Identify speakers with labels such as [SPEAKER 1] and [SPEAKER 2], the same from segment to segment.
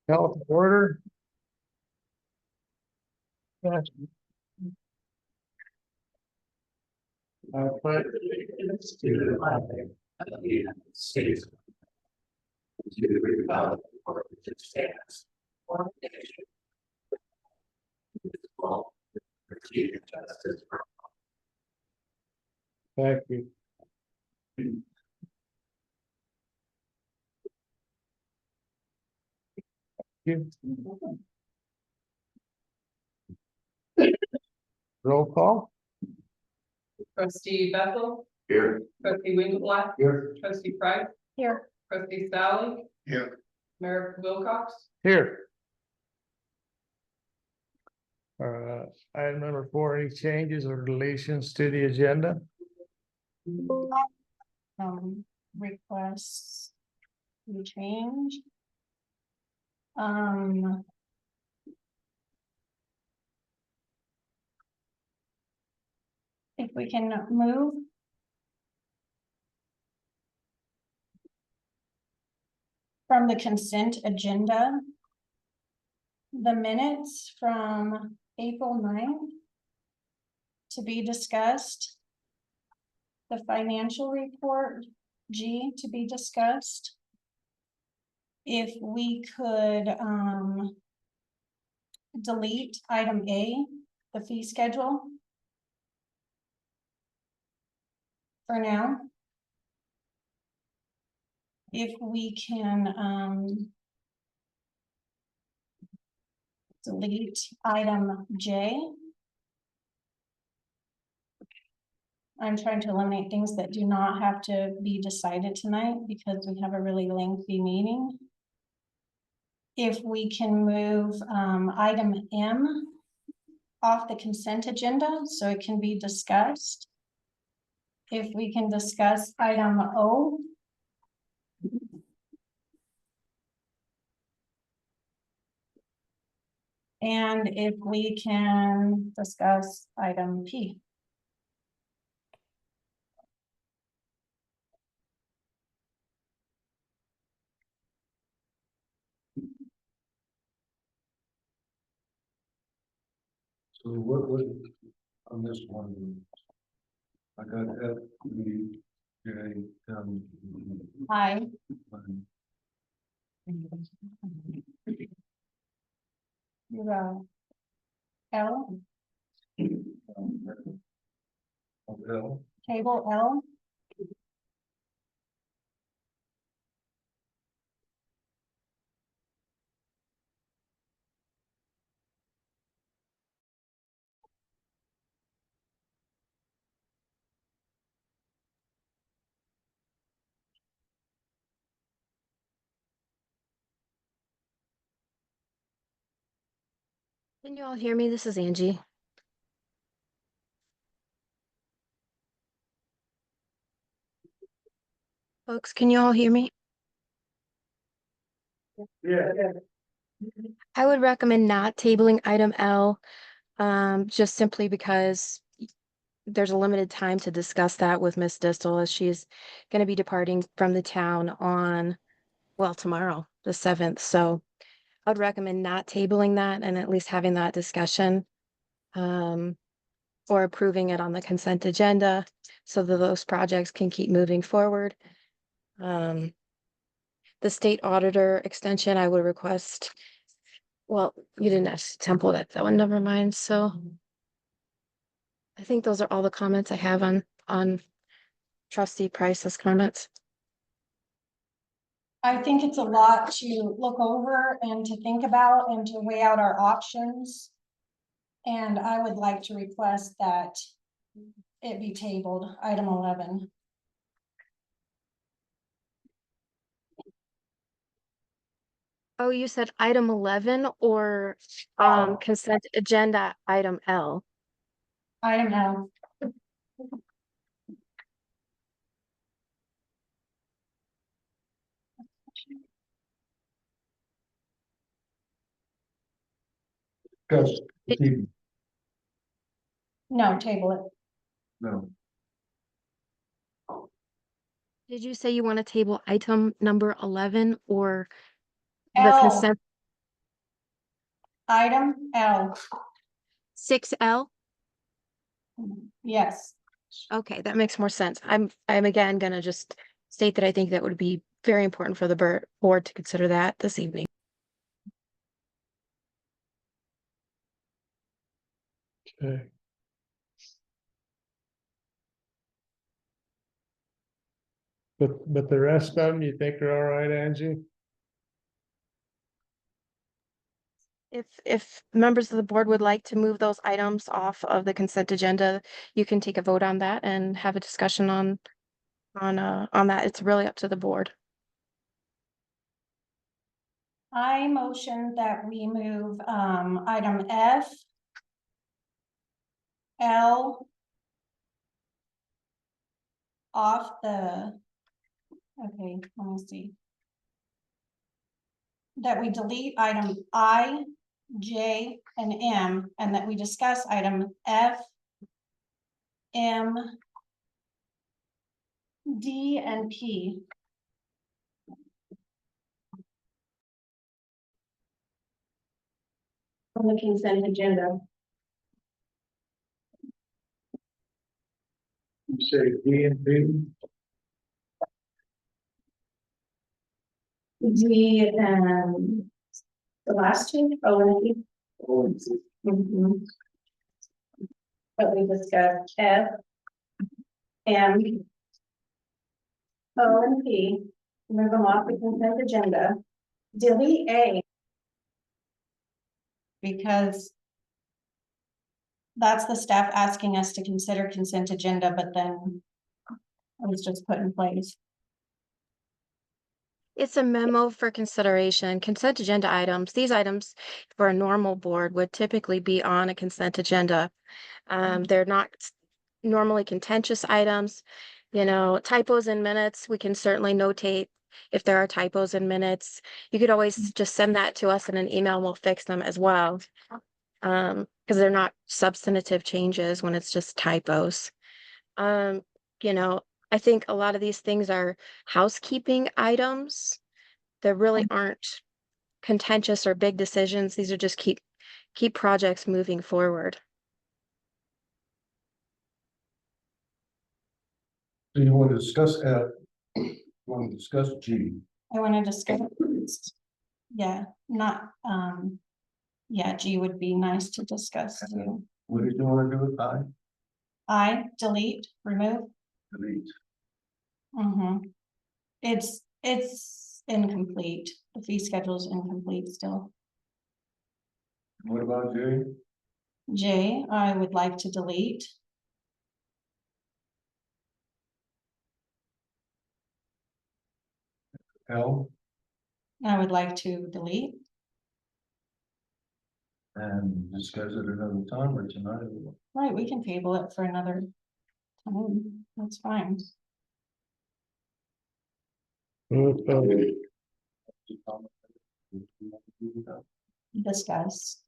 [SPEAKER 1] Health order. Yes. I pledge allegiance to the flag of the United States, to the republic for which it stands, one nation, indivisible, with liberty and justice for all. Thank you. Roll call.
[SPEAKER 2] Trustee Bethel.
[SPEAKER 1] Here.
[SPEAKER 2] Trustee Winkleblack.
[SPEAKER 1] Here.
[SPEAKER 2] Trustee Price.
[SPEAKER 3] Here.
[SPEAKER 2] Trustee Sally.
[SPEAKER 1] Here.
[SPEAKER 2] Mayor Wilcox.
[SPEAKER 1] Here. Item number 4, any changes or deletions to the agenda?
[SPEAKER 3] Requests to change. If we can move. From the consent agenda. The minutes from April 9th. To be discussed. The financial report, G, to be discussed. If we could, delete item A, the fee schedule. For now. If we can, delete item J. I'm trying to eliminate things that do not have to be decided tonight because we have a really lengthy meeting. If we can move item M off the consent agenda so it can be discussed. If we can discuss item O. And if we can discuss item P.
[SPEAKER 4] So what on this one? I got F, B, J, M.
[SPEAKER 3] I. L.
[SPEAKER 4] L.
[SPEAKER 3] Table L.
[SPEAKER 5] Can you all hear me? This is Angie. Folks, can you all hear me?
[SPEAKER 1] Yeah.
[SPEAKER 5] I would recommend not tabling item L, just simply because there's a limited time to discuss that with Miss Distel as she's going to be departing from the town on, well, tomorrow, the 7th. So I'd recommend not tabling that and at least having that discussion, or approving it on the consent agenda so that those projects can keep moving forward. The state auditor extension, I would request, well, you didn't have to temple that one, never mind. So I think those are all the comments I have on Trustee Price's comments.
[SPEAKER 3] I think it's a lot to look over and to think about and to weigh out our options. And I would like to request that it be tabled, item 11.
[SPEAKER 5] Oh, you said item 11 or consent agenda item L?
[SPEAKER 3] Item L.
[SPEAKER 4] Discuss.
[SPEAKER 3] No, table it.
[SPEAKER 4] No.
[SPEAKER 5] Did you say you want to table item number 11 or the
[SPEAKER 3] L,
[SPEAKER 5] consent
[SPEAKER 3] item L,
[SPEAKER 5] 6L?
[SPEAKER 3] yes.
[SPEAKER 5] Okay, that makes more sense. I'm again gonna just state that I think that would be very important for the board to consider that this evening.
[SPEAKER 6] Okay. But the rest of them, you think are all right, Angie?
[SPEAKER 5] If members of the board would like to move those items off of the consent agenda, you can take a vote on that and have a discussion on that. It's really up to the board.
[SPEAKER 3] I motion that we move, item F, L off the, okay, let me see. That we delete item I, J, and M, and that we discuss item F, M, D, and P. On the consent agenda.
[SPEAKER 4] You say D and B?
[SPEAKER 3] D, the last two, O and P. Mhm. But we discussed F, M, O, and P, move them off the consent agenda. Delete A. Because that's the staff asking us to consider consent agenda, but then it was just put in place.
[SPEAKER 5] It's a memo for consideration. Consent agenda items, these items for a normal board would typically be on a consent agenda. They're not normally contentious items. You know, typos in minutes, we can certainly notate if there are typos in minutes. You could always just send that to us in an email and we'll fix them as well. Because they're not substantive changes when it's just typos. You know, I think a lot of these things are housekeeping items. There really aren't contentious or big decisions. These are just keep projects moving forward.
[SPEAKER 4] So you want to discuss F, you want to discuss G.
[SPEAKER 3] I want to discuss. Yeah, not, yeah, G would be nice to discuss too.
[SPEAKER 4] What did you want to do with I?
[SPEAKER 3] Delete, remove.
[SPEAKER 4] Delete.
[SPEAKER 3] It's incomplete. The fee schedule is incomplete still.
[SPEAKER 4] What about J?
[SPEAKER 3] J, I would like to delete.
[SPEAKER 4] L?
[SPEAKER 3] I would like to delete.
[SPEAKER 4] And discuss it another time or tonight?
[SPEAKER 3] Right, we can table it for another time. That's fine. Discuss.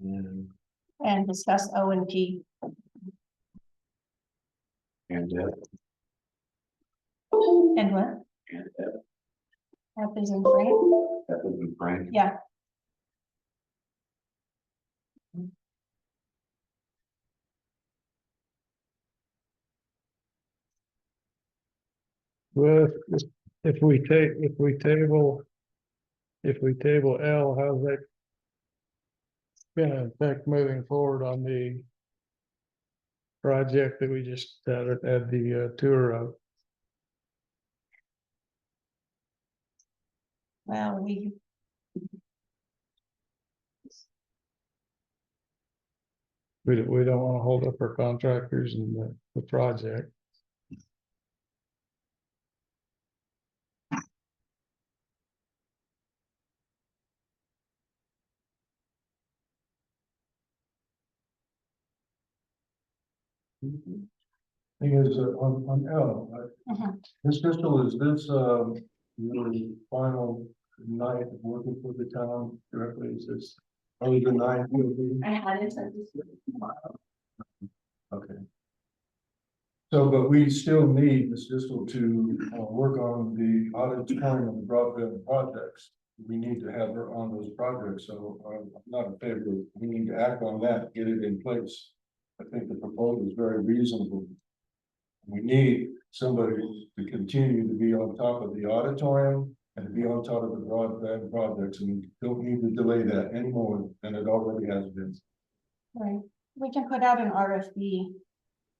[SPEAKER 4] And
[SPEAKER 3] And discuss O and P.
[SPEAKER 1] And
[SPEAKER 3] And what? F is in Frank?
[SPEAKER 1] that would be Frank.
[SPEAKER 3] Yeah.
[SPEAKER 6] Well, if we table L, how's that gonna affect moving forward on the project that we just had the tour of?
[SPEAKER 3] Well,
[SPEAKER 6] We don't want to hold up our contractors and the project.
[SPEAKER 4] thing is, on L, this Crystal, is this, your final night of working for the town directly? Is this only the night?
[SPEAKER 3] I had it.
[SPEAKER 4] Okay. So, but we still need Ms. Distel to work on the auditorium of the broadband projects. We need to have her on those projects, so I'm not in favor of, we need to act on that, get it in place. I think the proposal is very reasonable. We need somebody to continue to be on top of the auditorium and to be on top of the broadband projects, and we don't need to delay that any more than it already has been.
[SPEAKER 3] Right, we can put out an RFP.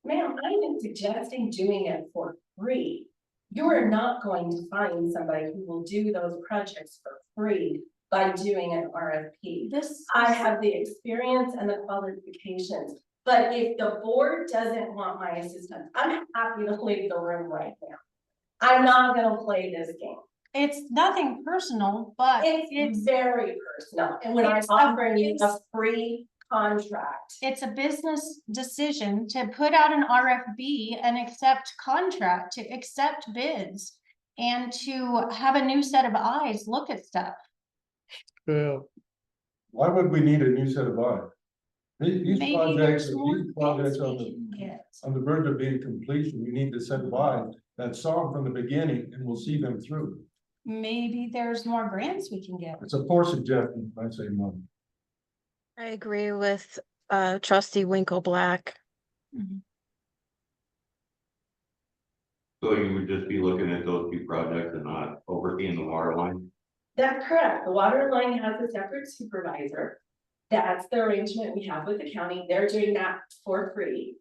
[SPEAKER 7] Ma'am, I'm even suggesting doing it for free. You are not going to find somebody who will do those projects for free by doing an RFP.
[SPEAKER 3] This.
[SPEAKER 7] I have the experience and the qualifications, but if the board doesn't want my assistance, I'm happy to leave the room right now. I'm not gonna play this game.
[SPEAKER 3] It's nothing personal, but
[SPEAKER 7] It's very personal, and when I'm
[SPEAKER 3] It's a-
[SPEAKER 7] offering you a
[SPEAKER 3] it's-
[SPEAKER 7] free contract.
[SPEAKER 3] it's a business decision to put out an RFP and accept contract, to accept bids. And to have a new set of eyes look at stuff.
[SPEAKER 6] Well,
[SPEAKER 4] Why would we need a new set of eyes? These
[SPEAKER 3] Maybe
[SPEAKER 4] projects,
[SPEAKER 3] there's more
[SPEAKER 4] these projects
[SPEAKER 3] bids
[SPEAKER 4] on
[SPEAKER 3] we
[SPEAKER 4] the,
[SPEAKER 3] can get.
[SPEAKER 4] on the verge of being completion, we need to set of eyes that saw them from the beginning and we'll see them through.
[SPEAKER 3] Maybe there's more grants we can get.
[SPEAKER 4] It's a poor suggestion, I say no.
[SPEAKER 5] I agree with trustee Winkle Black.
[SPEAKER 8] So you would just be looking at those two projects and not overseeing the water line?
[SPEAKER 7] That's correct. The water line has a separate supervisor. That's the arrangement we have with the county. They're doing that for free.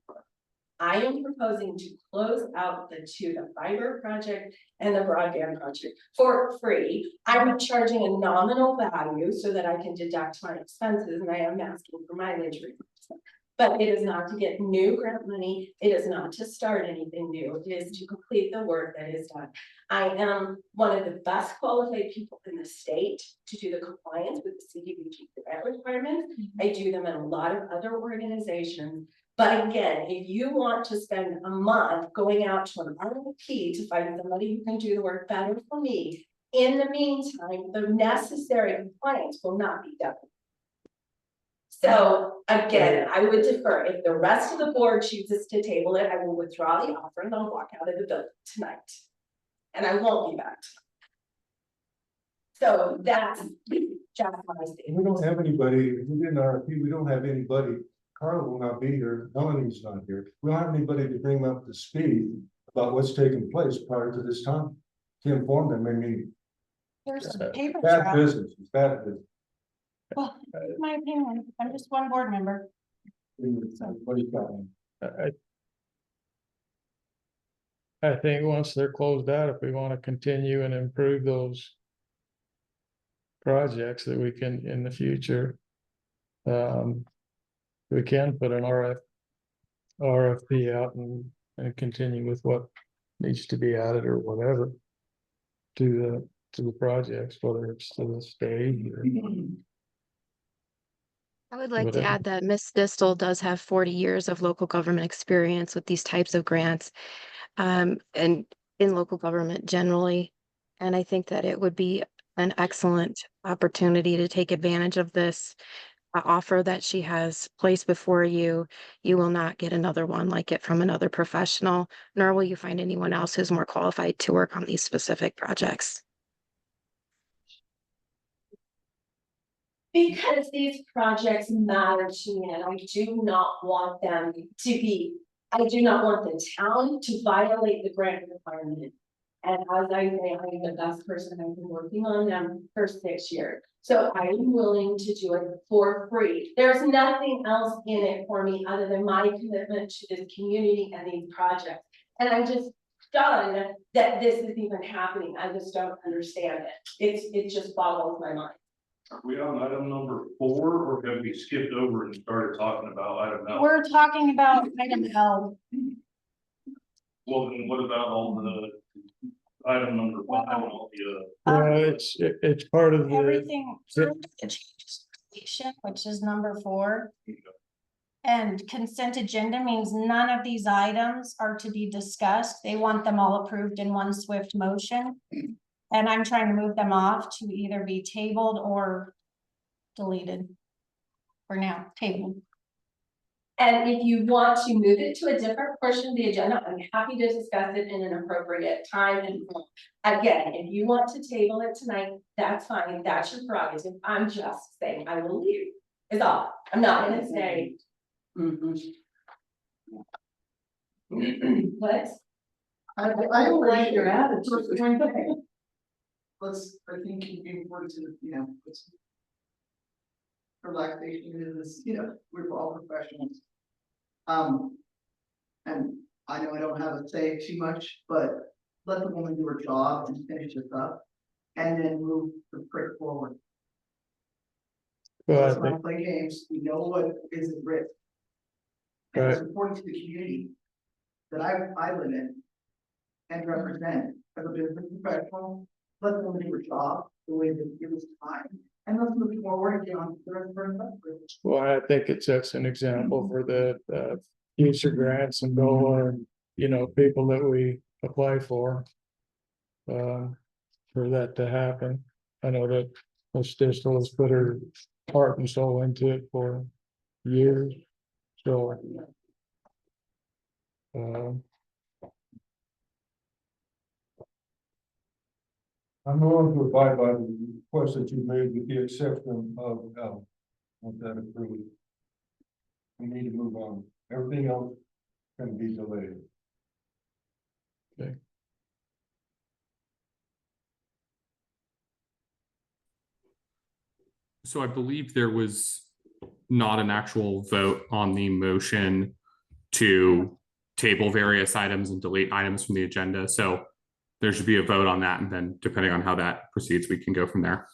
[SPEAKER 7] I am proposing to close out the two, the fiber project and the broadband project for free. I'm charging a nominal value so that I can deduct my expenses, and I am asking for mileage reimbursement. But it is not to get new grant money. It is not to start anything new. It is to complete the work that is done. I am one of the best qualified people in the state to do the compliance with the CDBG grant requirements. I do them in a lot of other organizations. But again, if you want to spend a month going out to an RFP to find somebody who can do the work better for me, in the meantime, the necessary compliance will not be done. So again, I would defer. If the rest of the board chooses to table it, I will withdraw the offer and I'll walk out of the building tonight. And I won't be back. So that's just my statement.
[SPEAKER 4] We don't have anybody, within RFP, we don't have anybody, Carla will not be here, Melanie's not here. We don't have anybody to bring them up to speed about what's taking place prior to this time. To inform them, I mean,
[SPEAKER 3] There's a paper
[SPEAKER 4] bad
[SPEAKER 3] trail.
[SPEAKER 4] business, it's bad business.
[SPEAKER 3] Well, that's my opinion. I'm just one board member.
[SPEAKER 4] What do you got?
[SPEAKER 6] I think once they're closed out, if we want to continue and improve those projects that we can in the future, we can put an RFP out and continue with what needs to be added or whatever to the projects, whether it's to the stage or
[SPEAKER 5] I would like to
[SPEAKER 6] whatever.
[SPEAKER 5] add that Ms. Distel does have 40 years of local government experience with these types of grants, and in local government generally. And I think that it would be an excellent opportunity to take advantage of this offer that she has placed before you. You will not get another one like it from another professional, nor will you find anyone else who's more qualified to work on these specific projects.
[SPEAKER 7] Because these projects matter to me and I do not want them to be, I do not want the town to violate the grant requirement. And as I say, I'm the best person. I've been working on them for 6 years. So I am willing to do it for free. There's nothing else in it for me other than my commitment to this community and these projects. And I'm just stunned that this is even happening. I just don't understand it. It just boggles my mind.
[SPEAKER 9] Are we on item number 4, or have we skipped over and started talking about item L?
[SPEAKER 3] We're talking about item L.
[SPEAKER 9] Well, then what about all the item number 5 and all the,
[SPEAKER 6] It's part of the,
[SPEAKER 3] Everything, the changes completion, which is number 4. And consent agenda means none of these items are to be discussed. They want them all approved in one swift motion. And I'm trying to move them off to either be tabled or deleted. For now, tabled.
[SPEAKER 7] And if you want to move it to a different portion of the agenda, I'm happy to discuss it in an appropriate time and form. Again, if you want to table it tonight, that's fine, that's your prerogative, I'm just saying I will leave, is all, I'm not gonna say. What?
[SPEAKER 10] I like your attitude. Let's, I think it'd be important to, it's. Relaxation is, we're all professionals. And I know I don't have to say too much, but let the woman do her job and finish this up. And then move the prick forward.
[SPEAKER 6] Well, I
[SPEAKER 10] Let's
[SPEAKER 6] think,
[SPEAKER 10] not play games, we know what is at risk. And it's important to the community that I live in and represent as a business professional. Let the woman do her job the way that it was time, and let's move forward and get on to the rest of our stuff.
[SPEAKER 6] well, I think it sets an example for the future grants and goal and, people that we apply for. For that to happen. I know that Ms. Distel has put her heart and soul into it for years, so.
[SPEAKER 4] I'm willing to abide by the request that you made with the exception of L. Want that approved. We need to move on. Everything else can be delayed.
[SPEAKER 11] So I believe there was not an actual vote on the motion to table various items and delete items from the agenda. So there should be a vote on that. And then depending on how that proceeds, we can go from there.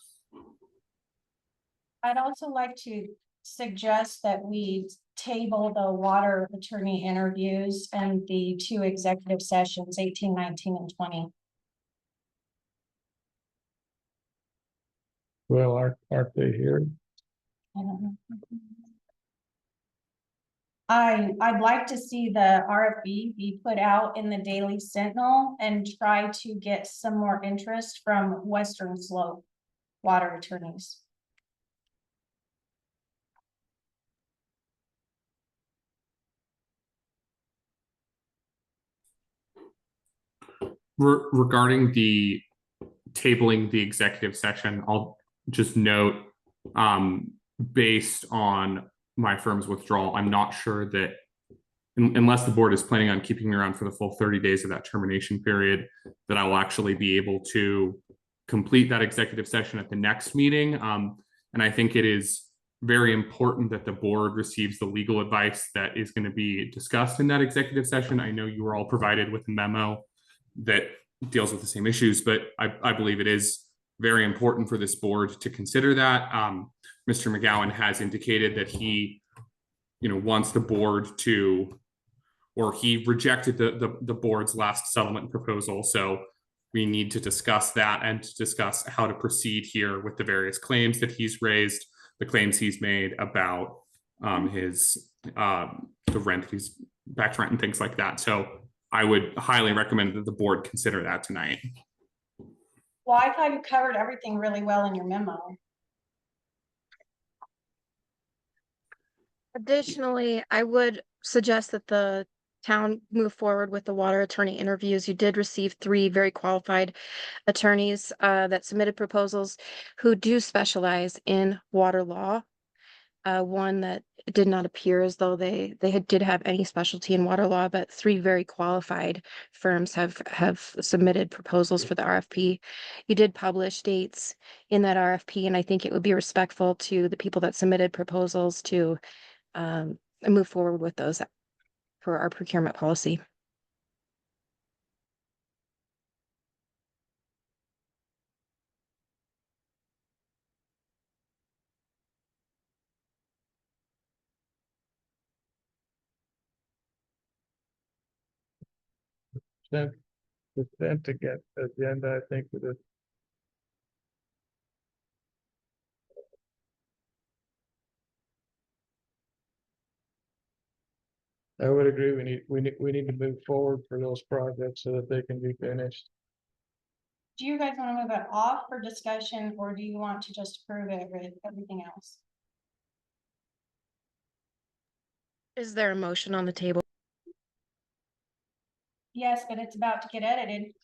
[SPEAKER 3] I'd also like to suggest that we table the water attorney interviews and the 2 executive sessions, 18, 19, and 20.
[SPEAKER 6] Well, aren't they here?
[SPEAKER 3] I don't know. I'd like to see the RFP be put out in the Daily Sentinel and try to get some more interest from Western Slope water attorneys.
[SPEAKER 11] Regarding the tabling the executive session, I'll just note, based on my firm's withdrawal, I'm not sure that unless the board is planning on keeping me around for the full 30 days of that termination period, that I will actually be able to complete that executive session at the next meeting. And I think it is very important that the board receives the legal advice that is going to be discussed in that executive session. I know you were all provided with a memo that deals with the same issues, but I believe it is very important for this board to consider that. Mr. McGowan has indicated that he, wants the board to, or he rejected the board's last settlement proposal. So we need to discuss that and to discuss how to proceed here with the various claims that he's raised, the claims he's made about his the rent that he's back to rent and things like that. So I would highly recommend that the board consider that tonight.
[SPEAKER 3] Well, I thought you covered everything really well in your memo.
[SPEAKER 5] Additionally, I would suggest that the town move forward with the water attorney interviews. You did receive 3 very qualified attorneys that submitted proposals who do specialize in water law. One that did not appear as though they did have any specialty in water law, but 3 very qualified firms have submitted proposals for the RFP. You did publish dates in that RFP, and I think it would be respectful to the people that submitted proposals to move forward with those for our procurement policy.
[SPEAKER 6] The consent to get agenda, I think, with it. I would agree. We need to move forward for those projects so that they can be finished.
[SPEAKER 3] Do you guys want to move it off for discussion, or do you want to just approve it with everything else?
[SPEAKER 5] Is there a motion on the table?
[SPEAKER 3] Yes, but it's about to get edited.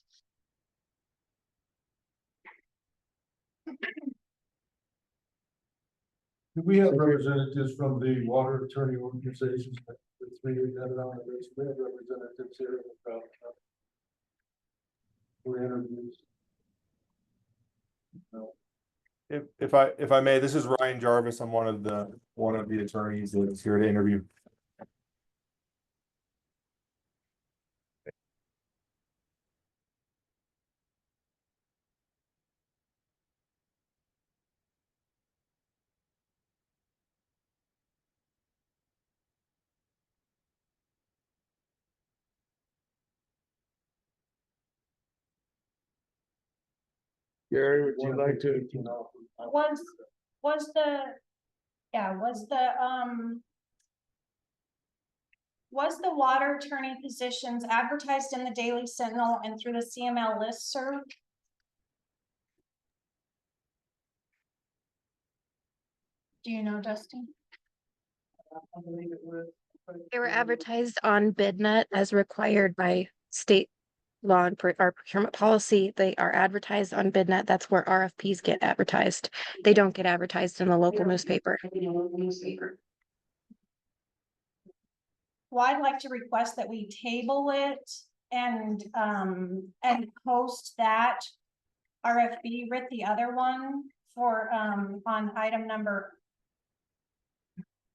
[SPEAKER 4] Do we have representatives from the water attorney organizations? The three that are on the list, we have representatives here about for interviews. No.
[SPEAKER 12] If I may, this is Ryan Jarvis. I'm one of the attorneys that's here to interview.
[SPEAKER 6] Gary, would you like to?
[SPEAKER 3] Was the, yeah, was the water attorney positions advertised in the Daily Sentinel and through the CML listserv? Do you know, Dusty?
[SPEAKER 10] I believe it was.
[SPEAKER 5] They were advertised on BidNet as required by state law and our procurement policy. They are advertised on BidNet. That's where RFPs get advertised. They don't get advertised in the local newspaper.
[SPEAKER 3] Well, I'd like to request that we table it and post that RFP with the other one for, on item number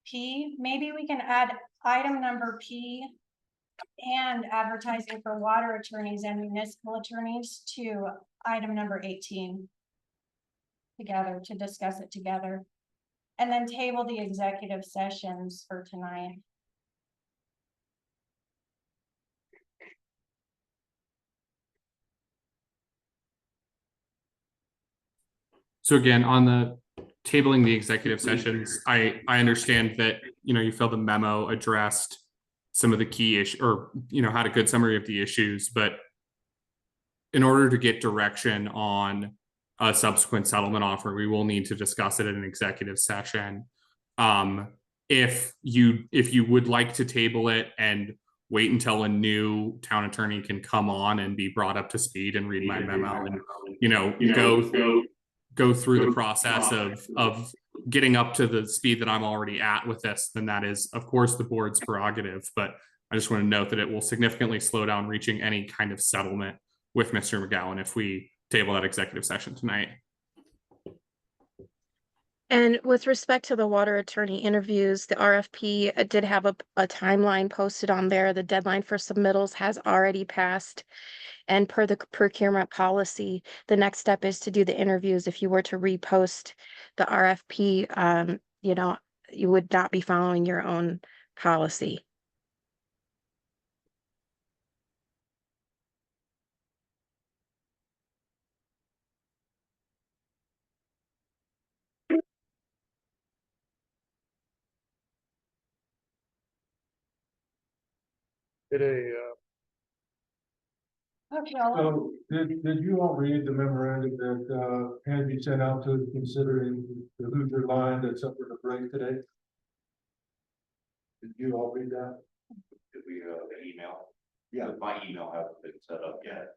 [SPEAKER 3] P. Maybe we can add item number P and advertising for water attorneys and municipal attorneys to item number 18 together, to discuss it together, and then table the executive sessions for tonight.
[SPEAKER 11] So again, on the tabling the executive sessions, I understand that, you feel the memo addressed some of the key issues, or, had a good summary of the issues, but in order to get direction on a subsequent settlement offer, we will need to discuss it in an executive session. If you would like to table it and wait until a new town attorney can come on and be brought up to speed and read my memo and, go through the process of getting up to the speed that I'm already at with this, then that is, of course, the board's prerogative. But I just want to note that it will significantly slow down reaching any kind of settlement with Mr. McGowan if we table that executive session tonight.
[SPEAKER 5] And with respect to the water attorney interviews, the RFP did have a timeline posted on there. The deadline for submittals has already passed. And per the procurement policy, the next step is to do the interviews. If you were to repost the RFP, you would not be following your own policy.
[SPEAKER 3] Okay, well,
[SPEAKER 4] So did you all read the memorandum that Andy sent out to considering the Hoosier line that suffered a break today? Did you all read that?
[SPEAKER 8] Did we an email?
[SPEAKER 4] Yeah.
[SPEAKER 8] My email hasn't been set up yet.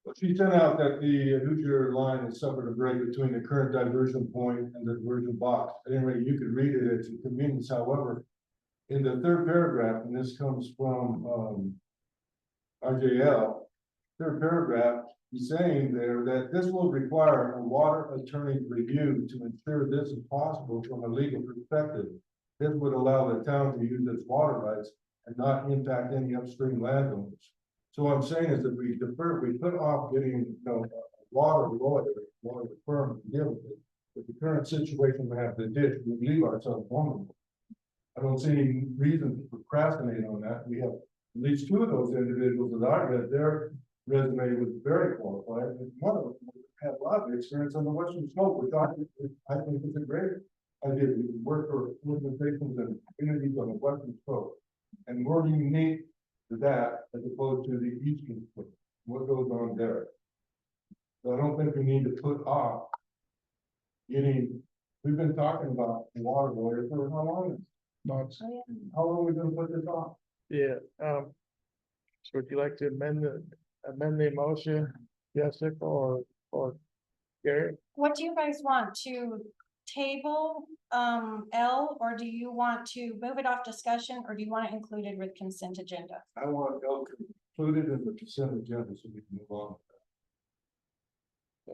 [SPEAKER 4] Well, she sent out that the Hoosier line has suffered a break between the current diversion point and the diversion box. Anyway, you could read it at your convenience. However, in the third paragraph, and this comes from RJL, third paragraph, he's saying there that this will require a water attorney review to ensure this is possible from a legal perspective. This would allow the town to use its water rights and not impact any upstream landowners. So what I'm saying is that we put off getting, a water lawyer, water firm to deal with it. With the current situation we have, the ditch, we leave ourselves vulnerable. I don't see any reason to procrastinate on that. We have at least two of those individuals that I read, their resume was very qualified, and one of them had a lot of experience on the Western Slope, which I think is a great idea. We can work for organizations and communities on the Western Slope, and we're unique to that as opposed to the Eastern Slope. What goes on there? So I don't think we need to put off getting. We've been talking about the water lawyer for how long?
[SPEAKER 6] months.
[SPEAKER 4] How long are we gonna put this on?
[SPEAKER 6] Yeah, so would you like to amend the motion, Jessica, or Gary?
[SPEAKER 3] What do you guys want to table, L, or do you want to move it off discussion, or do you want it included with consent agenda?
[SPEAKER 4] I want L included in the consent agenda so we can move on.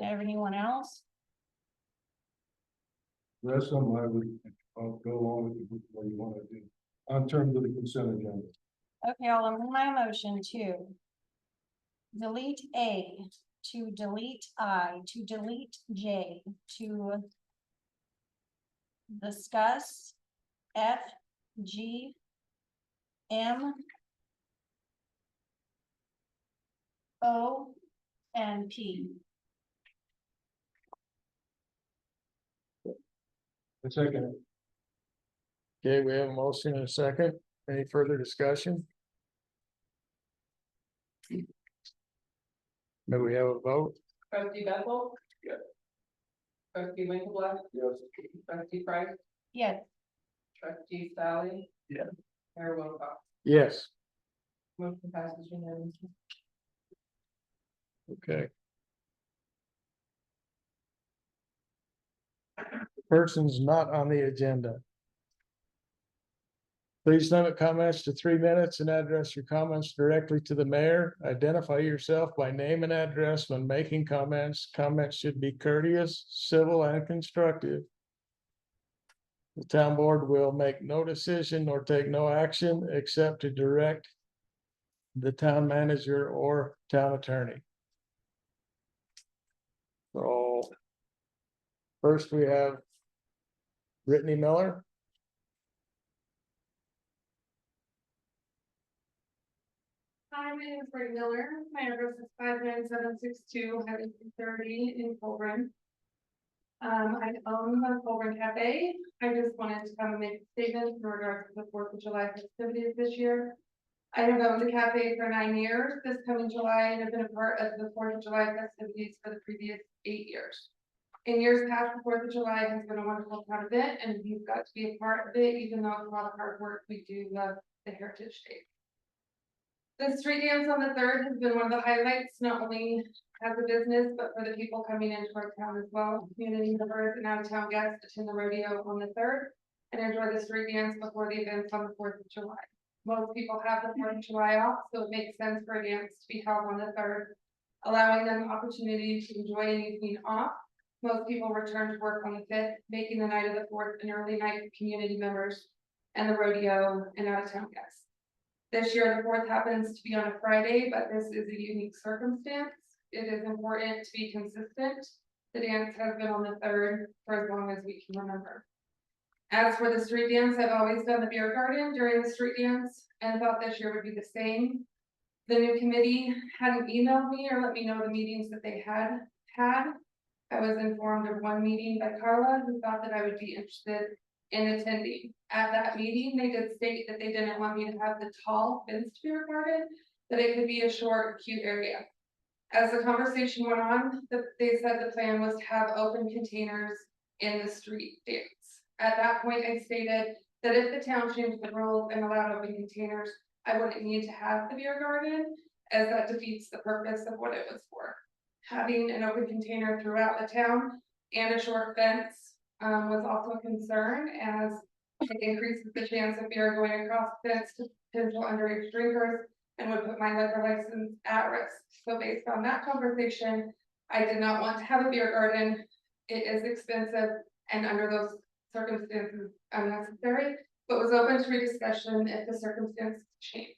[SPEAKER 3] Anyone else?
[SPEAKER 4] The rest of them I would, I'll go along with what you want to do on terms of the consent agenda.
[SPEAKER 3] Okay, I'll amend my motion to delete A, to delete I, to delete J, to discuss F, G, M, O, and P.
[SPEAKER 4] A second.
[SPEAKER 6] Okay, we have a motion and a second. Any further discussion? May we have a vote?
[SPEAKER 2] Trustee Bethel?
[SPEAKER 9] Yes.
[SPEAKER 2] Trustee Winkleblack?
[SPEAKER 4] Yes.
[SPEAKER 2] Trustee Price?
[SPEAKER 3] Yes,
[SPEAKER 2] Trustee Sally?
[SPEAKER 6] Yeah.
[SPEAKER 2] Mayor Wilcox?
[SPEAKER 6] Yes.
[SPEAKER 2] Motion passes unanimously.
[SPEAKER 6] Okay. Persons not on the agenda. Please limit comments to 3 minutes and address your comments directly to the mayor. Identify yourself by name and address when making comments. Comments should be courteous, civil, and constructive. The town board will make no decision or take no action except to direct the town manager or town attorney. So first we have Brittany Miller.
[SPEAKER 13] Hi, my name is Brittany Miller. My address is 59762 Highway 30 in Collbran. I own the Collbran Cafe. I just wanted to come and make a statement in regards to the 4th of July festivities this year. I have owned the cafe for 9 years. This coming July, and have been a part of the 4th of July festivities for the previous 8 years. In years past, the 4th of July has been a wonderful proud event, and we've got to be a part of it, even though it's a lot of hard work. We do love the Heritage Day. The street dance on the 3rd has been one of the highlights, not only as a business, but for the people coming into our town as well. Community members and out-of-town guests attend the rodeo on the 3rd and enjoy the street dance before the events on the 4th of July. Most people have the 4th of July off, so it makes sense for a dance to be held on the 3rd, allowing them the opportunity to enjoy an evening off. Most people return to work on the 5th, making the night of the 4th an early night for community members and the rodeo and out-of-town guests. This year, the 4th happens to be on a Friday, but this is a unique circumstance. It is important to be consistent. The dance has been on the 3rd for as long as we can remember. As for the street dance, I've always done the beer garden during the street dance and thought this year would be the same. The new committee hadn't emailed me or let me know the meetings that they had. I was informed of one meeting by Carla, who thought that I would be interested in attending. At that meeting, they did state that they didn't want me to have the tall fenced beer garden, that it could be a short, cute area. As the conversation went on, they said the plan was to have open containers in the street dance. At that point, I stated that if the town changed the rules and allowed open containers, I wouldn't need to have the beer garden, as that defeats the purpose of what it was for. Having an open container throughout the town and a short fence was also a concern, as it increases the chance of beer going across the fence to potential underage drinkers and would put my liquor license at risk. So based on that conversation, I did not want to have a beer garden. It is expensive and under those circumstances unnecessary, but was open to rediscussion if the circumstances change.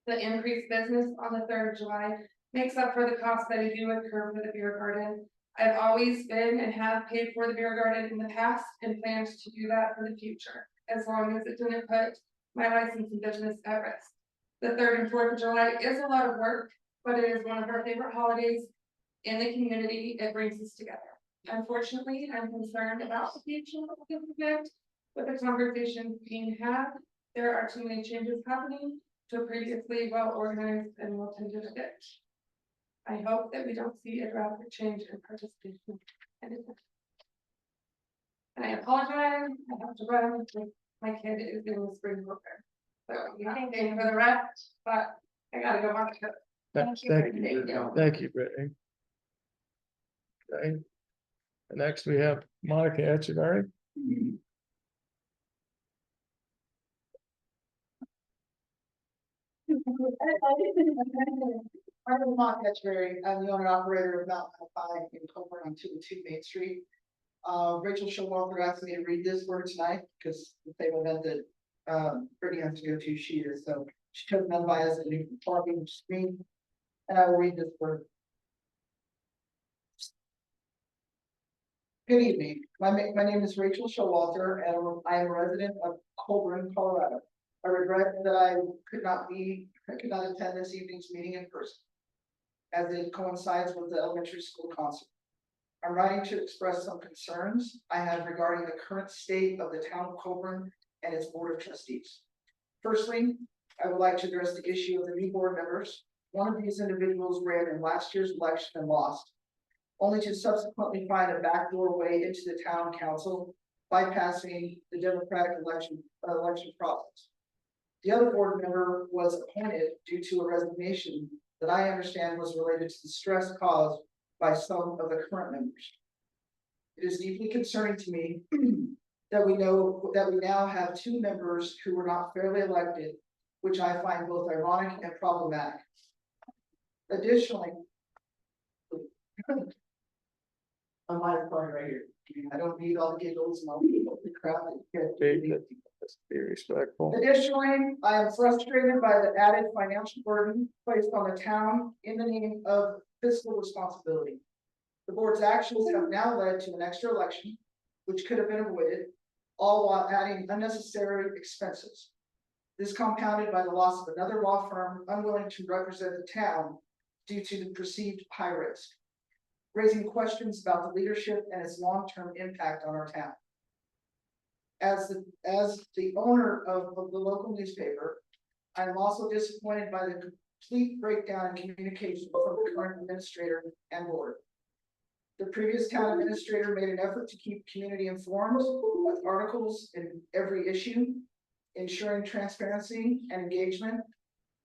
[SPEAKER 13] The increased business on the 3rd of July makes up for the cost that I do incur for the beer garden. I've always been and have paid for the beer garden in the past and plan to do that for the future, as long as it didn't put my license and business at risk. The 3rd and 4th of July is a lot of work, but it is one of our favorite holidays in the community. It brings us together. Unfortunately, I'm concerned about the future of this event. With the conversations being had, there are too many changes happening to a previously well-organized and well-tended event. I hope that we don't see a drastic change in participation. And I apologize, I have to run. My kid is in the spring program. So I'm not paying for the rest, but I gotta go back to.
[SPEAKER 3] Thank you.
[SPEAKER 6] Thank you, Brittany. Okay. Next, we have Monica Echeverry.
[SPEAKER 10] I'm Mark Etcheberry. I'm the owner operator of Mountain Five in Collbran on 202 Main Street. Rachel Showalter asked me to read this for tonight because the same event that Brittany has to go to, she is, so she took me by as a new parking screen. And I will read this for. Good evening. My name is Rachel Showalter, and I am a resident of Collbran, Colorado. I regret that I could not attend this evening's meeting in person, as it coincides with the elementary school concert. I'm writing to express some concerns I have regarding the current state of the town of Collbran and its board of trustees. Firstly, I would like to address the issue of the new board members. One of these individuals ran in last year's election and lost, only to subsequently find a backdoor way into the town council, bypassing the democratic election process. The other board member was appointed due to a resignation that I understand was related to the stress caused by some of the current members. It is deeply concerning to me that we now have two members who were not fairly elected, which I find both ironic and problematic. Additionally, on my part right here, I don't need all the giggles and all the crap that you get.
[SPEAKER 6] Let's be respectful.
[SPEAKER 10] Additionally, I am frustrated by the added financial burden placed on the town in the name of fiscal responsibility. The board's actions have now led to an extra election, which could have been avoided, all while adding unnecessary expenses. This compounded by the loss of another law firm unwilling to represent the town due to the perceived high risk, raising questions about the leadership and its long-term impact on our town. As the owner of the local newspaper, I am also disappointed by the complete breakdown in communication from the current administrator and board. The previous town administrator made an effort to keep community informed with articles in every issue, ensuring transparency and engagement.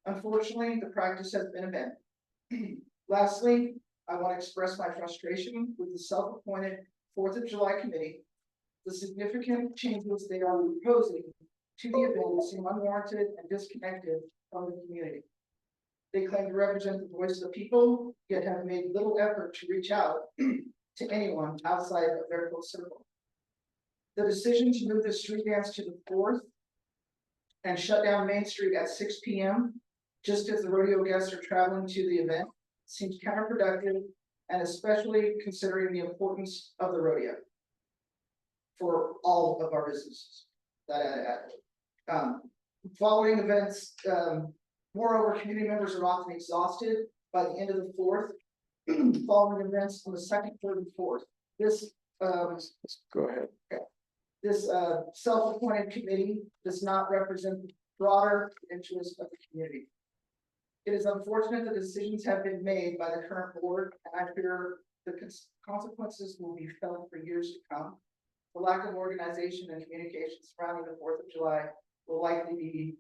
[SPEAKER 10] Unfortunately, the practice has been abandoned. Lastly, I want to express my frustration with the self-appointed 4th of July committee. The significant changes they are proposing to the event seem unwarranted and disconnected from the community. They claim to represent the voice of the people, yet have made little effort to reach out to anyone outside of their close circle. The decision to move the street dance to the 4th and shut down Main Street at 6 p.m. just as the rodeo guests are traveling to the event seems counterproductive, and especially considering the importance of the rodeo for all of our businesses. Following events, moreover, community members are often exhausted by the end of the 4th. Following events on the 2nd, 3rd, and 4th. This
[SPEAKER 6] Go ahead.
[SPEAKER 10] This self-appointed committee does not represent the broader interest of the community. It is unfortunate that decisions have been made by the current board, and I fear the consequences will be felt for years to come. The lack of organization and communication surrounding the 4th of July will likely be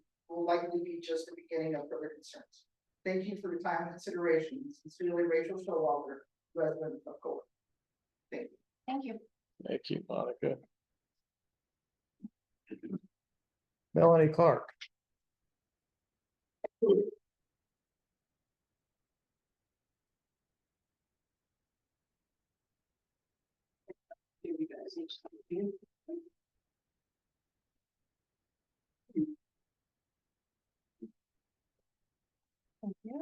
[SPEAKER 10] just the beginning of further concerns. Thank you for your time and consideration. Sincerely, Rachel Showalter, resident of Collbran. Thank you.
[SPEAKER 3] Thank you.
[SPEAKER 6] Thank you, Monica. Melanie Clark.
[SPEAKER 3] Thank you.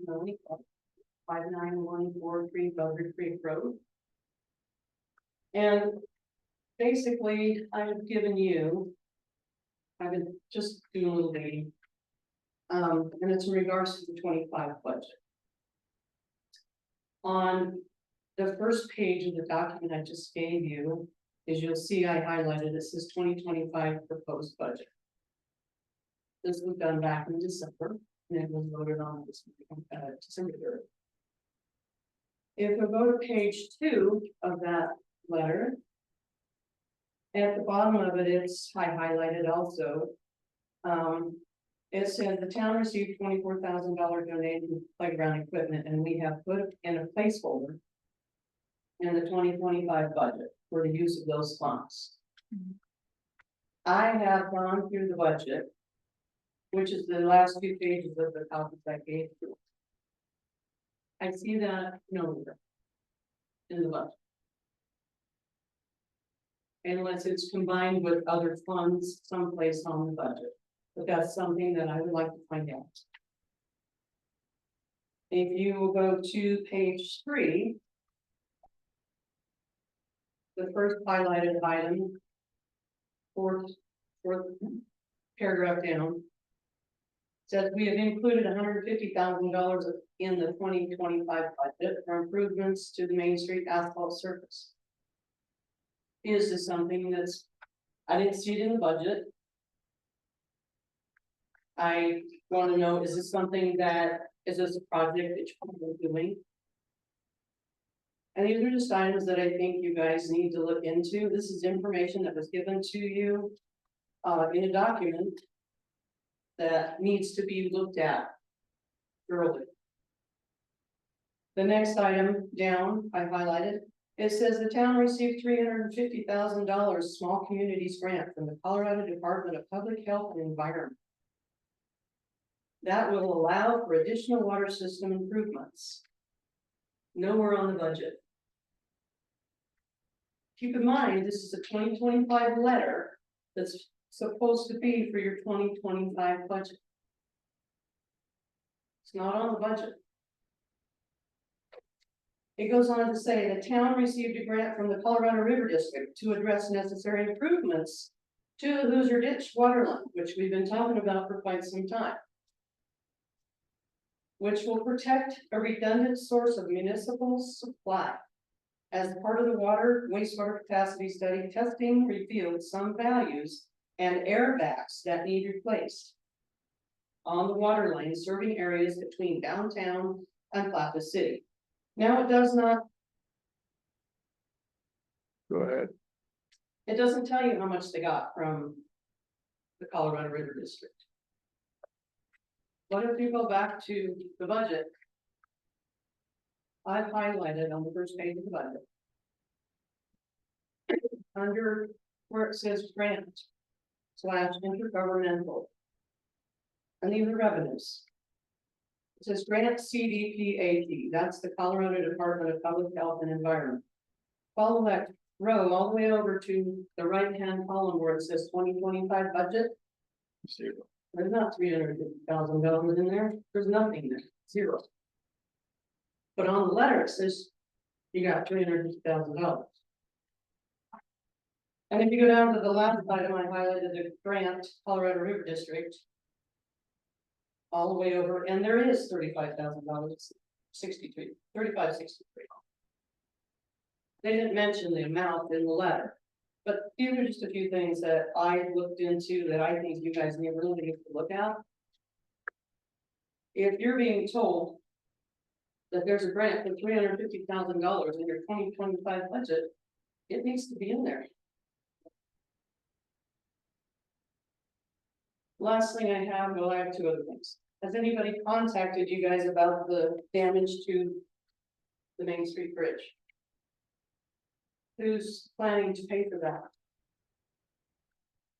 [SPEAKER 7] Melanie Clark, 591443 Belgrade Creek Road. And basically, I've given you, I've been just doing a little reading. And it's in regards to the 25 budget. On the first page of the document I just gave you, as you'll see, I highlighted, it says 2025 proposed budget.
[SPEAKER 1] This was done back in December, and it was voted on this, December 3rd. If we go to page 2 of that letter. At the bottom of it, it's highlighted also. It said the town received $24,000 donation to playground equipment, and we have put in a placeholder in the 2025 budget for the use of those funds. I have gone through the budget, which is the last few pages of the copy I gave you. I see that nowhere in the budget. Unless it's combined with other funds someplace on the budget. But that's something that I would like to find out. If you will go to page 3. The first highlighted item. Fourth paragraph down. Says we have included $150,000 in the 2025 budget for improvements to the Main Street asphalt surface. Is this something that's, I didn't see it in the budget. I want to know, is this something that, is this a project that you're doing? And these are just items that I think you guys need to look into. This is information that was given to you in a document that needs to be looked at thoroughly. The next item down, I highlighted, it says the town received $350,000 small communities grant from the Colorado Department of Public Health and Environment. That will allow for additional water system improvements. Nowhere on the budget. Keep in mind, this is a 2025 letter that's supposed to be for your 2025 budget. It's not on the budget. It goes on to say the town received a grant from the Colorado River District to address necessary improvements to the Hoosier Ditch water line, which we've been talking about for quite some time, which will protect a redundant source of municipal supply. As part of the wastewater capacity study, testing revealed some values and airbags that need replaced on the water line serving areas between downtown and Platte City. Now, it does not.
[SPEAKER 6] Go ahead.
[SPEAKER 1] It doesn't tell you how much they got from the Colorado River District. What if you go back to the budget? I've highlighted on the first page of the budget. Under where it says grant / intergovernmental. And these are revenues. It says grant CDPAT, that's the Colorado Department of Public Health and Environment. Follow that row all the way over to the right-hand column where it says 2025 budget.
[SPEAKER 6] Zero.
[SPEAKER 1] There's not $350,000 in there, there's nothing there, zero. But on the letter, it says you got $350,000. And if you go down to the last item, I highlighted the grant, Colorado River District. All the way over, and there is $35,000, 3563. They didn't mention the amount in the letter, but these are just a few things that I looked into that I think you guys really need to look at. If you're being told that there's a grant for $350,000 in your 2025 budget, it needs to be in there. Last thing I have, well, I have two other things. Has anybody contacted you guys about the damage to the Main Street Bridge? Who's planning to pay for that?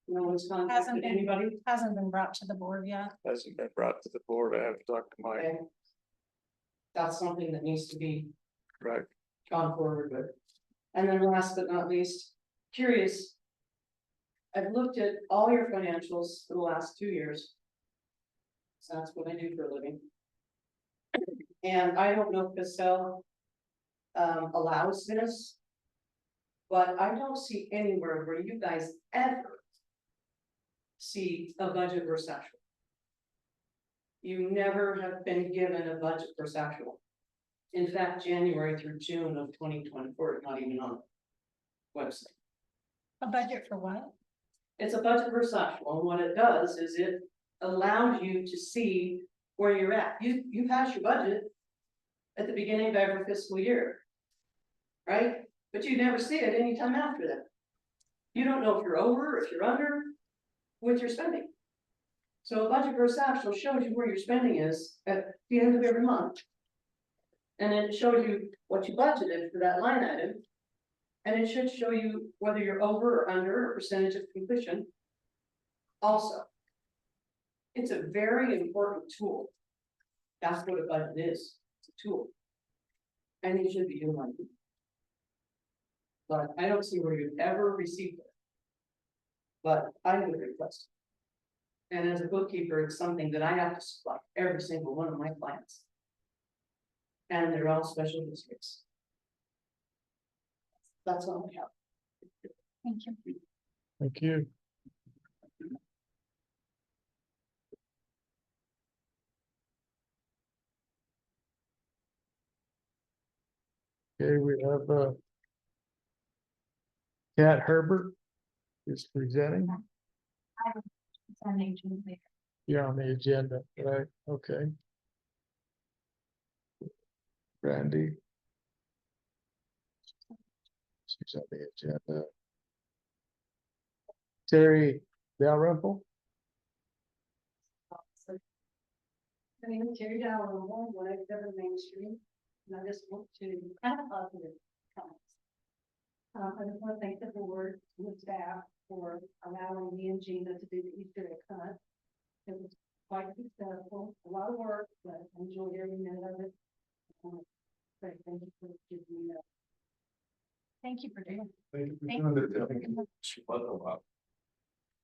[SPEAKER 1] No one's contacted anybody?
[SPEAKER 3] Hasn't been brought to the board yet.
[SPEAKER 6] Hasn't been brought to the board. I haven't talked to Mike.
[SPEAKER 1] Okay. That's something that needs to be
[SPEAKER 6] Right.
[SPEAKER 1] gone forward with. And then last but not least, curious. I've looked at all your financials for the last 2 years. So that's what I do for a living. And I don't know if Cassell allows this. But I don't see anywhere where you guys ever see a budget versus actual. You never have been given a budget versus actual. In fact, January through June of 2024 is not even on the website.
[SPEAKER 3] A budget for what?
[SPEAKER 1] It's a budget versus actual, and what it does is it allows you to see where you're at. You pass your budget at the beginning of every fiscal year, right? But you never see it anytime after that. You don't know if you're over, or if you're under with your spending. So a budget versus actual shows you where your spending is at the end of every month. And then it shows you what you budgeted for that line item. And it should show you whether you're over or under, or percentage of completion. Also, it's a very important tool. That's what a budget is, it's a tool. And you should be utilizing it. But I don't see where you've ever received it. But I would request. And as a bookkeeper, it's something that I have to supply every single one of my clients. And they're all special districts. That's all I have.
[SPEAKER 3] Thank you.
[SPEAKER 6] Thank you. Okay, we have Kat Herbert is presenting. You're on the agenda, right? Okay. Randy. She's on the agenda. Terry Dalrymple.
[SPEAKER 1] My name is Terry Dalrymple, when I live in Main Street, and I just want to have positive comments. I just want to thank the board and the staff for allowing me and Gina to do the Easter egg hunt. It was quite successful, a lot of work, but I enjoyed every minute of it. Thank you for giving me that.
[SPEAKER 3] Thank you for doing it.
[SPEAKER 4] Thank you for
[SPEAKER 3] Thank
[SPEAKER 4] doing it. She was a lot.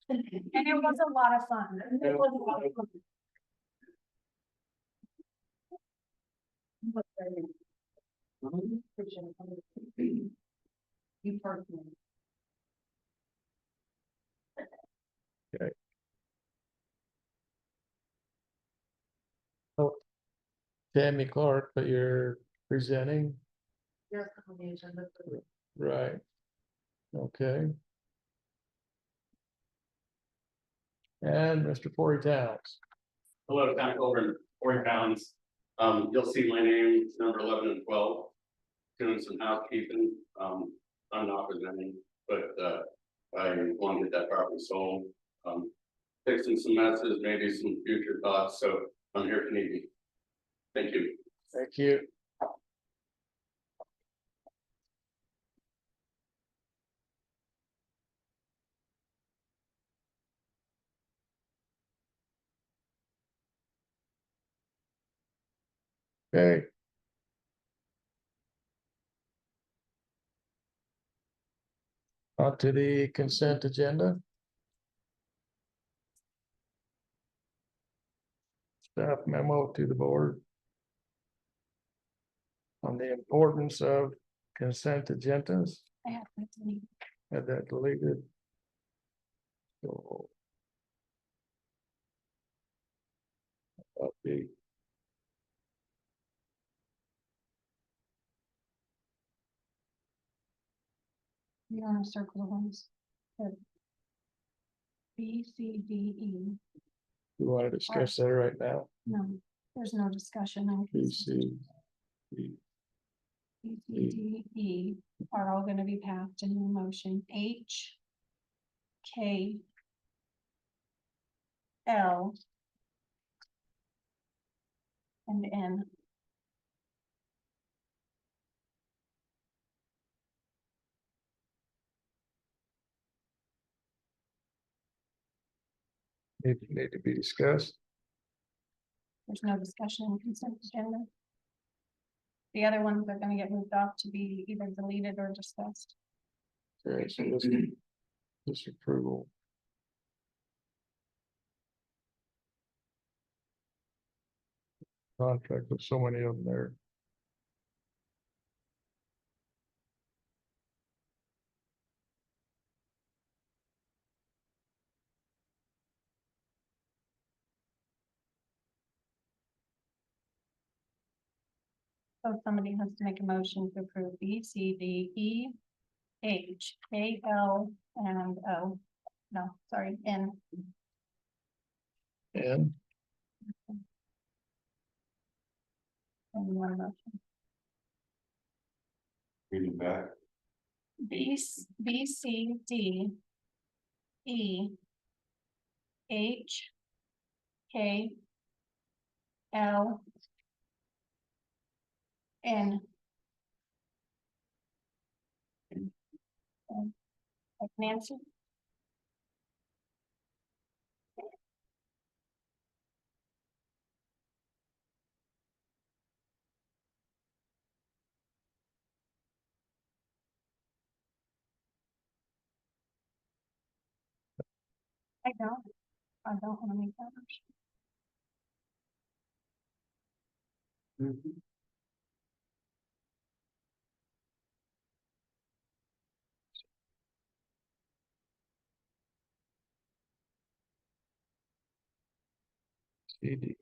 [SPEAKER 3] And it was a lot of fun. It was a lot of fun.
[SPEAKER 1] You personally.
[SPEAKER 6] Oh, Tammy Clark, but you're presenting,
[SPEAKER 1] Yes, on the agenda.
[SPEAKER 6] right? Okay. And Mr. Forey Towns.
[SPEAKER 14] Hello, Town of Collbran, 40 pounds. You'll see my name, number 11 and 12, doing some housekeeping. I'm not presenting, but I want to get that property sold. Fixing some messes, maybe some future thoughts, so I'm here if you need me. Thank you.
[SPEAKER 6] Thank you. Okay. On to the consent agenda. Staff memo to the board on the importance of consent agendas.
[SPEAKER 3] I have to leave.
[SPEAKER 6] Had that deleted. So. Update.
[SPEAKER 3] You want to circle the ones? Good. B, C, D, E.
[SPEAKER 6] You want to discuss that right now?
[SPEAKER 3] No, there's no discussion. On
[SPEAKER 6] B, C, D.
[SPEAKER 3] B, C, D, E are all going to be passed in the motion. H, K, L, and N.
[SPEAKER 6] Need to be discussed.
[SPEAKER 3] There's no discussion on consent agenda. The other ones are going to get moved off to be either deleted or discussed.
[SPEAKER 6] Okay, so this approval. Contract with so many of them there.
[SPEAKER 3] So somebody has to make a motion to approve B, C, D, E, H, K, L, and O. No, sorry, N.
[SPEAKER 6] And
[SPEAKER 3] And one motion.
[SPEAKER 8] Reading back.
[SPEAKER 3] B, C, D, E, H, K, L, N. Like Nancy? I don't want to make that motion.
[SPEAKER 6] CD.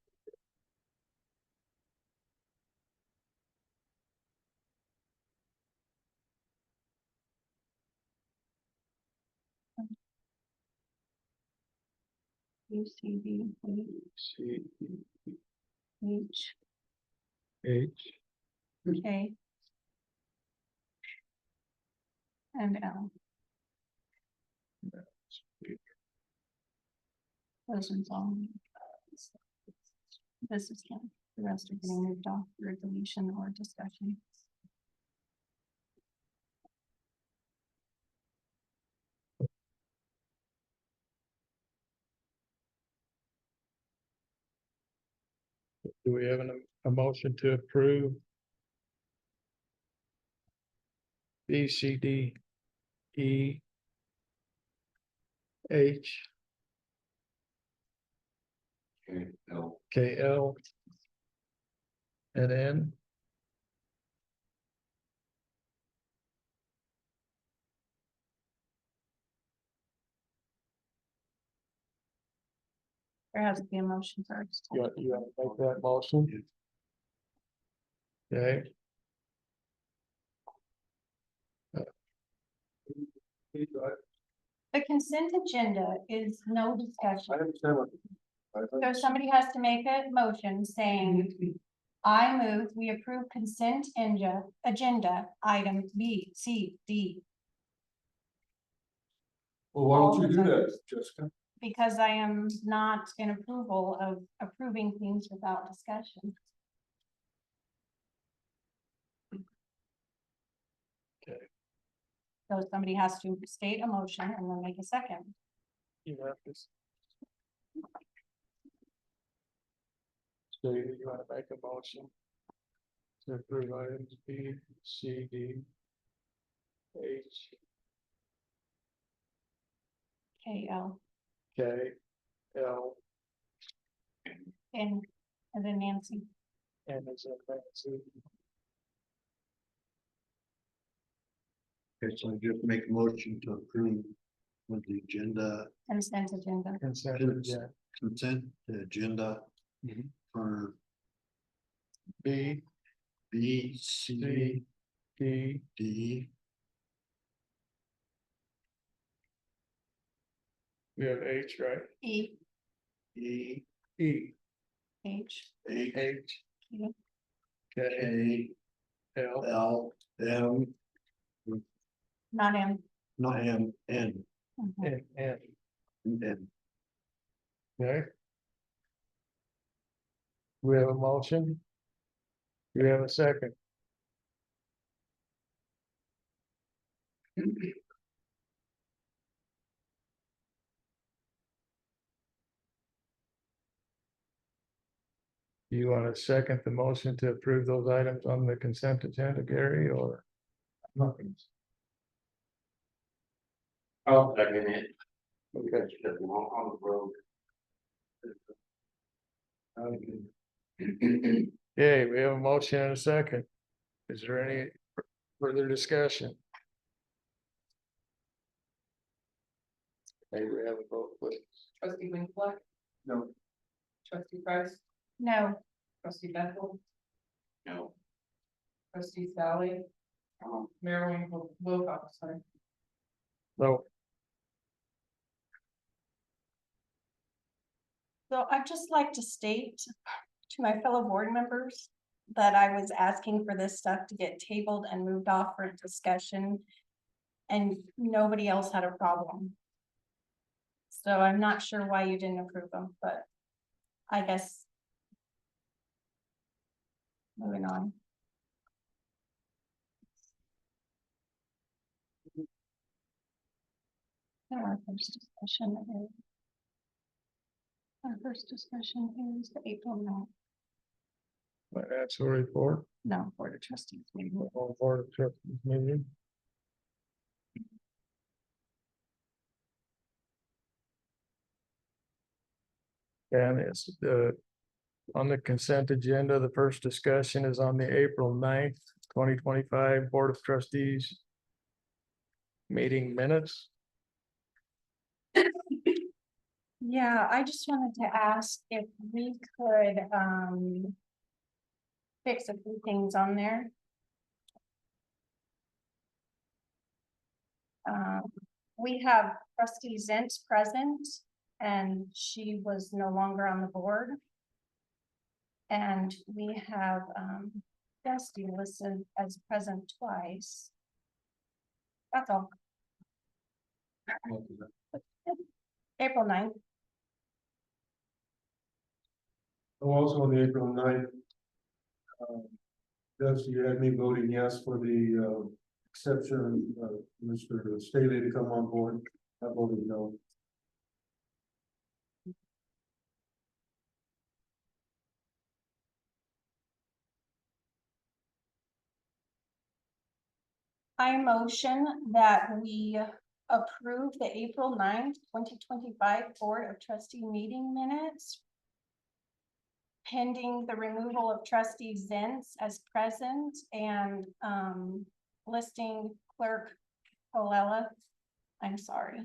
[SPEAKER 3] U, C, D, E,
[SPEAKER 6] C,
[SPEAKER 3] H,
[SPEAKER 6] H,
[SPEAKER 3] K, and L. Those ones all. This is done. The rest are getting moved off for deletion or discussion.
[SPEAKER 6] do we have a motion to approve? B, C, D, E, H,
[SPEAKER 8] Okay, no.
[SPEAKER 6] K, L, and N.
[SPEAKER 3] There has to be a motion first.
[SPEAKER 6] You want to make that motion? Okay.
[SPEAKER 3] The consent agenda is no
[SPEAKER 4] I
[SPEAKER 3] discussion.
[SPEAKER 4] understand what.
[SPEAKER 3] So somebody has to make a motion saying, I move we approve consent agenda items B, C, D,
[SPEAKER 4] Well, why don't you do that, Jessica?
[SPEAKER 3] because I am not in approval of approving things without discussion.
[SPEAKER 6] Okay.
[SPEAKER 3] So somebody has to state a motion and then make a second.
[SPEAKER 6] You have this. So you want to make a motion to approve items B, C, D, H,
[SPEAKER 3] K, L,
[SPEAKER 6] K, L,
[SPEAKER 3] and then Nancy.
[SPEAKER 6] and is in Nancy.
[SPEAKER 15] Okay, so I just make a motion to approve with the agenda,
[SPEAKER 3] Consent agenda.
[SPEAKER 6] Consent, yeah.
[SPEAKER 15] consent agenda for
[SPEAKER 6] B,
[SPEAKER 15] B, C,
[SPEAKER 6] C, D,
[SPEAKER 15] D,
[SPEAKER 6] we have H, right?
[SPEAKER 3] E,
[SPEAKER 15] E,
[SPEAKER 6] E,
[SPEAKER 3] H,
[SPEAKER 15] H,
[SPEAKER 6] H,
[SPEAKER 3] K,
[SPEAKER 6] K,
[SPEAKER 15] K,
[SPEAKER 6] L,
[SPEAKER 15] L, M,
[SPEAKER 3] not M.
[SPEAKER 15] not M, N,
[SPEAKER 3] Mhm.
[SPEAKER 6] and N.
[SPEAKER 15] N.
[SPEAKER 6] Okay. We have a motion. We have a second. Do you want to second the motion to approve those items on the consent agenda, Gary, or? Nothing.
[SPEAKER 14] I'll second it. Because I'm on the road.
[SPEAKER 6] Okay, we have a motion and a second. Is there any further discussion? Hey, we have a vote, please.
[SPEAKER 2] Trustee Winkler,
[SPEAKER 4] No.
[SPEAKER 2] trustee Price,
[SPEAKER 3] No,
[SPEAKER 2] trustee Bethel,
[SPEAKER 14] No.
[SPEAKER 2] trustee Sally. Mayor Wilcox, sorry.
[SPEAKER 6] No,
[SPEAKER 3] So I'd just like to state to my fellow board members that I was asking for this stuff to get tabled and moved off for discussion. And nobody else had a problem. So I'm not sure why you didn't approve them, but I guess. Moving on. Our first discussion is. Our first discussion is the April 9th.
[SPEAKER 6] Financial report,
[SPEAKER 3] No, Board of Trustees meeting.
[SPEAKER 6] Board of Trustees meeting. And it's on the consent agenda, the first discussion is on the April 9th, 2025 Board of Trustees meeting minutes.
[SPEAKER 3] Yeah, I just wanted to ask if we could fix a few things on there. We have trustee Zent present, and she was no longer on the board. And we have Dusty listed as present twice. That's all. April 9th.
[SPEAKER 4] Also on the April 9th. Dusty, you had me voting yes for the exception of Mr. Staley to come on board. I voted no.
[SPEAKER 3] I motion that we approve the April 9th, 2025 Board of Trustee meeting minutes. Pending the removal of trustee Zentz as present and listing clerk Colella. I'm sorry.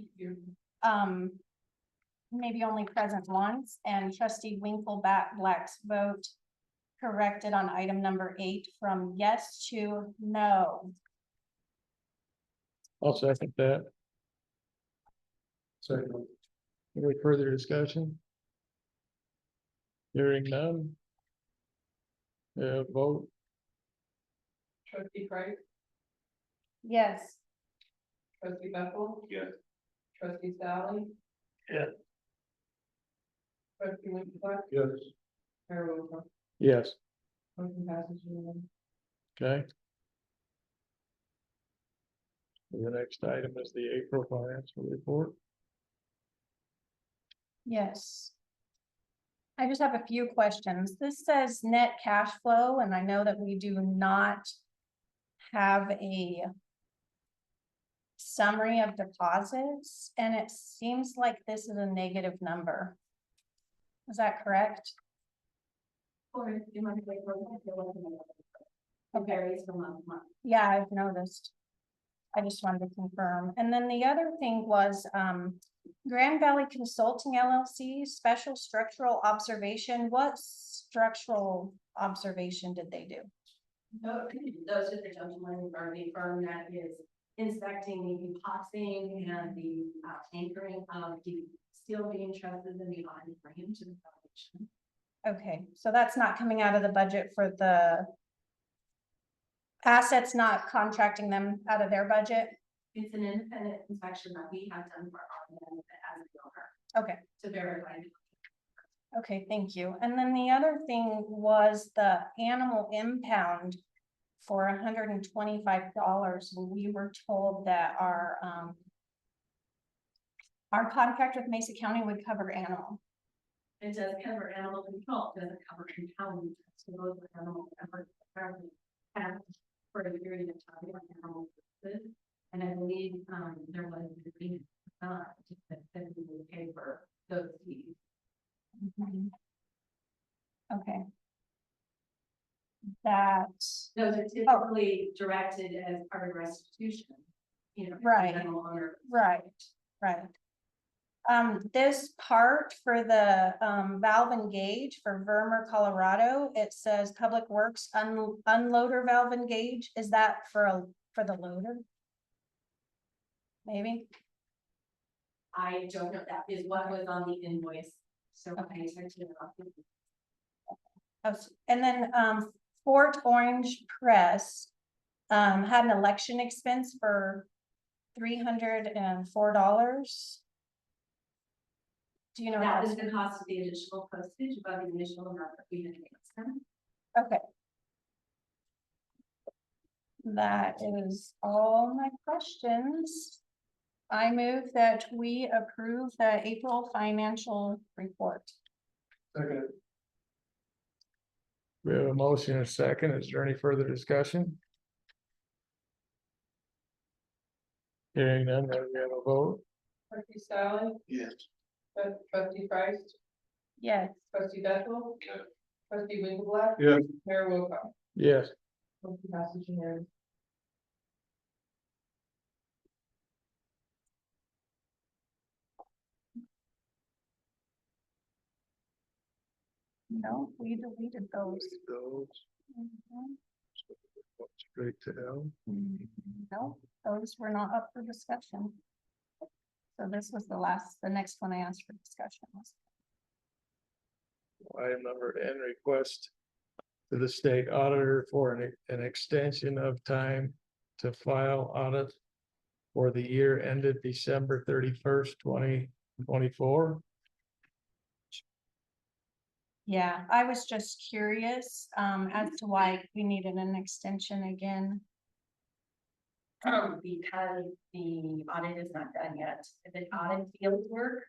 [SPEAKER 3] Maybe only present once, and trustee Winkleback-Black's vote corrected on item number 8 from yes to no.
[SPEAKER 6] I'll second that.
[SPEAKER 4] Second.
[SPEAKER 6] Any further discussion? Hearing none. Vote.
[SPEAKER 2] Trustee Price,
[SPEAKER 3] Yes.
[SPEAKER 2] trustee Bethel,
[SPEAKER 8] Yes.
[SPEAKER 2] trustee Sally.
[SPEAKER 6] Yeah.
[SPEAKER 2] Trustee Winkley,
[SPEAKER 4] Yes.
[SPEAKER 2] Mayor Wilson.
[SPEAKER 6] Yes,
[SPEAKER 2] Motion passes unanimously.
[SPEAKER 6] okay. The next item is the April financial report.
[SPEAKER 3] Yes. I just have a few questions. This says net cash flow, and I know that we do not have a summary of deposits, and it seems like this is a negative number. Is that correct?
[SPEAKER 7] Or you might wait for it varies from month to month.
[SPEAKER 3] Yeah, I've noticed. I just wanted to confirm. And then the other thing was, Grand Valley Consulting LLC, special structural observation. What structural observation did they do?
[SPEAKER 7] Those are the gentlemen or the firm that is inspecting the epoxying and the anchoring of the steel being trusses in the body frame to the foundation.
[SPEAKER 3] Okay, so that's not coming out of the budget for the assets, not contracting them out of their budget?
[SPEAKER 7] It's an independent inspection that we have done for our benefit as the owner
[SPEAKER 3] Okay,
[SPEAKER 7] to verify.
[SPEAKER 3] okay, thank you. And then the other thing was the animal impound for $125. We were told that our contract with Mesa County would cover animal.
[SPEAKER 7] It does cover animal control, it doesn't cover impounding, so those are animal efforts apparently have for a period of time on animal services. And I believe there was an agreement that we would pay for those fees.
[SPEAKER 3] Okay. That.
[SPEAKER 7] Those are typically directed as part of restitution, you know.
[SPEAKER 3] Right.
[SPEAKER 7] Animal owner.
[SPEAKER 3] Right. This part for the valve and gauge for Vermer, Colorado, it says Public Works unloader valve and gauge. Is that for the loader? Maybe.
[SPEAKER 7] I don't know, that is what was on the invoice So I took it off.
[SPEAKER 3] And then, Fort Orange Press, had an election expense for $304. Do you know? what
[SPEAKER 7] That was
[SPEAKER 3] that's-
[SPEAKER 7] the cost of the additional postage above the initial amount that we had against them.
[SPEAKER 3] Okay. That is all my questions. I move that we approve the April financial report.
[SPEAKER 4] Second.
[SPEAKER 6] We have a motion and a second. Is there any further discussion? Hearing none, then we have a vote.
[SPEAKER 2] Trustee Stalin,
[SPEAKER 15] Yes.
[SPEAKER 2] trustee Price,
[SPEAKER 3] Yes.
[SPEAKER 2] trustee Bethel. Trustee Winkleblack.
[SPEAKER 4] Yes.
[SPEAKER 2] Mayor Wilcox.
[SPEAKER 6] Yes.
[SPEAKER 2] Motion passes unanimously.
[SPEAKER 3] No, we deleted those.
[SPEAKER 6] Those
[SPEAKER 3] Mhm.
[SPEAKER 6] straight to L.
[SPEAKER 3] No, those were not up for discussion. So this was the next one I asked for discussion was.
[SPEAKER 6] Item number N, request to the state auditor for an extension of time to file audit for the year ended December 31st, 2024.
[SPEAKER 3] Yeah, I was just curious, as to why we needed an extension again.
[SPEAKER 7] Because the audit is not done yet. If the audit field work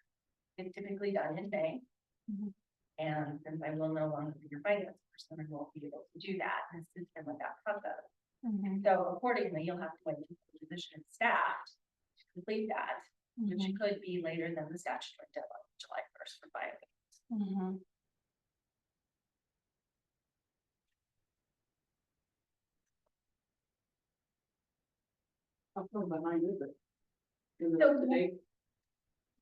[SPEAKER 7] is typically done in May.
[SPEAKER 3] Mhm.
[SPEAKER 7] And since I will no longer be your finance person, I won't be able to do that and assist them with that process.
[SPEAKER 3] Mhm.
[SPEAKER 7] So accordingly, you'll have to wait until the position is staffed to complete that, which could be later than the statutory deadline, July 1st for filing.
[SPEAKER 3] Mhm.
[SPEAKER 1] How come behind is it? Is it
[SPEAKER 7] So-
[SPEAKER 1] up to date?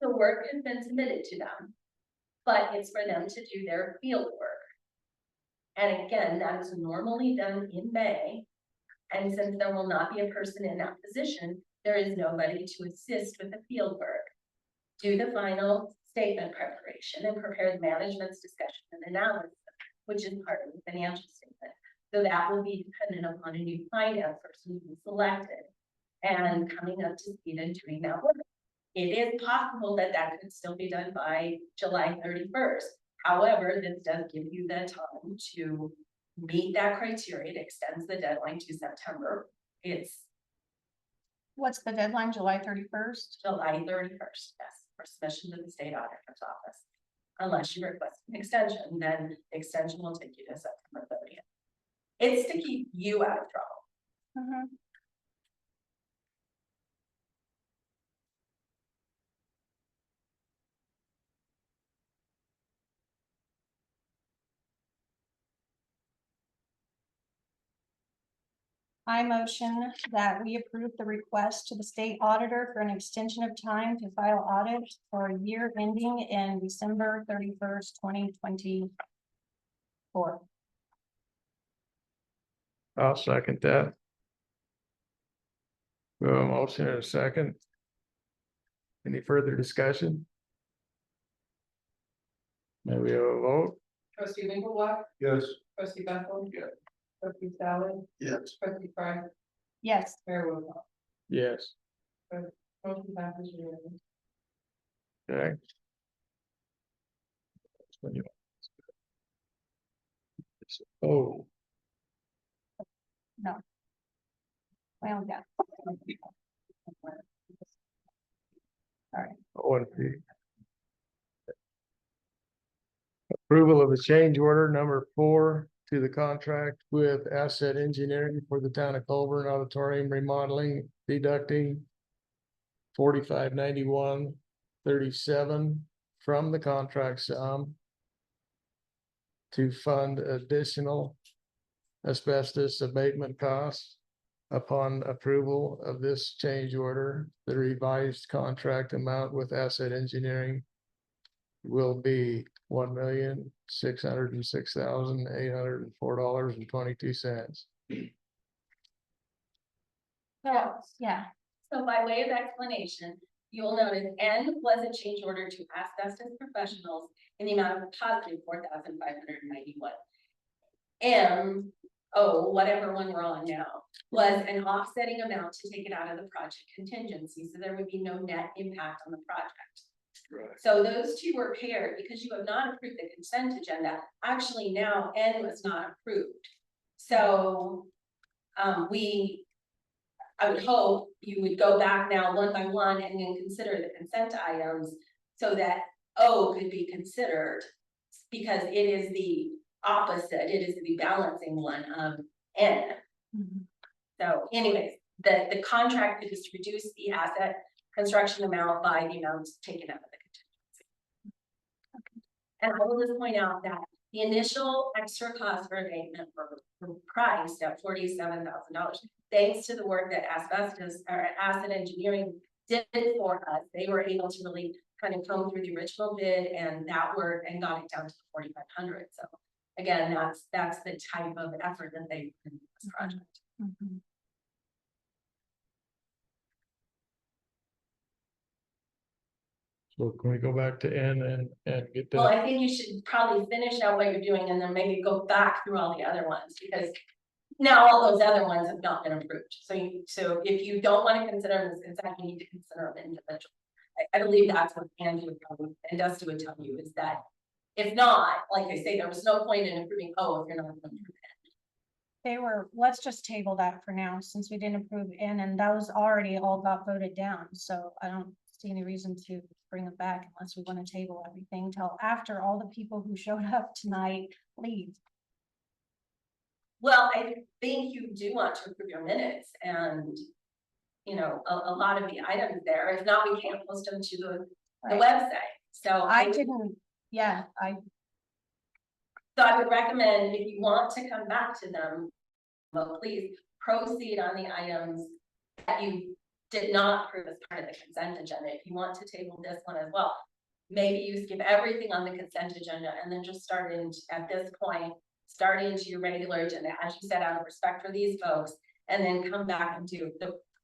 [SPEAKER 7] The work has been submitted to them, but it's for them to do their field work. And again, that is normally done in May. And since there will not be a person in that position, there is nobody to assist with the field work. Do the final statement preparation and prepare the management's discussion and analysis, which is part of the financial statement. So that will be dependent upon a new finance person being selected and coming up to speed and doing that work. It is possible that that could still be done by July 31st. However, this does give you the time to meet that criteria. It extends the deadline to September. It's
[SPEAKER 3] What's the deadline, July 31st?
[SPEAKER 7] July 31st, yes, for submission to the state auditor's office. Unless you request an extension, then the extension will take you to September 30th. It's to keep you out of trouble.
[SPEAKER 3] Mhm. I motion that we approve the request to the state auditor for an extension of time to file audit for a year ending in December 31st, 2024.
[SPEAKER 6] I'll second that. We have a motion and a second. Any further discussion? May we have a vote?
[SPEAKER 2] Trustee Winkleblack.
[SPEAKER 4] Yes.
[SPEAKER 2] Trustee Bethel.
[SPEAKER 15] Yes.
[SPEAKER 2] Trustee Stalin,
[SPEAKER 15] Yes.
[SPEAKER 2] trustee Price,
[SPEAKER 3] Yes.
[SPEAKER 2] Mayor Wilcox.
[SPEAKER 6] Yes.
[SPEAKER 2] Motion passes unanimously.
[SPEAKER 6] Okay. Oh,
[SPEAKER 3] No. Well, yeah. All right.
[SPEAKER 6] ONP. Approval of a change order number 4 to the contract with Asset Engineering for the town of Collbran Auditorium remodeling, deducting 4591.37 from the contract sum to fund additional asbestos abatement costs. Upon approval of this change order, the revised contract amount with Asset Engineering will be $1,606,804.22.
[SPEAKER 3] So, yeah.
[SPEAKER 7] So by way of explanation, you'll notice N was a change order to asbestos professionals in the amount of positive $4,591. M, whatever one we're on now, was an offsetting amount to take it out of the project contingency, so there would be no net impact on the project.
[SPEAKER 6] Right.
[SPEAKER 7] So those two were paired because you have not approved the consent agenda. Actually, now N was not approved. So I would hope you would go back now one by one and then consider the consent items so that O could be considered, because it is the opposite, it is the balancing one of N. So anyways, the contract is to reduce the asset construction amount by the amounts taken out of the contingency. And I will just point out that the initial extra cost for abatement were priced at $47,000. Thanks to the work that asbestos or asset engineering did for us, they were able to really kind of comb through the original bid and that work and got it down to 4,500. So again, that's the type of effort that they put in this project.
[SPEAKER 6] So can we go back to N and get
[SPEAKER 7] Well,
[SPEAKER 6] that?
[SPEAKER 7] I think you should probably finish out what you're doing and then maybe go back through all the other ones, because now all those other ones have not been approved. So if you don't want to consider them as consent, you need to consider them individual. I believe that's what Angie would probably, and Dusty would tell you, is that if not, like I say, there was no point in approving O if you're not going to approve it.
[SPEAKER 3] Let's just table that for now, since we didn't approve N, and those already all got voted down, so I don't see any reason to bring it back unless we want to table everything till after all the people who showed up tonight leave.
[SPEAKER 7] Well, I think you do want to approve your minutes and, you know, a lot of the items there. If not, we can't post them to the website. So
[SPEAKER 3] I didn't,
[SPEAKER 7] So I would recommend, if you want to come back to them, well, please proceed on the items that you did not approve as part of the consent agenda. If you want to table this one as well, maybe you skip everything on the consent agenda and then just start in at this point, start into your regular agenda, as you said, out of respect for these folks, and then come back and do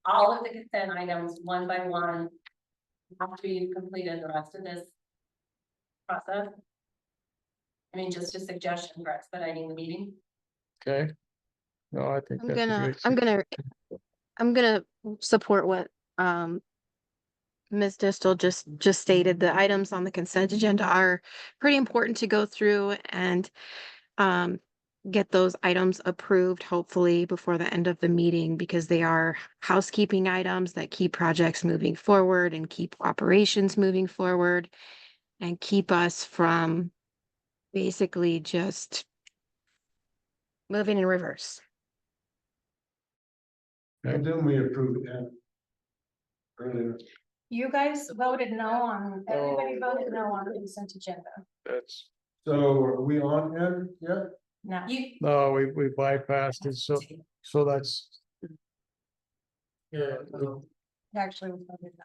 [SPEAKER 7] all of the consent items one by one after you've completed the rest of this process. I mean, just a suggestion for expediting the meeting.
[SPEAKER 6] Okay. No, I think
[SPEAKER 5] I'm gonna support what Ms. Distel just stated. The items on the consent agenda are pretty important to go through and get those items approved, hopefully before the end of the meeting, because they are housekeeping items that keep projects moving forward and keep operations moving forward and keep us from basically just moving in reverse.
[SPEAKER 4] And then we approved N earlier.
[SPEAKER 3] You guys voted no on, everybody voted no on the consent agenda.
[SPEAKER 6] That's,
[SPEAKER 4] So are we on N yet?
[SPEAKER 3] No.
[SPEAKER 6] no, we bypassed it, so that's. Yeah,
[SPEAKER 3] Actually, we voted no.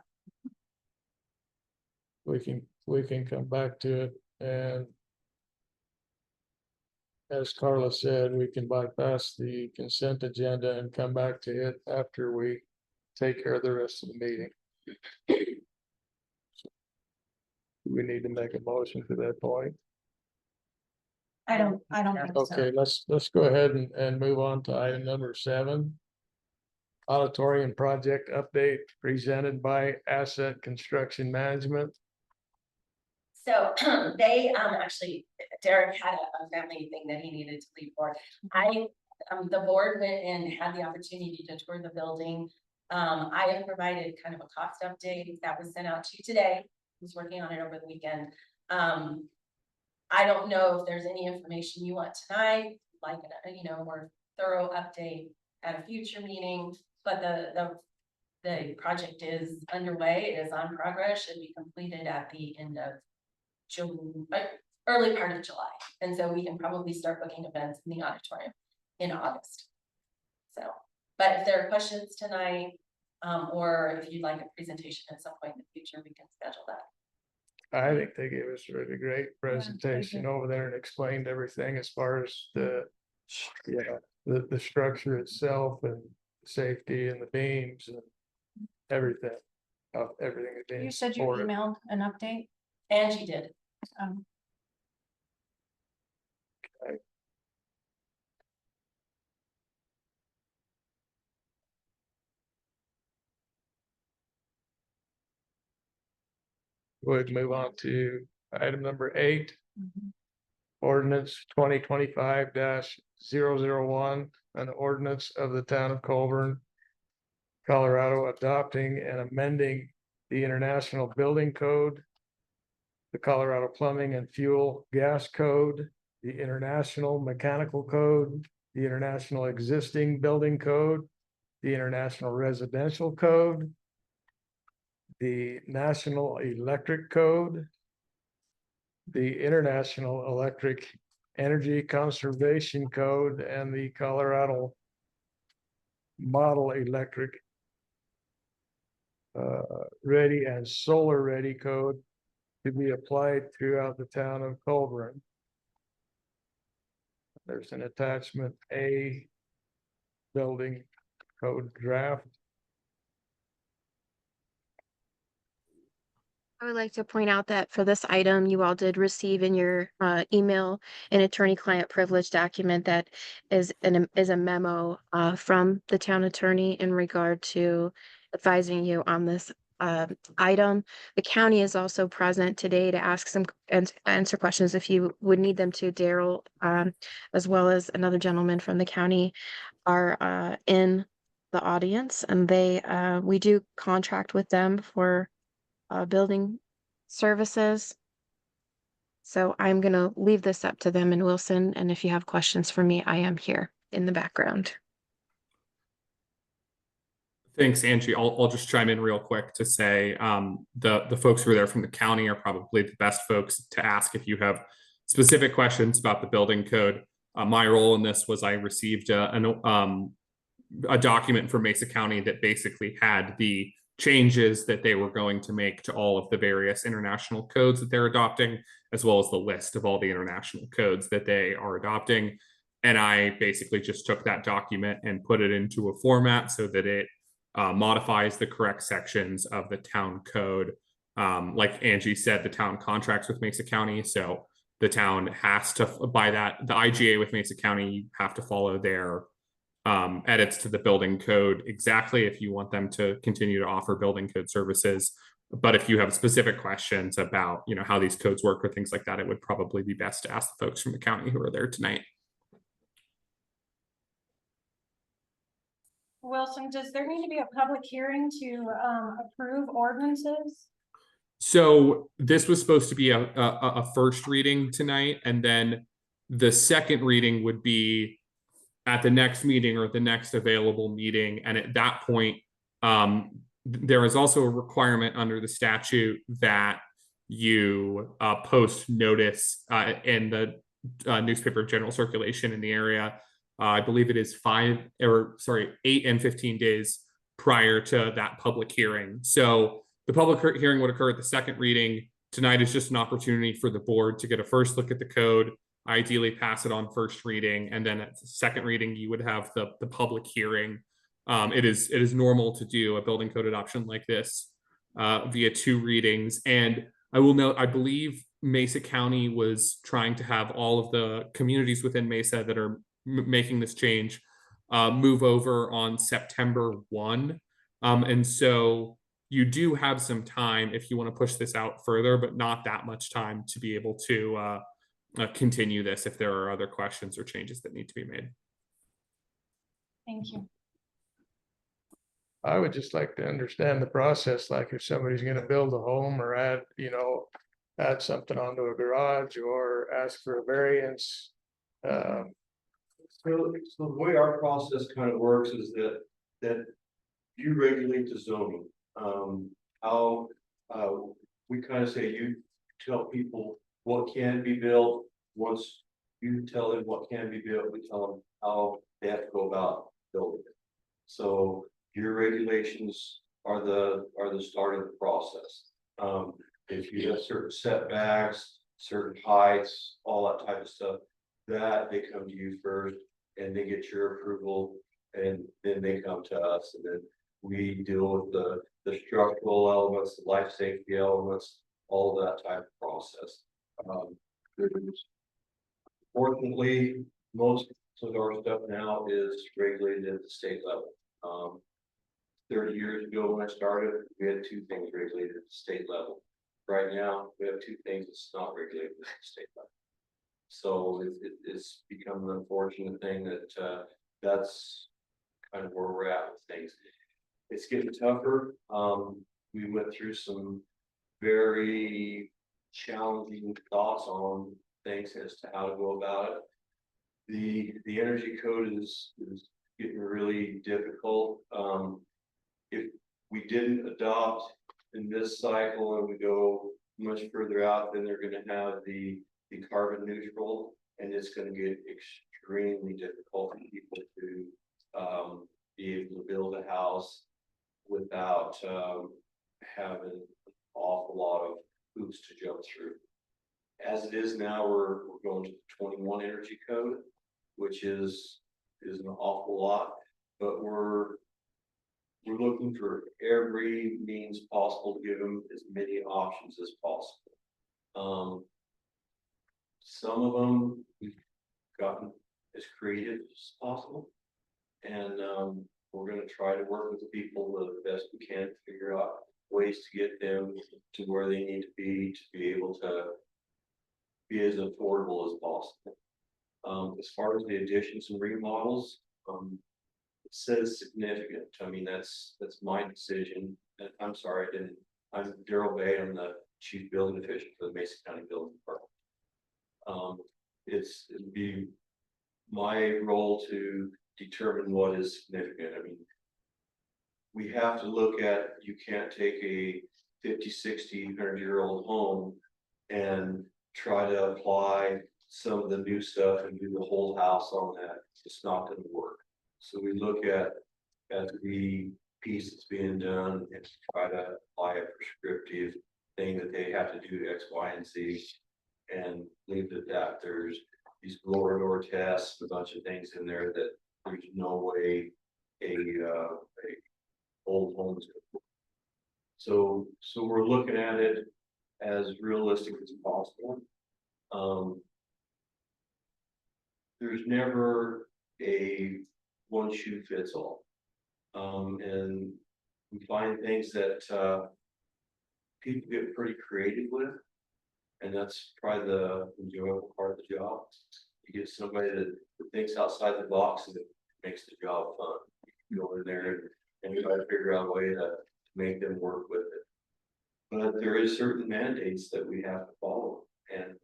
[SPEAKER 6] we can come back to it, and as Carla said, we can bypass the consent agenda and come back to it after we take care of the rest of the meeting. We need to make a motion to that point.
[SPEAKER 3] I don't think so.
[SPEAKER 6] Okay, let's go ahead and move on to item number 7. Auditorium project update presented by Asset Construction Management.
[SPEAKER 7] So they actually, Derek had a family thing that he needed to leave for. The board went and had the opportunity to tour the building. I have provided kind of a cost update that was sent out to you today. I was working on it over the weekend. I don't know if there's any information you want tonight, like a more thorough update at a future meeting, but the project is underway. It is on progress, should be completed at the end of June, early part of July. And so we can probably start booking events in the auditorium in August. So, but if there are questions tonight, or if you'd like a presentation at some point in the future, we can schedule that.
[SPEAKER 6] I think they gave us a really great presentation over there and explained everything as far as the structure itself and safety and the beams and everything. of everything. is being
[SPEAKER 3] You said you
[SPEAKER 6] supported.
[SPEAKER 3] emailed an update.
[SPEAKER 7] And she did.
[SPEAKER 3] Um,
[SPEAKER 6] Would move on to item number 8. Ordinance 2025-001, an ordinance of the town of Colburn, Colorado, adopting and amending the International Building Code, the Colorado Plumbing and Fuel Gas Code, the International Mechanical Code, the International Existing Building Code, the International Residential Code, the National Electric Code, the International Electric Energy Conservation Code, and the Colorado Model Electric Ready and Solar Ready Code to be applied throughout the town of Collbran. There's an attachment A, building code draft.
[SPEAKER 5] I would like to point out that for this item, you all did receive in your email an attorney-client privilege document that is a memo from the town attorney in regard to advising you on this item. The county is also present today to ask some and answer questions if you would need them to. Daryl, as well as another gentleman from the county, are in the audience, and we do contract with them for building services. So I'm going to leave this up to them and Wilson. And if you have questions for me, I am here in the background.
[SPEAKER 11] Thanks, Angie. I'll just chime in real quick to say the folks who are there from the county are probably the best folks to ask if you have specific questions about the building code. My role in this was I received a document from Mesa County that basically had the changes that they were going to make to all of the various international codes that they're adopting, as well as the list of all the international codes that they are adopting. And I basically just took that document and put it into a format so that it modifies the correct sections of the town code. Like Angie said, the town contracts with Mesa County, so the town has to, by that, the IGA with Mesa County, you have to follow their edits to the building code exactly if you want them to continue to offer building code services. But if you have specific questions about, how these codes work or things like that, it would probably be best to ask the folks from the county who are there tonight.
[SPEAKER 3] Wilson, does there need to be a public hearing to approve ordinances?
[SPEAKER 11] So this was supposed to be a first reading tonight, and then the second reading would be at the next meeting or the next available meeting. And at that point, there is also a requirement under the statute that you post notice in the newspaper general circulation in the area. I believe it is 8 and 15 days prior to that public hearing. So the public hearing would occur at the second reading. Tonight is just an opportunity for the board to get a first look at the code, ideally pass it on first reading, and then at the second reading, you would have the public hearing. It is normal to do a building code adoption like this via 2 readings. And I will note, I believe Mesa County was trying to have all of the communities within Mesa that are making this change move over on September 1. And so you do have some time if you want to push this out further, but not that much time to be able to continue this if there are other questions or changes that need to be made.
[SPEAKER 3] Thank you.
[SPEAKER 6] I would just like to understand the process, like if somebody's gonna build a home or add something onto a garage or ask for a variance.
[SPEAKER 15] So the way our process kind of works is that you regulate the zoning. How we kind of say you tell people what can be built. Once you tell them what can be built, we tell them how they have to go about building it. So your regulations are the start of the process. If you have certain setbacks, certain heights, all that type of stuff, that they come to you first and they get your approval, and then they come to us, and then We deal with the structural elements, the life safety elements, all of that type of process. Fortunately, most of our stuff now is regulated at the state level. 30 years ago when I started, we had 2 things regulated at the state level. Right now, we have 2 things that's not regulated at the state level. So it's become an unfortunate thing that that's kind of where we're at with things. It's getting tougher. We went through some very challenging thoughts on things as to how to go about it. The energy code is getting really difficult. If we didn't adopt in this cycle and we go much further out, then they're going to have the carbon neutral, and it's going to get extremely difficult for people to be able to build a house without having an awful lot of hoops to jump through. As it is now, we're going to the 21 energy code, which is an awful lot, but we're looking for every means possible to give them as many options as possible. Some of them we've gotten as creative as possible, and we're going to try to work with the people the best we can to figure out ways to get them to where they need to be able to be as affordable as possible. As far as the additions and remodels, it says significant. I mean, that's my decision. And I'm sorry, I'm Daryl Bay. I'm the chief building official for the Mason County Building Department. It'd be my role to determine what is significant. I mean, we have to look at, you can't take a 50, 60, 100-year-old home and try to apply some of the new stuff and do the whole house on that. It's not going to work. So we look at the piece that's being done and try to apply a prescriptive thing that they have to do X, Y, and Z, and leave it at that. There's these blower door tests, a bunch of things in there that there's no way a old home's gonna work. So we're looking at it as realistic as possible. There's never a one shoe fits all. And we find things that people get pretty creative with, and that's probably the enjoyable part of the job. You get somebody that thinks outside the box and it makes the job fun. You can go in there and try to figure out a way to make them work with it. But there is certain mandates that we have to follow, and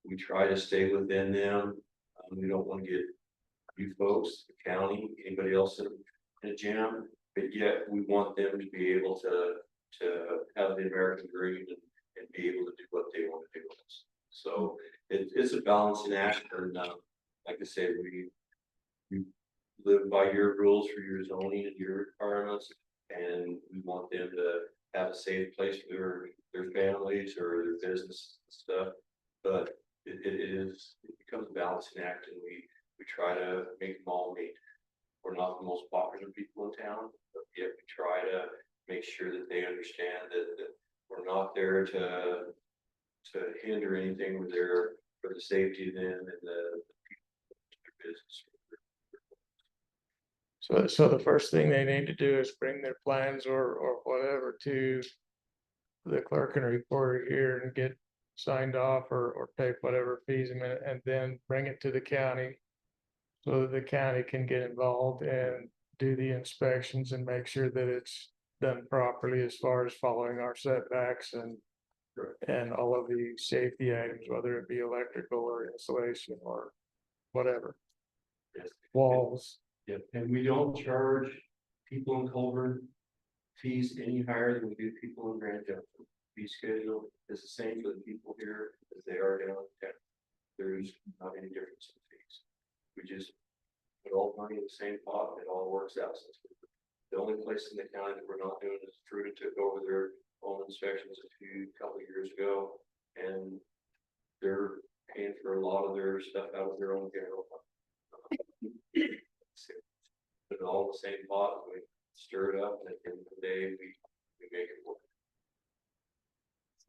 [SPEAKER 15] we try to stay within them. We don't want to get you folks, the county, anybody else in a jam, but yet we want them to be able to have the American dream and be able to do what they want to do. So it's a balancing act, and like I said, we live by your rules for your zoning and your requirements, and we want them to have a safe place for their families or their business and stuff. But it becomes a balancing act, and we try to make them all meet. We're not the most popular people in town, but yet we try to make sure that they understand that we're not there to hinder anything. We're there for the safety of them and the business.
[SPEAKER 6] So the first thing they need to do is bring their plans or whatever to the clerk and recorder here and get signed off or pay whatever fees and then bring it to the county so that the county can get involved and do the inspections and make sure that it's done properly as far as following our setbacks and all of the safety items, whether it be electrical or insulation or whatever.
[SPEAKER 15] Yes.
[SPEAKER 6] Walls.
[SPEAKER 15] Yep, and we don't charge people in Collbran fees any higher than we do people in Grand Junction. Fee schedule is the same for the people here as they are down in town. There's not any difference in fees. We just put all the money in the same pot. It all works out. The only place in the county that we're not doing is Fruita took over their own inspections a couple of years ago, and they're paying for a lot of their stuff out of their own general fund. Put it all in the same pot. stir it up, and at the end of the day, we make it work.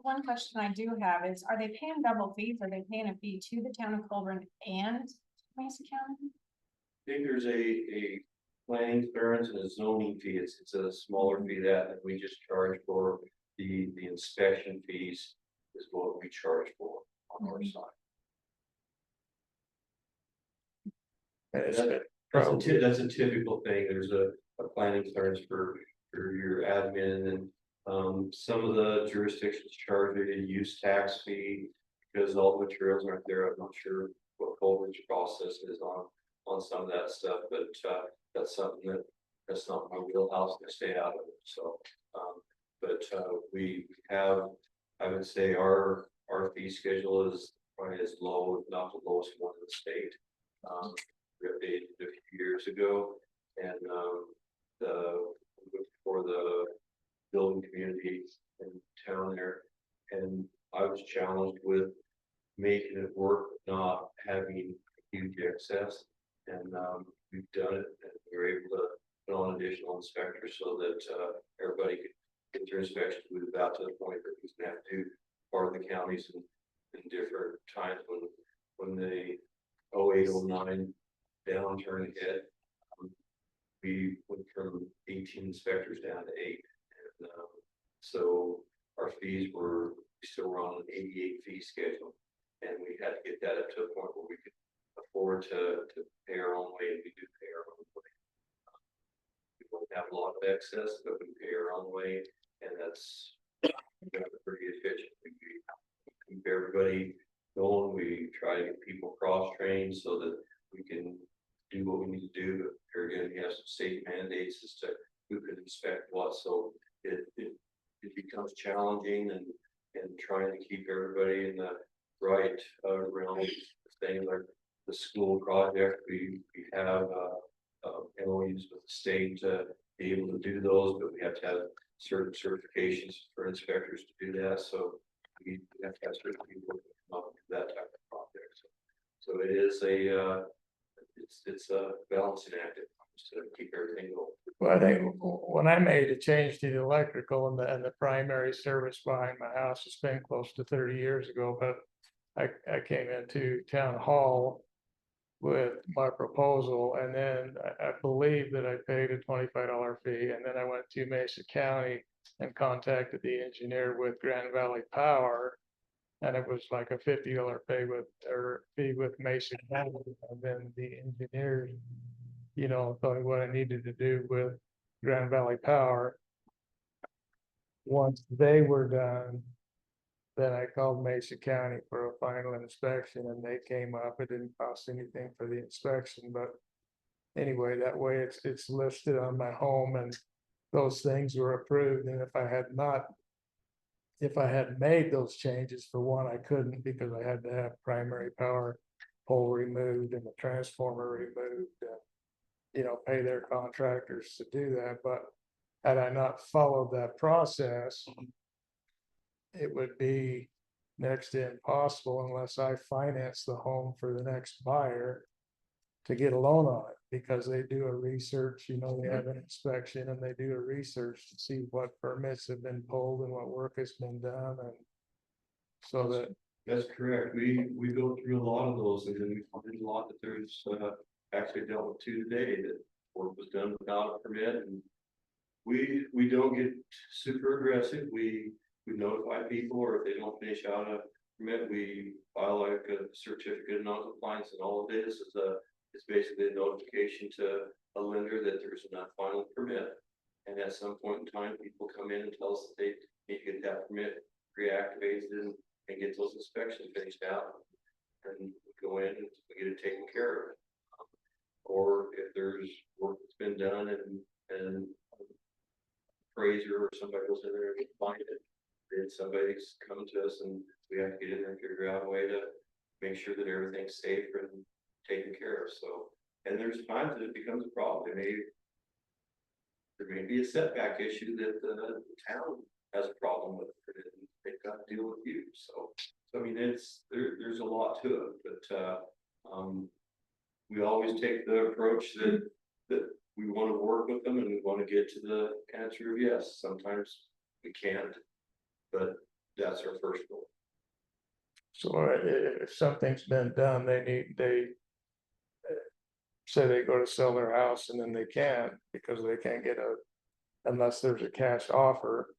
[SPEAKER 3] One question I do have is, are they paying double fees? Are they paying a fee to the town of Collbran and Mesa County?
[SPEAKER 15] I think there's a planning clearance and a zoning fee. It's a smaller fee that we just charge for. The inspection fees is what we charge for on our side. That's a typical thing. There's a planning clearance for your admin, and some of the jurisdictions charge a use tax fee because all the materials aren't there. I'm not sure what Collbran's process is on some of that stuff, but that's something that's not my wheelhouse to stay out of it. So, but we have, I would say our fee schedule is probably as low, if not the lowest one in the state. We updated it a few years ago, and for the building community in town there, and I was challenged with making it work, not having huge excess, and we've done it, and we were able to put on additional inspectors so that everybody could get their inspections without to the point that we can have to part of the counties in different times when the 08-09 downturn hit. We went from 18 inspectors down to 8, and so our fees were still on an 88 fee schedule, and we had to get that up to a point where we could afford to pay our own way, and we do pay our own way. We don't have a lot of excess, but we pay our own way, and that's pretty efficient. We keep everybody going. We try to get people cross-trained so that we can do what we need to do. But here again, we have some state mandates as to who can inspect what, so it becomes challenging, and trying to keep everybody in the right realm. Things like the school project, we have MOUs with the state to be able to do those, but we have to have certain certifications for inspectors to do that. So we have to have certain people to come up with that type of project. So it is it's a balancing act to keep everything going.
[SPEAKER 6] Well, I think when I made a change to the electrical and the primary service behind my house, it's been close to 30 years ago, but I came into town hall with my proposal, and then I believe that I paid a $25 fee, and then I went to Mesa County and contacted the engineer with Grand Valley Power, and it was like a $50 fee with Mesa County, and then the engineers, told me what I needed to do with Grand Valley Power. Once they were done, then I called Mesa County for a final inspection, and they came up. It didn't cost anything for the inspection, but anyway, that way it's listed on my home, and those things were approved. And if I had made those changes, for one, I couldn't, because I had to have primary power pole removed and the transformer removed, and, pay their contractors to do that. But had I not followed that process, it would be next to impossible unless I finance the home for the next buyer to get a loan on it, because they do a research, they have an inspection, and they do a research to see what permits have been pulled and what work has been done. And so
[SPEAKER 15] that's correct. We go through a lot of those, and then we find a lot that there's actually dealt with two today that work was done without a permit, and we don't get super aggressive. We notify people, or if they don't finish out a permit, we file like a certificate of non-compliance, and all it is it's basically a notification to a lender that there's not final permit. And at some point in time, people come in and tell us that they need to get that permit reactivated and get those inspections finished out, and we go in and we get it taken care of. Or if there's work that's been done and appraiser or somebody goes in there and find it, then somebody's coming to us, and we have to get in there and figure out a way to make sure that everything's safe and taken care of. So, and there's times that it becomes a problem. There may be a setback issue that the town has a problem with, and they've got to deal with you. So I mean, there's a lot to it, but we always take the approach that we want to work work with them and we want to get to the answer of yes. Sometimes we can't, but that's our first goal.
[SPEAKER 6] So if something's been done, they say they go to sell their house and then they can't because they can't get unless there's a cash offer.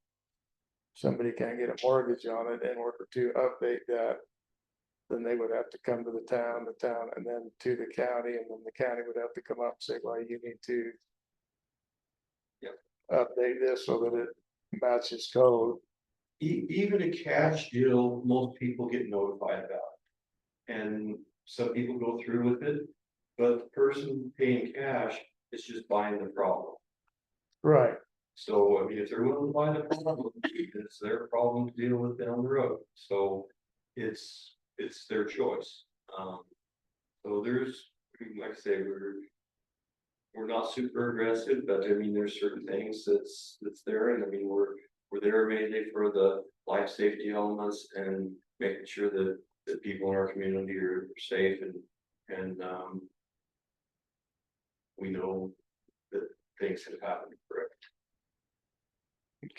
[SPEAKER 6] Somebody can't get a mortgage on it in order to update that. Then they would have to come to the town, and then to the county, and then the county would have to come up and say, well, you need to.
[SPEAKER 15] Yep.
[SPEAKER 6] Update this so that it matches code.
[SPEAKER 15] Even a cash deal, most people get notified about. And some people go through with it, but the person paying cash is just buying the problem.
[SPEAKER 6] Right.
[SPEAKER 15] So, I mean, if they're willing to buy the problem, it's their problem to deal with down the road. So it's their choice. So there's, like I say, we're not super aggressive, but I mean, there's certain things that's there, and I mean, we're there mainly for the life safety elements and making sure that people in our community are safe and we know that things have happened correct.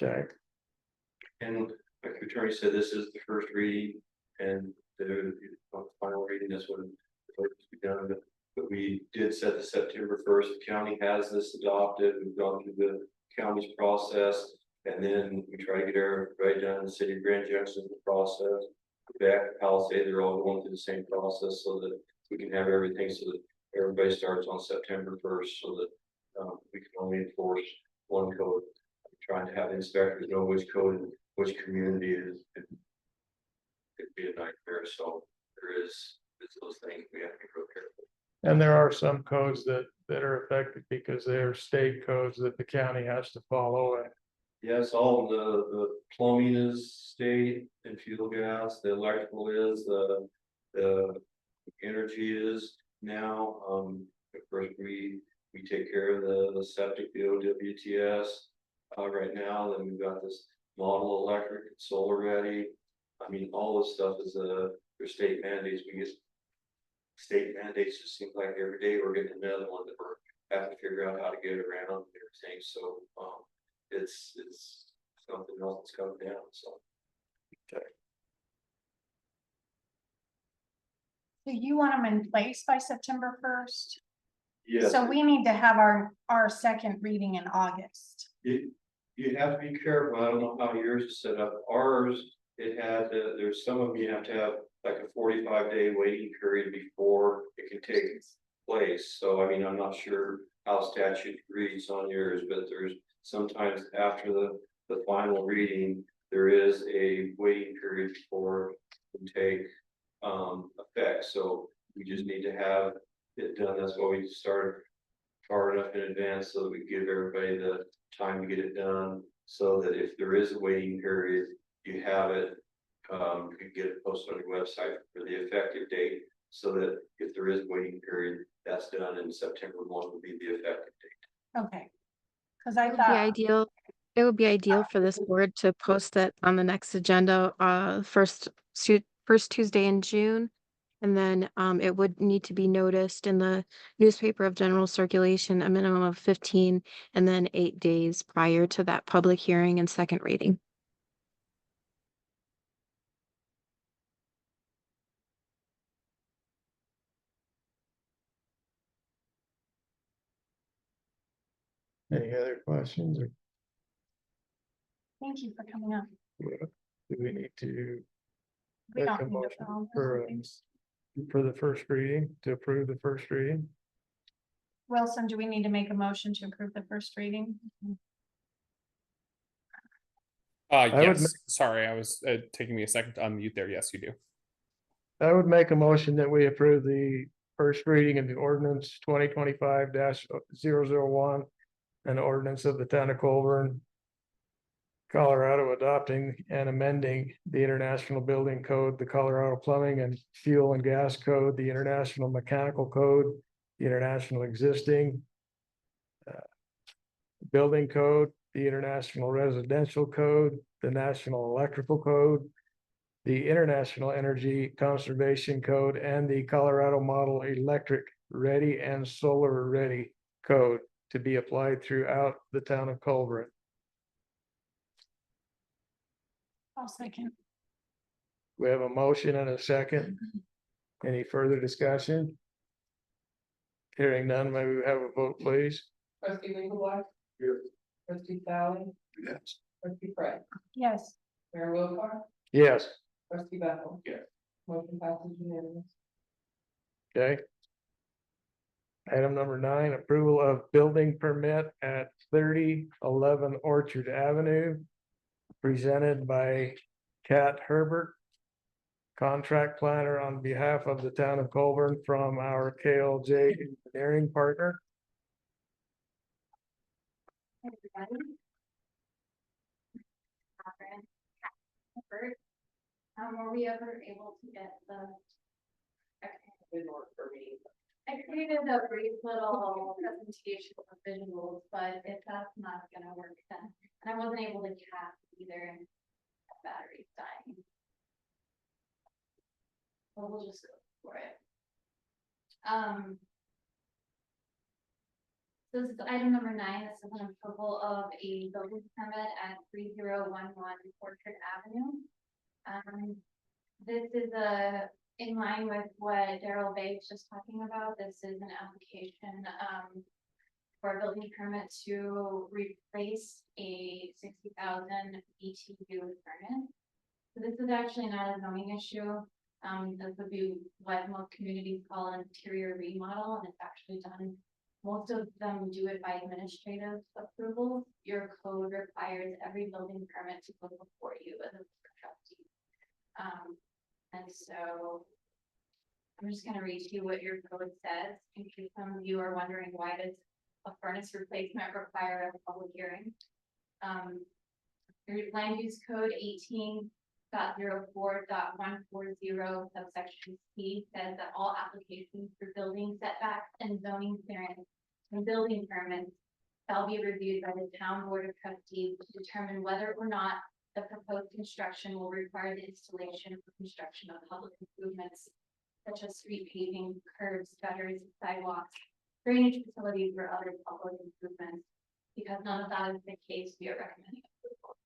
[SPEAKER 6] Okay.
[SPEAKER 15] And like the attorney said, this is the first reading, and the final reading is when it's be done. But we did set the September 1st. The county has this adopted. We've gone through the county's process, and then we try to get everybody done in the city of Grand Junction the process. Back Palisade, they're all going through the same process so that we can have everything so that everybody starts on September 1st, so that we can only enforce one code. Trying to have inspectors know which code and which community is, it could be a nightmare. So it's those things we have to be real careful.
[SPEAKER 6] And there are some codes that are affected because they're state codes that the county has to follow. And
[SPEAKER 15] yes, all the plumbing is state and fuel gas, the electrical is, the energy is now. Of course, we take care of the septic, the OWTS. Right now, then we've got this model electric, solar ready. I mean, all this stuff is there's state mandates. We get state mandates. Just seems like every day we're getting another one that we're having to figure out how to get around and everything. So it's something else that's coming down. So
[SPEAKER 6] okay.
[SPEAKER 3] So you want them in place by September 1st?
[SPEAKER 15] yes,
[SPEAKER 3] So we need to have our second reading in August.
[SPEAKER 15] you have to be careful. I don't know how yours is set up. Ours, it had there's some of them you have to have like a 45-day waiting period before it can take place. So I mean, I'm not sure how statute reads on yours, but there's sometimes after the final reading, there is a waiting period before it can take effect. So we just need to have it done. That's why we started far enough in advance so that we give everybody the time to get it done, so that if there is a waiting period, you have it, you can get it posted on your website for the effective date, so that if there is a waiting period, that's done in September 1 would be the effective date.
[SPEAKER 3] Okay. Because I
[SPEAKER 5] It would be
[SPEAKER 3] thought,
[SPEAKER 5] ideal. It would be ideal for this board to post that on the next agenda, first Tuesday in June. And then it would need to be noticed in the newspaper of general circulation, a minimum of 15 and then 8 days prior to that public hearing and second reading.
[SPEAKER 6] Any other questions, or
[SPEAKER 3] thank you for coming up.
[SPEAKER 6] do we need to
[SPEAKER 3] We
[SPEAKER 6] make
[SPEAKER 3] don't
[SPEAKER 6] a
[SPEAKER 3] need to
[SPEAKER 6] motion
[SPEAKER 3] follow
[SPEAKER 6] for the first reading, to approve the first reading?
[SPEAKER 3] Wilson, do we need to make a motion to approve the first reading?
[SPEAKER 11] Yes, sorry, I was taking me a second to unmute there. Yes, you do.
[SPEAKER 6] I would make a motion that we approve the first reading of the ordinance 2025-001, an ordinance of the town of Collbran, Colorado, adopting and amending the International Building Code, the Colorado Plumbing and Fuel and Gas Code, the International Mechanical Code, the International Existing Building Code, the International Residential Code, the National Electrical Code, the International Energy Conservation Code, and the Colorado Model Electric Ready and Solar Ready Code to be applied throughout the town of Collbran.
[SPEAKER 3] I'll second.
[SPEAKER 6] We have a motion and a second. Any further discussion? Hearing none, may we have a vote, please?
[SPEAKER 2] Trustee Winkleblack.
[SPEAKER 4] Yes.
[SPEAKER 2] Trustee Sally.
[SPEAKER 4] Yes.
[SPEAKER 2] Trustee Fred.
[SPEAKER 3] Yes.
[SPEAKER 2] Mayor Wilcox.
[SPEAKER 6] Yes.
[SPEAKER 2] Trustee Bethel.
[SPEAKER 9] Yes.
[SPEAKER 2] Motion passes unanimous.
[SPEAKER 6] Okay. Item number 9, approval of building permit at 3011 Orchard Avenue. Presented by Kat Herbert. Contract planner on behalf of the town of Colburn from our KLJ engineering partner.
[SPEAKER 13] Everybody. Were we ever able to get the?
[SPEAKER 2] Good work for me.
[SPEAKER 13] I created a brief little presentation of visuals, but if that's not gonna work then, and I wasn't able to cast either, and battery's dying. Well, we'll just go for it. This is item number 9. This is an approval of a building permit at 3011 Orchard Avenue. This is in line with what Daryl Bay was just talking about. This is an application for a building permit to replace a 60,000 BTU furnace. So this is actually not a zoning issue. This would be what most communities call an interior remodel, and it's actually done. Most of them do it by administrative approval. Your code requires every building permit to go before you as a trustee. And so I'm just going to read to you what your code says in case some of you are wondering why does a furnace replacement require a public hearing. Your land use code 18.04.140 subsection C says that all applications for building setbacks and zoning clearance and building permits shall be reviewed by the town board of trustees to determine whether or not the proposed construction will require the installation or construction of public improvements such as street paving, curbs, gutters, sidewalks, drainage facilities, or other public improvements. Because none of that is the case, we are recommending approval.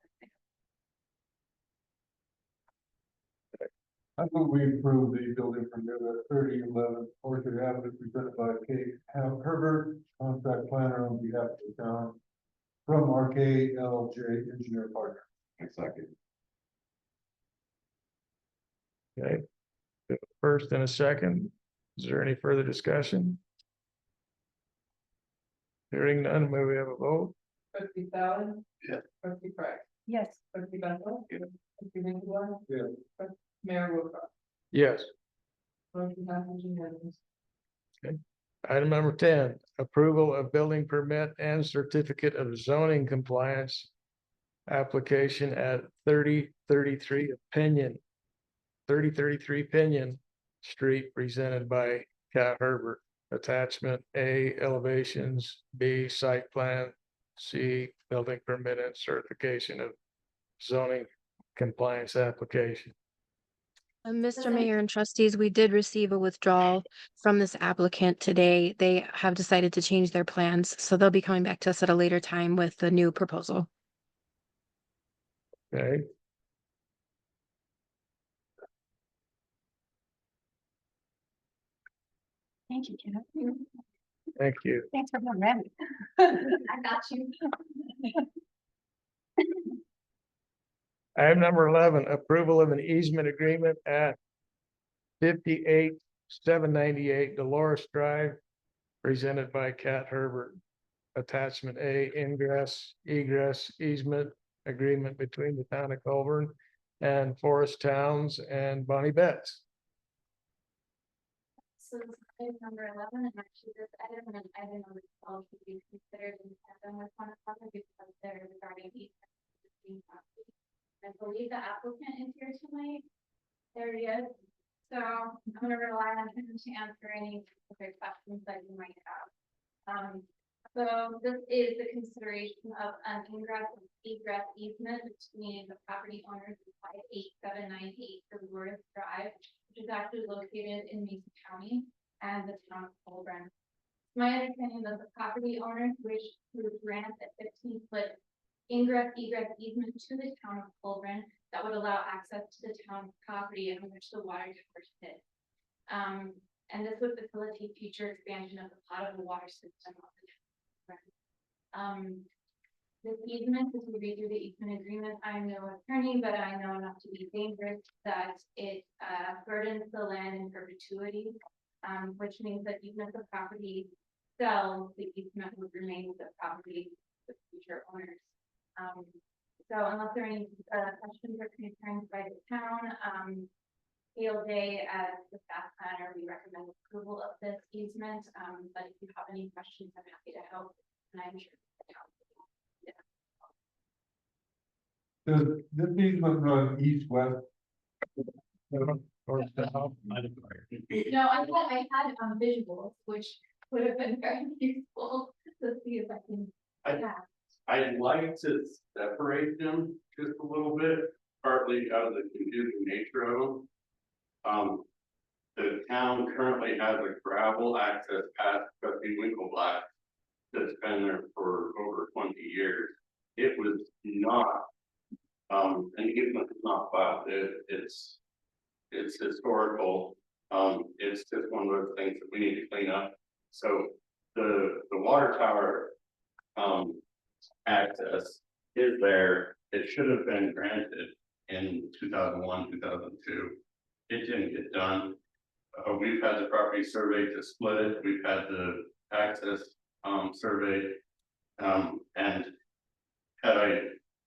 [SPEAKER 4] I think we approve the building permit at 3011 Orchard Avenue presented by Kate Herbert, contract planner on behalf of the town from our KLJ engineer partner.
[SPEAKER 8] Second.
[SPEAKER 6] Okay. First and a second. Is there any further discussion? Hearing none, may we have a vote?
[SPEAKER 2] Trustee Sally.
[SPEAKER 4] Yes.
[SPEAKER 2] Trustee Fred.
[SPEAKER 3] Yes.
[SPEAKER 2] Trustee Bethel.
[SPEAKER 4] Yes.
[SPEAKER 2] Trustee Winkleblack.
[SPEAKER 4] Yes.
[SPEAKER 2] Mayor Wilcox.
[SPEAKER 6] Yes.
[SPEAKER 2] Motion passes unanimous.
[SPEAKER 6] Item number 10, approval of building permit and certificate of zoning compliance. Application at 3033 Pinion Street presented by Cat Herbert. Attachment A, elevations, B, site plan, C, building permit and certification of zoning compliance application.
[SPEAKER 5] Mr. Mayor and trustees, we did receive a withdrawal from this applicant today. They have decided to change their plans, so they'll be coming back to us at a later time with the new proposal.
[SPEAKER 6] Okay.
[SPEAKER 3] Thank you, Kat.
[SPEAKER 6] Thank you.
[SPEAKER 3] Thanks for being ready.
[SPEAKER 13] I got you.
[SPEAKER 6] Item number 11, approval of an easement agreement at 58,798 Dolores Drive, presented by Cat Herbert. Attachment A, ingress, egress easement agreement between the town of Colburn and Forest Towns and Bonnie Betts.
[SPEAKER 13] So this is item number 11, and actually this item and item number 12 should be considered in tandem with one another because they're regarding easement between properties. I believe the applicant is here tonight. There he is. So I'm gonna rely on him to answer any specific questions that you might have. So this is the consideration of an ingress and egress easement between the property owners of 58798 Dolores Drive, which is actually located in Mason County and the town of Collbran. My understanding that the property owners wish to grant a 15-foot ingress egress easement to the town of Collbran that would allow access to the town property in which the water tower sits. And this would facilitate future expansion of the potable water system of the town. This easement, as we read through the easement agreement, I'm no attorney, but I know enough to be dangerous that it burdens the land in perpetuity, which means that even if the property sells, the easement would remain with the property of future owners. So unless there are any questions or concerns by the town, ALJ as the staff planner, we recommend approval of this easement. But if you have any questions, I'm happy to help, and I'm sure the town will.
[SPEAKER 4] Does this easement run east-west?
[SPEAKER 6] Or south?
[SPEAKER 13] No, I had visuals, which would have been very useful to see if I can.
[SPEAKER 14] I'd like to separate them just a little bit, partly out of the confusing nature of them. The town currently has a gravel access path trustee Winkleblack that's been there for over 20 years. It was not, an easement is not filed. It's historical. It's just one of those things that we need to clean up. So the water tower, access is there. It should have been granted in 2001, 2002. It didn't get done. We've had the property surveyed to split it. We've had the access surveyed. And had I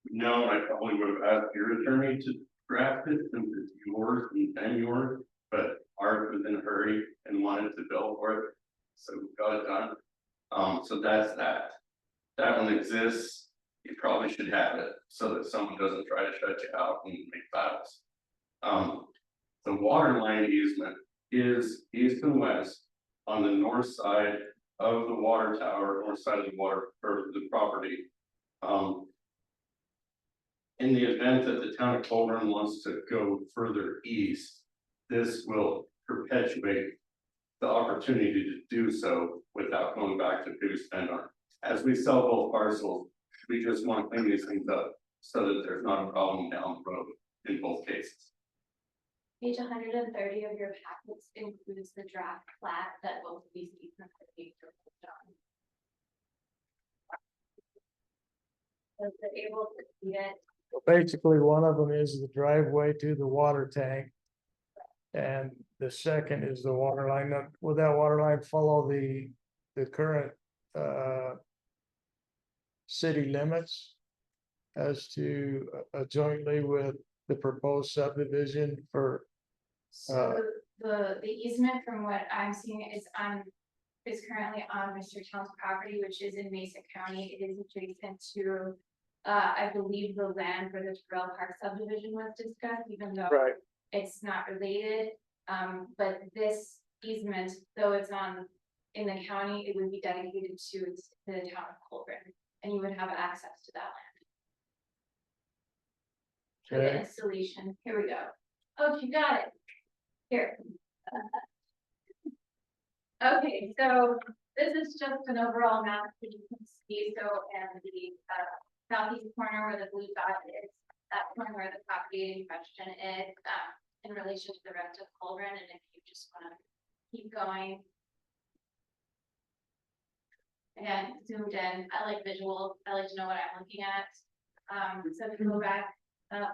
[SPEAKER 14] known, I probably would have asked your attorney to draft it since it's yours and yours, but ours was in a hurry and wanted to bill for it. So we got it done. So that's that. That one exists. You probably should have it so that someone doesn't try to shut you out and make battles. The water line easement is east and west on the north side of the water tower, north side of the water or the property. In the event that the town of Collbran wants to go further east, this will perpetuate the opportunity to do so without going back to who spend on. As we sell both parcels, we just want to clean these things up so that there's not a problem down the road in both cases.
[SPEAKER 13] Page 130 of your packets includes the draft plat that both of these easements are being proposed on. So they're able to see it.
[SPEAKER 6] Basically, one of them is the driveway to the water tank. And the second is the water line. Now, will that water line follow the current city limits as to jointly with the proposed subdivision for?
[SPEAKER 13] So the easement, from what I'm seeing, is currently on Mr. Town's property, which is in Mason County. It is adjacent to, I believe, the land where the Terrell Park subdivision was discussed, even though it's not related. But this easement, though it's in the county, it would be dedicated to the town of Collbran, and you would have access to that land. For the installation, here we go. Oh, you got it. Here. Okay, so this is just an overall map that you can see. So, and the southeast corner where the blue dot is, that corner where the property in question is, in relation to the rest of Collbran. And if you just want to keep going. Again, zoomed in. I like visuals. I like to know what I'm looking at. So if you go back up.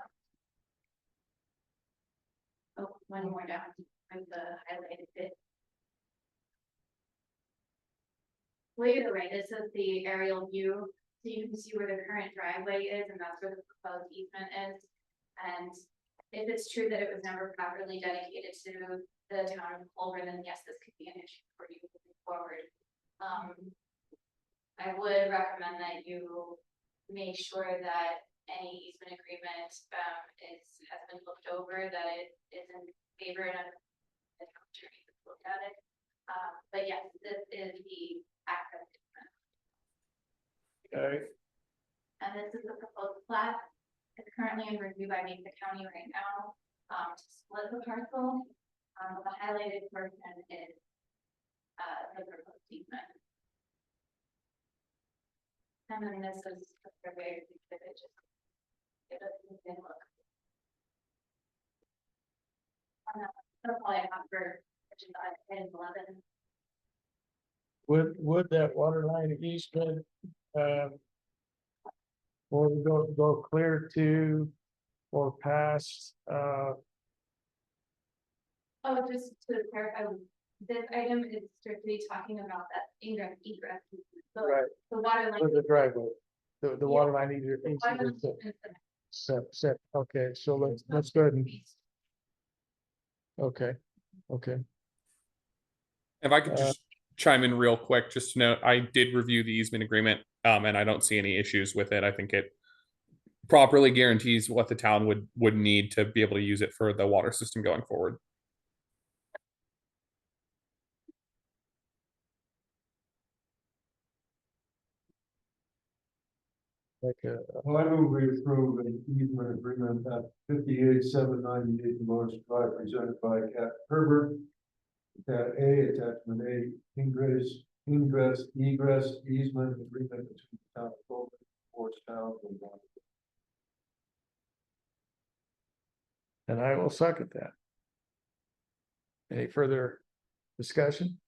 [SPEAKER 13] Oh, one more down with the highlighted bit. Way to the right, this is the aerial view. So you can see where the current driveway is, and that's where the proposed easement is. And if it's true that it was never properly dedicated to the town of Collbran, then yes, this could be an issue for you moving forward. I would recommend that you make sure that any easement agreement has been looked over, that it is in favor of the attorney to look at it. But yes, this is the access easement.
[SPEAKER 6] Okay.
[SPEAKER 13] And this is the proposed plat. It's currently in review by Mesa County right now to split the parcel. The highlighted portion is the proposed easement. And then this is a survey, it just. It doesn't look. That's all I have for agenda item 11.
[SPEAKER 6] Would that water line easement, or go clear to or past,
[SPEAKER 13] Oh, just to clarify, this item is strictly talking about that ingress egress.
[SPEAKER 6] Right.
[SPEAKER 13] The water line.
[SPEAKER 6] for the driveway, the
[SPEAKER 13] Yeah.
[SPEAKER 6] water line either.
[SPEAKER 13] The water line is the-
[SPEAKER 6] Set, okay, so let's go ahead and, okay, okay.
[SPEAKER 11] If I could just chime in real quick, just to note, I did review the easement agreement, and I don't see any issues with it. I think it properly guarantees what the town would need to be able to use it for the water system going forward.
[SPEAKER 6] Like,
[SPEAKER 4] Well, I move we approve an easement agreement at 58,798 Lawrence Drive presented by Cat Herbert. Cat A, attachment A, egress easement agreement between the town of Collbran, Forest Town and Bonnie.
[SPEAKER 6] and I will second that. Any further discussion?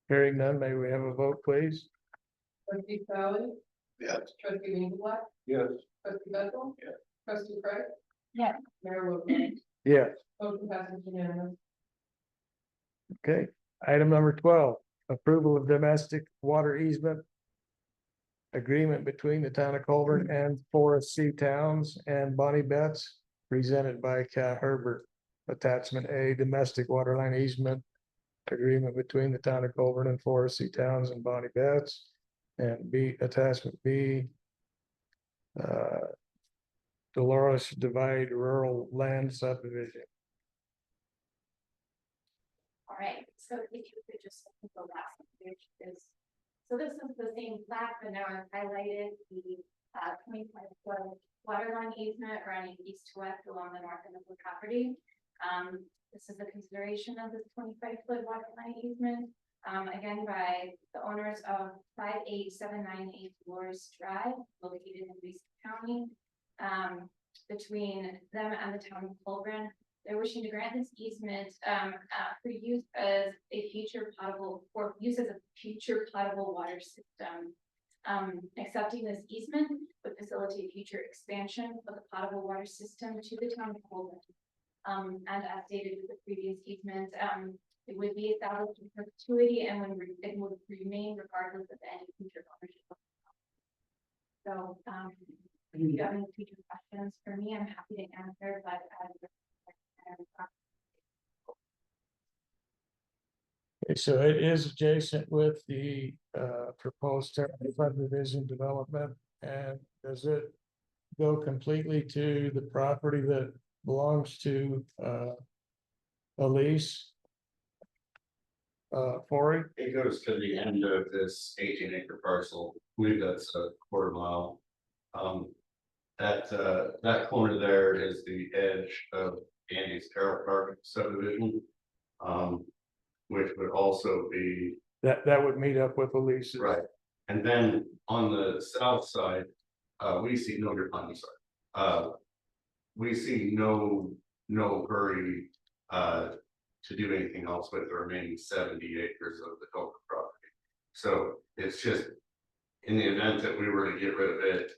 [SPEAKER 6] Hearing none, may we have a vote, please?
[SPEAKER 2] Trustee Sally.
[SPEAKER 12] Yes.
[SPEAKER 2] Trustee Lindsay.
[SPEAKER 4] Yes.
[SPEAKER 2] Trustee Bethel.
[SPEAKER 12] Yes.
[SPEAKER 2] Trustee Craig.
[SPEAKER 3] Yes.
[SPEAKER 2] Mayor Wilcox.
[SPEAKER 6] Yes.
[SPEAKER 2] Motion passes unanimous.
[SPEAKER 6] Okay, item number 12, approval of domestic water easement. Agreement between the town of Collbran and Forest Sea Towns and Bonnie Betts, presented by Cat Herbert. Attachment A, domestic water line easement. Agreement between the town of Collbran and Forest Sea Towns and Bonnie Betts. And B, attachment B. Dolores Divide Rural Land Subdivision.
[SPEAKER 13] All right, so if you could just look at the last page is, so this is the same plat, but now I've highlighted the 25-foot water line easement running east to west along the north end of the property. This is a consideration of this 25-foot water line easement, again, by the owners of 58798 Dolores Drive, located in Reese County. Between them and the town of Collbran, they're wishing to grant this easement for use as a future potable water system. Accepting this easement would facilitate future expansion of the potable water system to the town of Collbran. And as stated with the previous easement, it would be established in perpetuity and it would remain regardless of any future ownership. So, if you have any future questions for me, I'm happy to answer, but
[SPEAKER 6] Okay, so it is adjacent with the proposed subdivision development, and does it go completely to the property that belongs to a lease? Corey?
[SPEAKER 14] It goes to the end of this 18-acre parcel. I believe that's a quarter mile. That corner there is the edge of Andy's Carroll Park subdivision. Which would also be.
[SPEAKER 6] That would meet up with the leases.
[SPEAKER 14] Right, and then on the south side, we see we see no hurry to do anything else with the remaining 70 acres of the Collbran property. So it's just in the event that we were to get rid of it,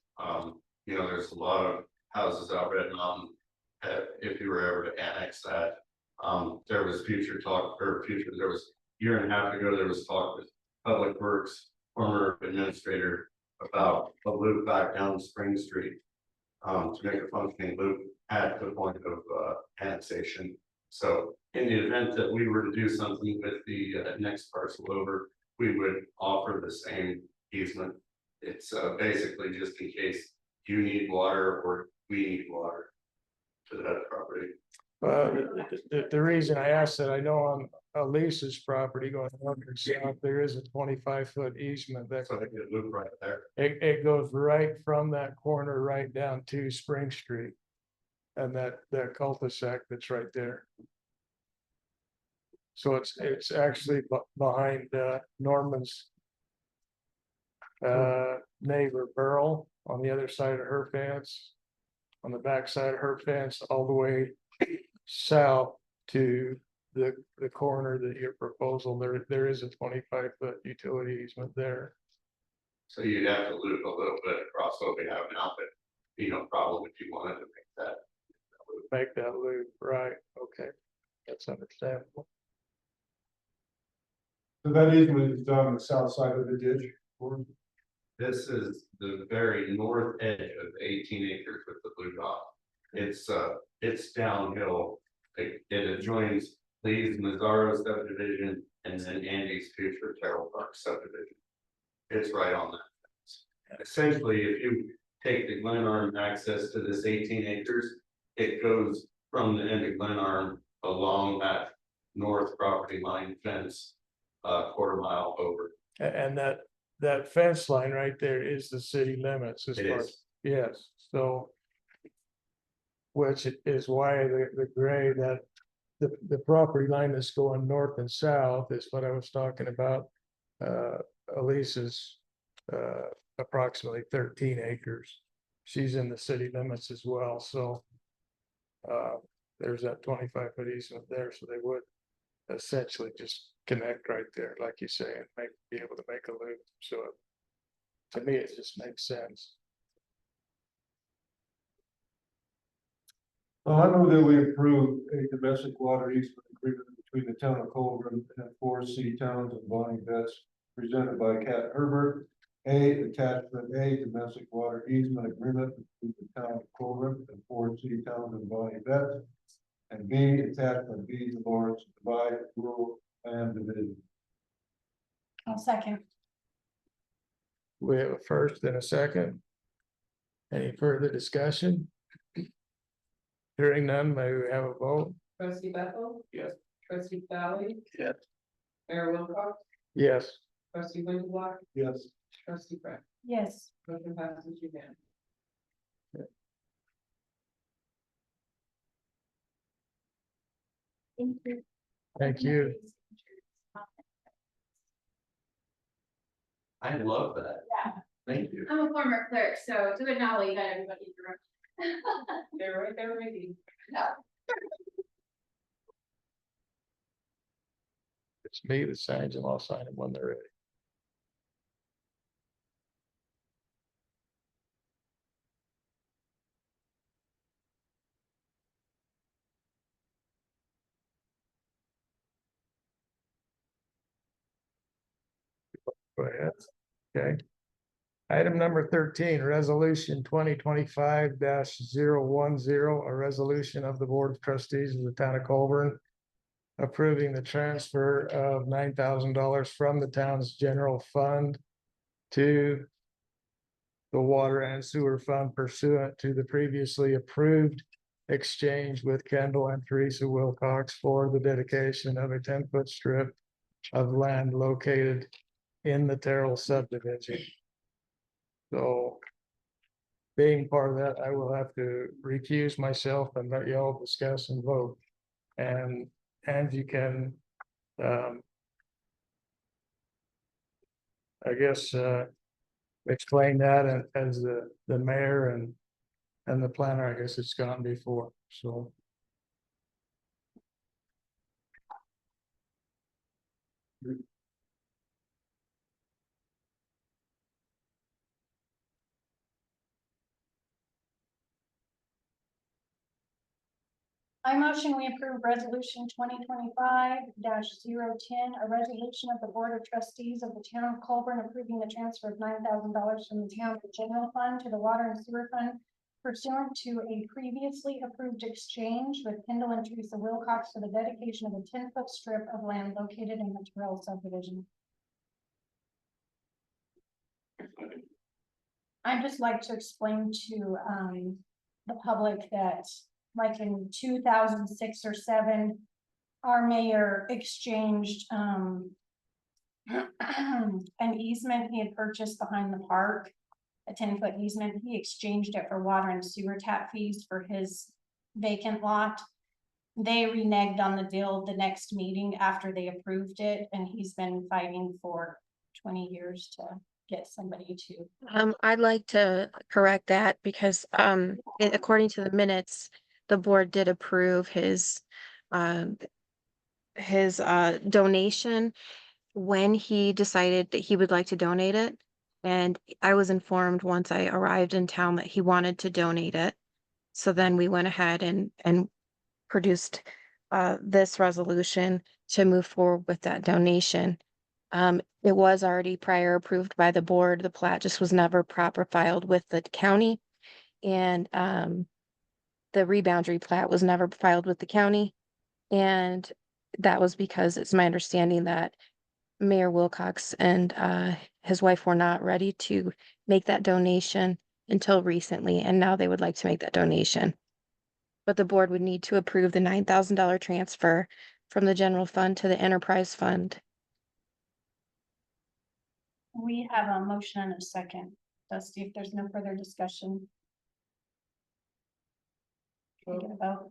[SPEAKER 14] there's a lot of houses out Red Mountain. If you were ever to annex that, there was there was a year and a half ago, there was talk with Public Works, former administrator, about a loop back down Spring Street to make a functioning loop at the point of annexation. So in the event that we were to do something with the next parcel over, we would offer the same easement. It's basically just in case you need water or we need water to that property.
[SPEAKER 6] The reason I asked that, I know on a lease's property going north and south, there is a 25-foot easement that
[SPEAKER 14] So they could loop right there.
[SPEAKER 6] it goes right from that corner right down to Spring Street. And that cul-de-sac that's right there. So it's actually behind Norman's neighbor Burl on the other side of her fence. On the back side of her fence, all the way south to the corner that your proposal, there is a 25-foot utility easement there.
[SPEAKER 14] So you'd have to loop a little bit across what we have now, but be no problem if you wanted to make that.
[SPEAKER 6] Make that loop, right, okay, that's understandable.
[SPEAKER 4] So that easement is on the south side of the ditch. Or-
[SPEAKER 14] This is the very north edge of the 18 acres with the blue dot. It's downhill. It adjoins Lee's Mazzaro subdivision and then Andy's future Terrell Park subdivision. It's right on that. Essentially, if you take the Glenarm access to this 18 acres, it goes from the end of Glenarm along that north property line fence, quarter mile over.
[SPEAKER 6] And that fence line right there is the city limits as
[SPEAKER 14] It
[SPEAKER 6] far
[SPEAKER 14] is.
[SPEAKER 6] as, yes, so. Which is why the gray that the property line that's going north and south is what I was talking about. Elise's approximately 13 acres. She's in the city limits as well, so. There's that 25-foot easement there, so they would essentially just connect right there, like you say, and be able to make a loop. So to me, it just makes sense.
[SPEAKER 4] Well, I know that we approved a domestic water easement agreement between the town of Collbran and 4C towns and Bonnie Betts, presented by Cat Herbert. Attachment A, domestic water easement agreement between the town of Collbran and 4C towns and Bonnie Betts. And B, attachment B, the Lawrence Divide Rural Land Division.
[SPEAKER 3] I'll second.
[SPEAKER 6] We have a first and a second. Any further discussion? Hearing none, may we have a vote?
[SPEAKER 2] Trustee Bethel?
[SPEAKER 14] Yes.
[SPEAKER 2] Trustee Valley?
[SPEAKER 6] Yes.
[SPEAKER 2] Mayor Wilcox?
[SPEAKER 6] Yes.
[SPEAKER 2] Trustee Winkleblock?
[SPEAKER 4] Yes.
[SPEAKER 2] Trustee Brett?
[SPEAKER 3] Yes.
[SPEAKER 2] Motion passes unanimously.
[SPEAKER 3] Thank you.
[SPEAKER 6] Thank you.
[SPEAKER 14] I love that.
[SPEAKER 13] Yeah.
[SPEAKER 14] Thank you.
[SPEAKER 13] I'm a former clerk, so to acknowledge that everybody in the room.
[SPEAKER 2] They're right there ready.
[SPEAKER 6] It's me that signs them. I'll sign them when they're ready. Go ahead. Okay. Item number 13, resolution 2025-010, a resolution of the Board of Trustees of the Town of Collbran, approving the transfer of $9,000 from the town's general fund to the water and sewer fund pursuant to the previously approved exchange with Kendall and Teresa Wilcox for the dedication of a 10-foot strip of land located in the Terrell subdivision. So being part of that, I will have to recuse myself and let y'all discuss and vote. And you can, I guess, explain that as the mayor and the planner. I guess it's gone before, so.
[SPEAKER 3] I motion we approve resolution 2025-010, a resolution of the Board of Trustees of the Town of Collbran approving the transfer of $9,000 from the town's general fund to the water and sewer fund pursuant to a previously approved exchange with Kendall and Teresa Wilcox for the dedication of a 10-foot strip of land located in the Terrell subdivision. I'd just like to explain to the public that, like in 2006 or 7, our mayor exchanged an easement he had purchased behind the park, a 10-foot easement. He exchanged it for water and sewer tap fees for his vacant lot. They reneged on the deal the next meeting after they approved it, and he's been fighting for 20 years to get somebody to.
[SPEAKER 5] I'd like to correct that because, according to the minutes, the board did approve um, donation when he decided that he would like to donate it. And I was informed once I arrived in town that he wanted to donate it. So then we went ahead and produced this resolution to move forward with that donation. It was already prior approved by the board. The plat just was never proper filed with the county. And the reboundary plat was never filed with the county. And that was because it's my understanding that Mayor Wilcox and his wife were not ready to make that donation until recently, and now they would like to make that donation. But the board would need to approve the $9,000 transfer from the general fund to the enterprise fund.
[SPEAKER 3] We have a motion and a second. Dusty, if there's no further discussion. Can we get a vote?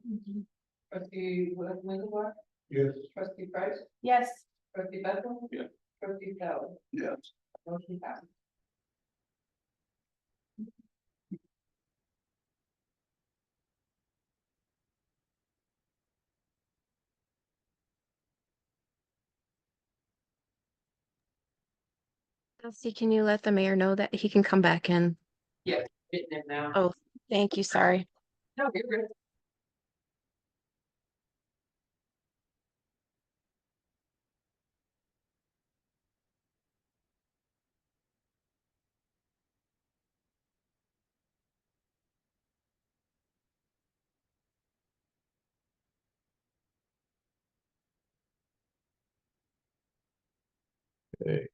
[SPEAKER 2] Trustee Wendell-Walker,
[SPEAKER 4] Yes.
[SPEAKER 2] trustee Price,
[SPEAKER 3] Yes.
[SPEAKER 2] trustee Bethel.
[SPEAKER 9] Yeah.
[SPEAKER 2] Trustee Sally.
[SPEAKER 4] Yes.
[SPEAKER 2] Motion passes.
[SPEAKER 5] Dusty, can you let the mayor know that he can come back in?
[SPEAKER 2] Yes, getting it now.
[SPEAKER 5] Oh, thank you, sorry.
[SPEAKER 2] No, you're good.
[SPEAKER 6] Okay.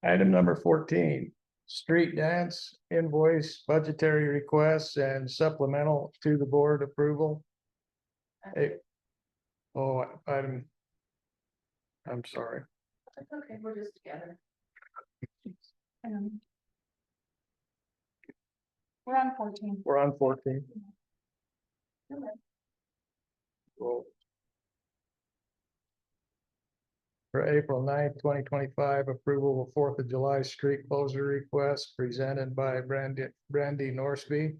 [SPEAKER 6] Item number 14, street dance invoice, budgetary requests and supplemental to the board approval. Hey. Oh, I'm sorry.
[SPEAKER 2] It's okay, we're just together.
[SPEAKER 3] Um, We're on 14.
[SPEAKER 6] We're on 14. Roll. For April 9th, 2025, approval of 4th of July street closure request presented by Brandy Norsby.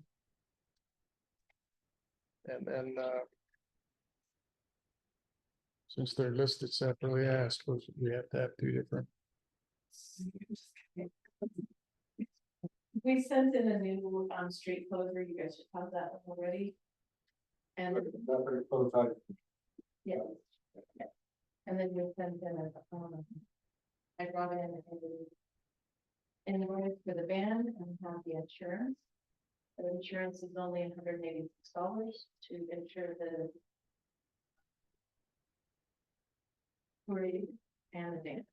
[SPEAKER 6] And then, since they're listed separately, I suppose we have to have two different.
[SPEAKER 1] We sent in a new street closure, you guys should have that already. And yeah. And then we sent in I brought in an invoice for the band and have the insurance. The insurance is only $186 to insure the parade and the dance.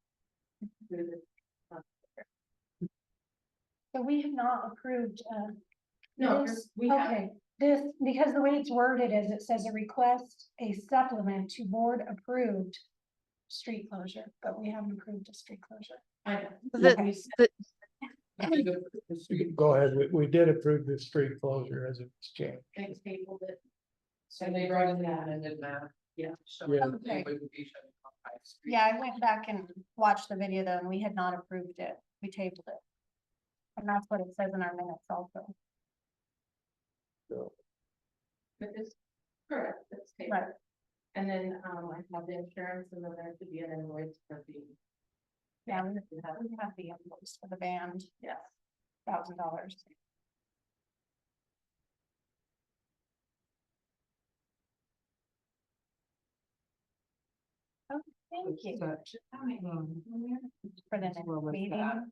[SPEAKER 1] Through the
[SPEAKER 3] So we have not approved,
[SPEAKER 1] No,
[SPEAKER 3] this,
[SPEAKER 1] we have.
[SPEAKER 3] okay, this, because the way it's worded is it says a request, a supplement to board approved street closure, but we haven't approved a street closure.
[SPEAKER 1] I know.
[SPEAKER 6] Go ahead, we did approve the street closure as it's changed.
[SPEAKER 1] Thanks, people that.
[SPEAKER 2] So they brought in that and did that.
[SPEAKER 1] Yeah.
[SPEAKER 6] Yeah.
[SPEAKER 3] Okay.
[SPEAKER 2] It would be shut off by the street.
[SPEAKER 3] Yeah, I went back and watched the video though, and we had not approved it. We tabled it. And that's what it says in our minutes also.
[SPEAKER 1] But it's correct, that's taken.
[SPEAKER 3] Right.
[SPEAKER 1] And then, I have the insurance and then there should be an invoice for the.
[SPEAKER 3] Yeah, we have the invoice for the band,
[SPEAKER 1] Yes.
[SPEAKER 3] $1,000. Oh, thank you. For the next meeting.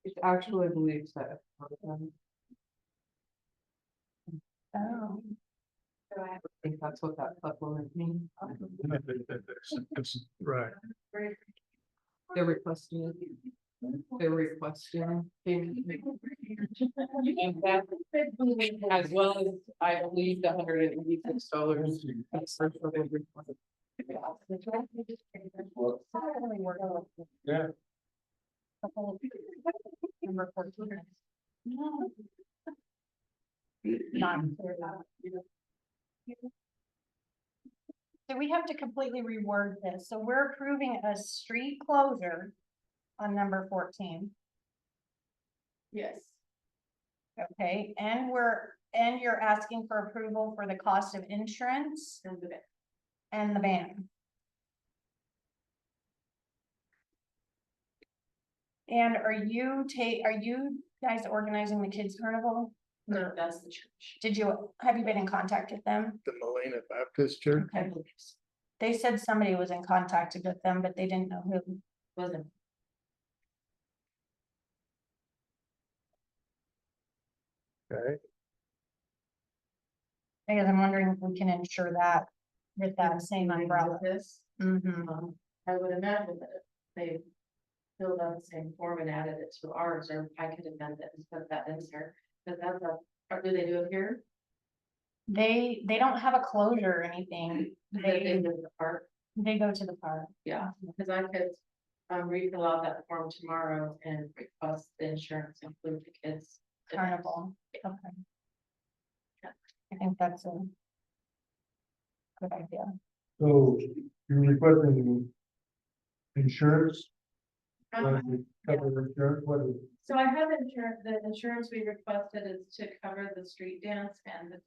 [SPEAKER 2] It actually believes that.
[SPEAKER 3] Oh,
[SPEAKER 2] I think that's what that supplement means.
[SPEAKER 6] Right.
[SPEAKER 2] They're requesting. They're requesting. As well as, I believe, the $186.
[SPEAKER 4] Yeah.
[SPEAKER 3] Number 14. Not clear about. So we have to completely reword this. So we're approving a street closure on number 14.
[SPEAKER 1] Yes.
[SPEAKER 3] Okay, and you're asking for approval for the cost of insurance
[SPEAKER 1] And the
[SPEAKER 3] and the ban. And are you guys organizing the kids carnival?
[SPEAKER 1] No, that's the church.
[SPEAKER 3] Have you been in contact with them?
[SPEAKER 6] The Molina Baptist Church.
[SPEAKER 3] Okay. They said somebody was in contact with them, but they didn't know who.
[SPEAKER 1] Wasn't.
[SPEAKER 6] Okay,
[SPEAKER 3] Because I'm wondering if we can ensure that with that same umbrella.
[SPEAKER 1] This,
[SPEAKER 3] Mhm.
[SPEAKER 1] I would imagine that if they filled out the same form and added it to ours, or I could amend it and put that in there. But that's or do they do it here?
[SPEAKER 3] They don't have a closure or anything.
[SPEAKER 1] They
[SPEAKER 3] They
[SPEAKER 1] do the park,
[SPEAKER 3] they go to the park.
[SPEAKER 1] yeah, because I could. Refill out that form tomorrow and request the insurance, include the kids.
[SPEAKER 3] Carnival. Okay. I think that's a good idea.
[SPEAKER 4] So you're requesting insurance? Cover insurance, what is?
[SPEAKER 1] So I have insurance, the insurance we requested is to cover the street dance and the,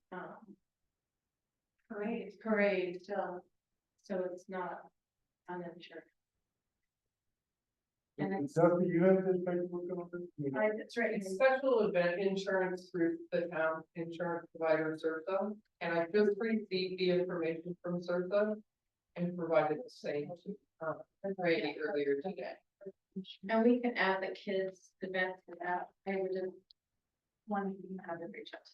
[SPEAKER 1] parade, so it's not uninsured. And it's,
[SPEAKER 4] Dusty, you have this paperwork on this?
[SPEAKER 1] it's right,
[SPEAKER 2] It's special event insurance through the town insurance provider CERTA, and I just received the information from CERTA and provided the same to Brady earlier today.
[SPEAKER 1] and we can add the kids event to that, I would just want to have it reach out.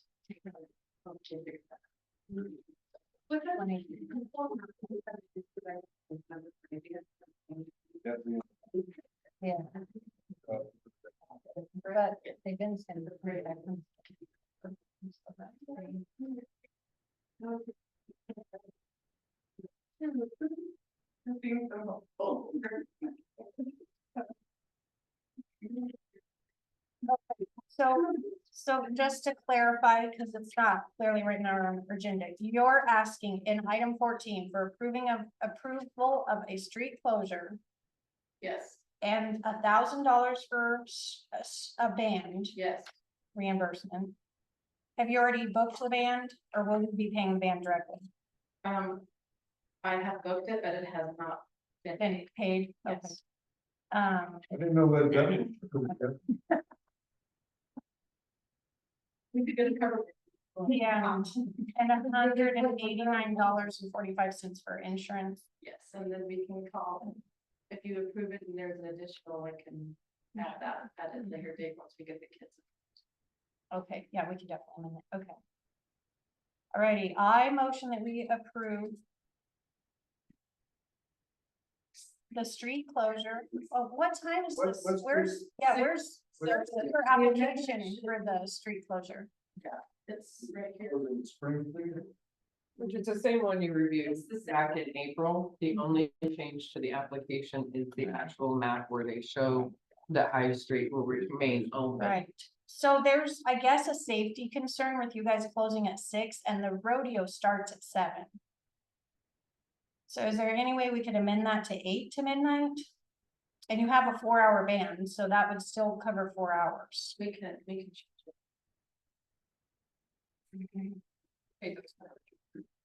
[SPEAKER 3] Yeah. But they've been sending the parade. So just to clarify, because it's not clearly written on our agenda, you're asking in item 14 for approval of a street closure
[SPEAKER 1] Yes,
[SPEAKER 3] and $1,000 for a band
[SPEAKER 1] yes,
[SPEAKER 3] reimbursement. Have you already booked the band, or will you be paying the band directly?
[SPEAKER 1] I have booked it, but it has not been
[SPEAKER 3] Been paid? Okay.
[SPEAKER 1] Yes.
[SPEAKER 4] I didn't know what that.
[SPEAKER 1] We could get a cover.
[SPEAKER 3] Yeah, and $189.45 for insurance.
[SPEAKER 1] Yes, and then we can call, if you approve it and there's an additional, I can add that at a later date once we get the kids.
[SPEAKER 3] Okay, yeah, we can definitely amend it, okay. Alrighty, I motion that we approve the street closure. Oh, what time is this? Where's your application for the street closure?
[SPEAKER 1] It's right here.
[SPEAKER 2] Which is the same one you reviewed back in April. The only change to the application is the actual map where they show that High Street will remain open.
[SPEAKER 3] Right, so there's, I guess, a safety concern with you guys closing at 6 and the rodeo starts at 7. So is there any way we could amend that to 8 to midnight? And you have a 4-hour ban, so that would still cover 4 hours.
[SPEAKER 1] We can change it.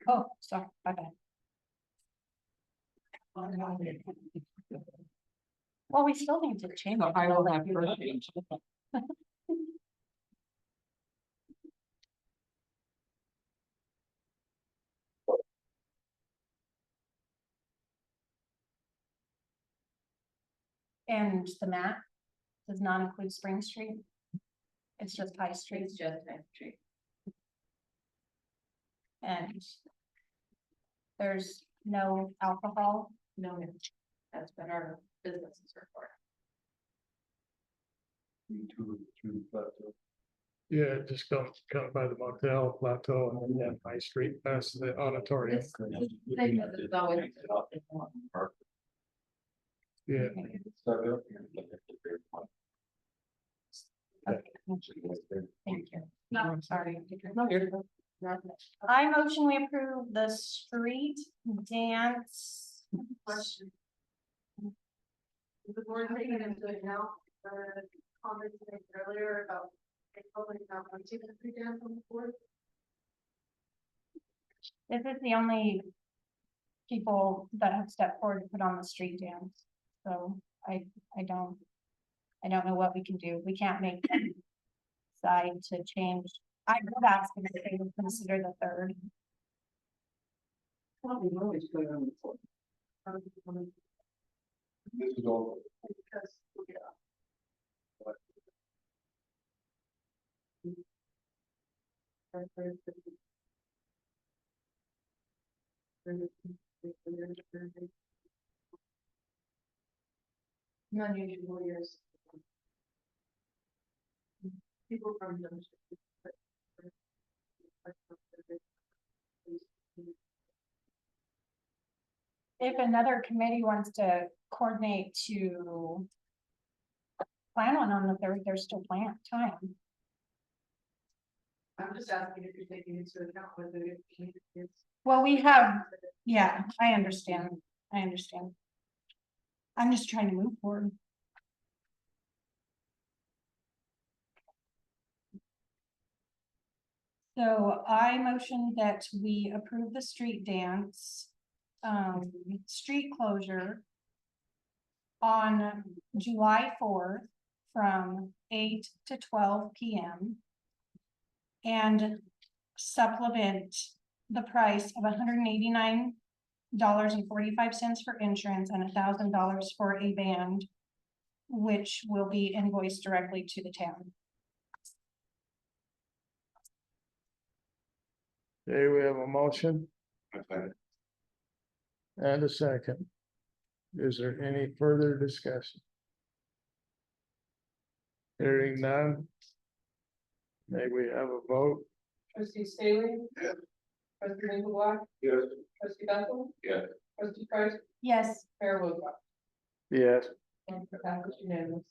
[SPEAKER 3] Oh, sorry, okay. Well, we still need to change.
[SPEAKER 2] So
[SPEAKER 3] it.
[SPEAKER 2] I will have her change.
[SPEAKER 3] And the map does not include Spring Street. It's just High Street.
[SPEAKER 1] It's just High Street.
[SPEAKER 3] And there's no alcohol.
[SPEAKER 1] No, that's what our businesses are for.
[SPEAKER 6] yeah, just come by the motel plateau and then High Street past the auditorium.
[SPEAKER 1] It's always.
[SPEAKER 6] Yeah.
[SPEAKER 3] Thank you. No, I'm sorry. I motion we approve the street dance.
[SPEAKER 13] The board taking into account the comments made earlier about the public not wanting to be down from the board.
[SPEAKER 3] This is the only people that have stepped forward to put on the street dance. So I don't know what we can do. We can't make them decide to change. I would ask them if they would consider the third.
[SPEAKER 10] Well, we always go on the fourth.
[SPEAKER 4] This is all.
[SPEAKER 10] Because, yeah.
[SPEAKER 2] Non-usual years. People from them.
[SPEAKER 3] If another committee wants to coordinate to plan one on the third, there's still time.
[SPEAKER 2] I'm just asking if you're taking into account whether it's.
[SPEAKER 3] Well, we have, yeah, I understand. I'm just trying to move forward. So I motion that we approve the street dance, street closure on July 4th from 8 to 12 p.m. and supplement the price of $189.45 for insurance and $1,000 for a band, which will be invoiced directly to the town.
[SPEAKER 6] Okay, we have a motion and a second. Is there any further discussion? Hearing none. May we have a vote?
[SPEAKER 2] Trustee Staley?
[SPEAKER 8] Yes.
[SPEAKER 2] Trustee Lincoln?
[SPEAKER 8] Yes.
[SPEAKER 2] Trustee Bethel?
[SPEAKER 8] Yes.
[SPEAKER 2] Trustee Price?
[SPEAKER 3] Yes.
[SPEAKER 2] Mayor Woodcock?
[SPEAKER 6] Yes.
[SPEAKER 2] And for that, unanimous.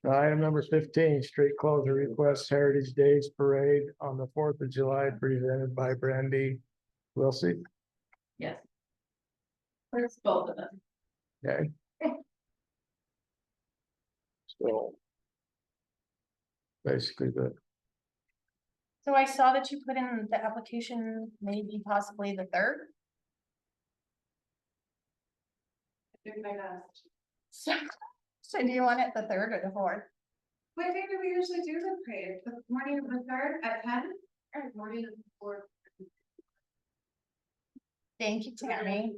[SPEAKER 6] Item number 15, street closure request Heritage Days Parade on the 4th of July presented by Brandy Wilsey.
[SPEAKER 7] Yes. Where's both of them?
[SPEAKER 6] Okay. So. Basically
[SPEAKER 3] So I saw that you put in the application, maybe possibly the third.
[SPEAKER 13] I think my best.
[SPEAKER 3] So do you want it the third or the fourth?
[SPEAKER 13] What day do we usually do the parade? The morning of the third at 10 or morning of the fourth?
[SPEAKER 3] Thank you, Tammy.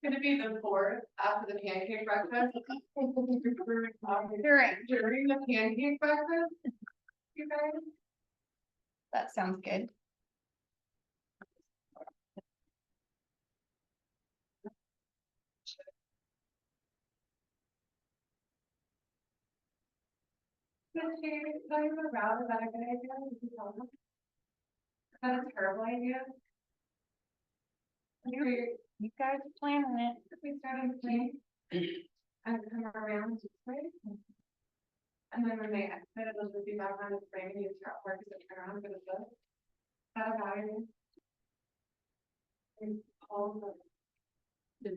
[SPEAKER 13] Gonna be the fourth after the pancake breakfast. During the pancake breakfast. You guys,
[SPEAKER 3] That sounds good.
[SPEAKER 13] is that even a route? Is that a good idea? Is that a terrible idea?
[SPEAKER 3] You guys are planning it.
[SPEAKER 13] If we start on the plane and come around this way. And then when they exit, it'll just be back on the plane, you start working to turn around for the bus. Is that a bad idea? And all of the. The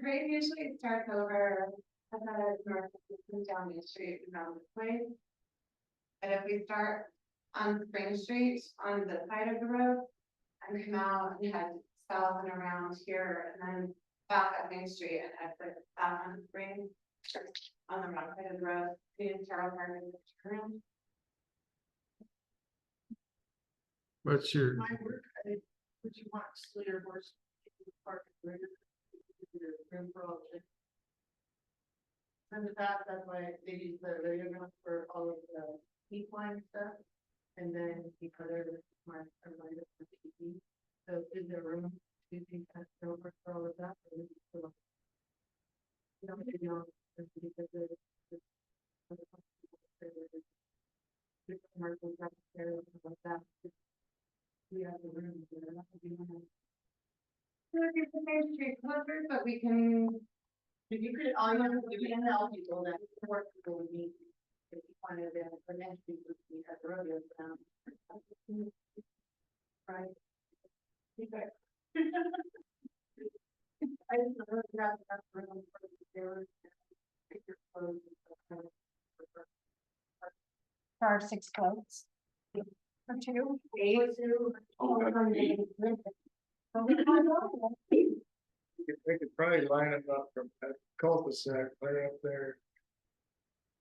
[SPEAKER 13] parade usually starts over, and then it's north down the street and around this way. And if we start on Spring Street on the side of the road and come out and head south and around here and then back at Main Street and exit back on Spring on the wrong side of the road, the entire part of the turn.
[SPEAKER 6] What's your,
[SPEAKER 10] My work, would you want Slater horse? Park and room for all of it. In the past, that's why they use the radio room for all of the heat line stuff. And then the other smart everybody that's for TV. So is there room to do that over for all of that? Or is it still? You know, maybe not, because the commercial stuff there and stuff like that. We have the room.
[SPEAKER 13] It's the Main Street closure, but we can.
[SPEAKER 10] If you could, all you have to do is tell people that work people would need. If you wanted to, for next week, would be at the rodeo. Right. Okay.
[SPEAKER 1] I just don't really have enough room for the dealers.
[SPEAKER 3] For our 6 floats. For 2.
[SPEAKER 6] They could probably line them up from that cul-de-sac right up there.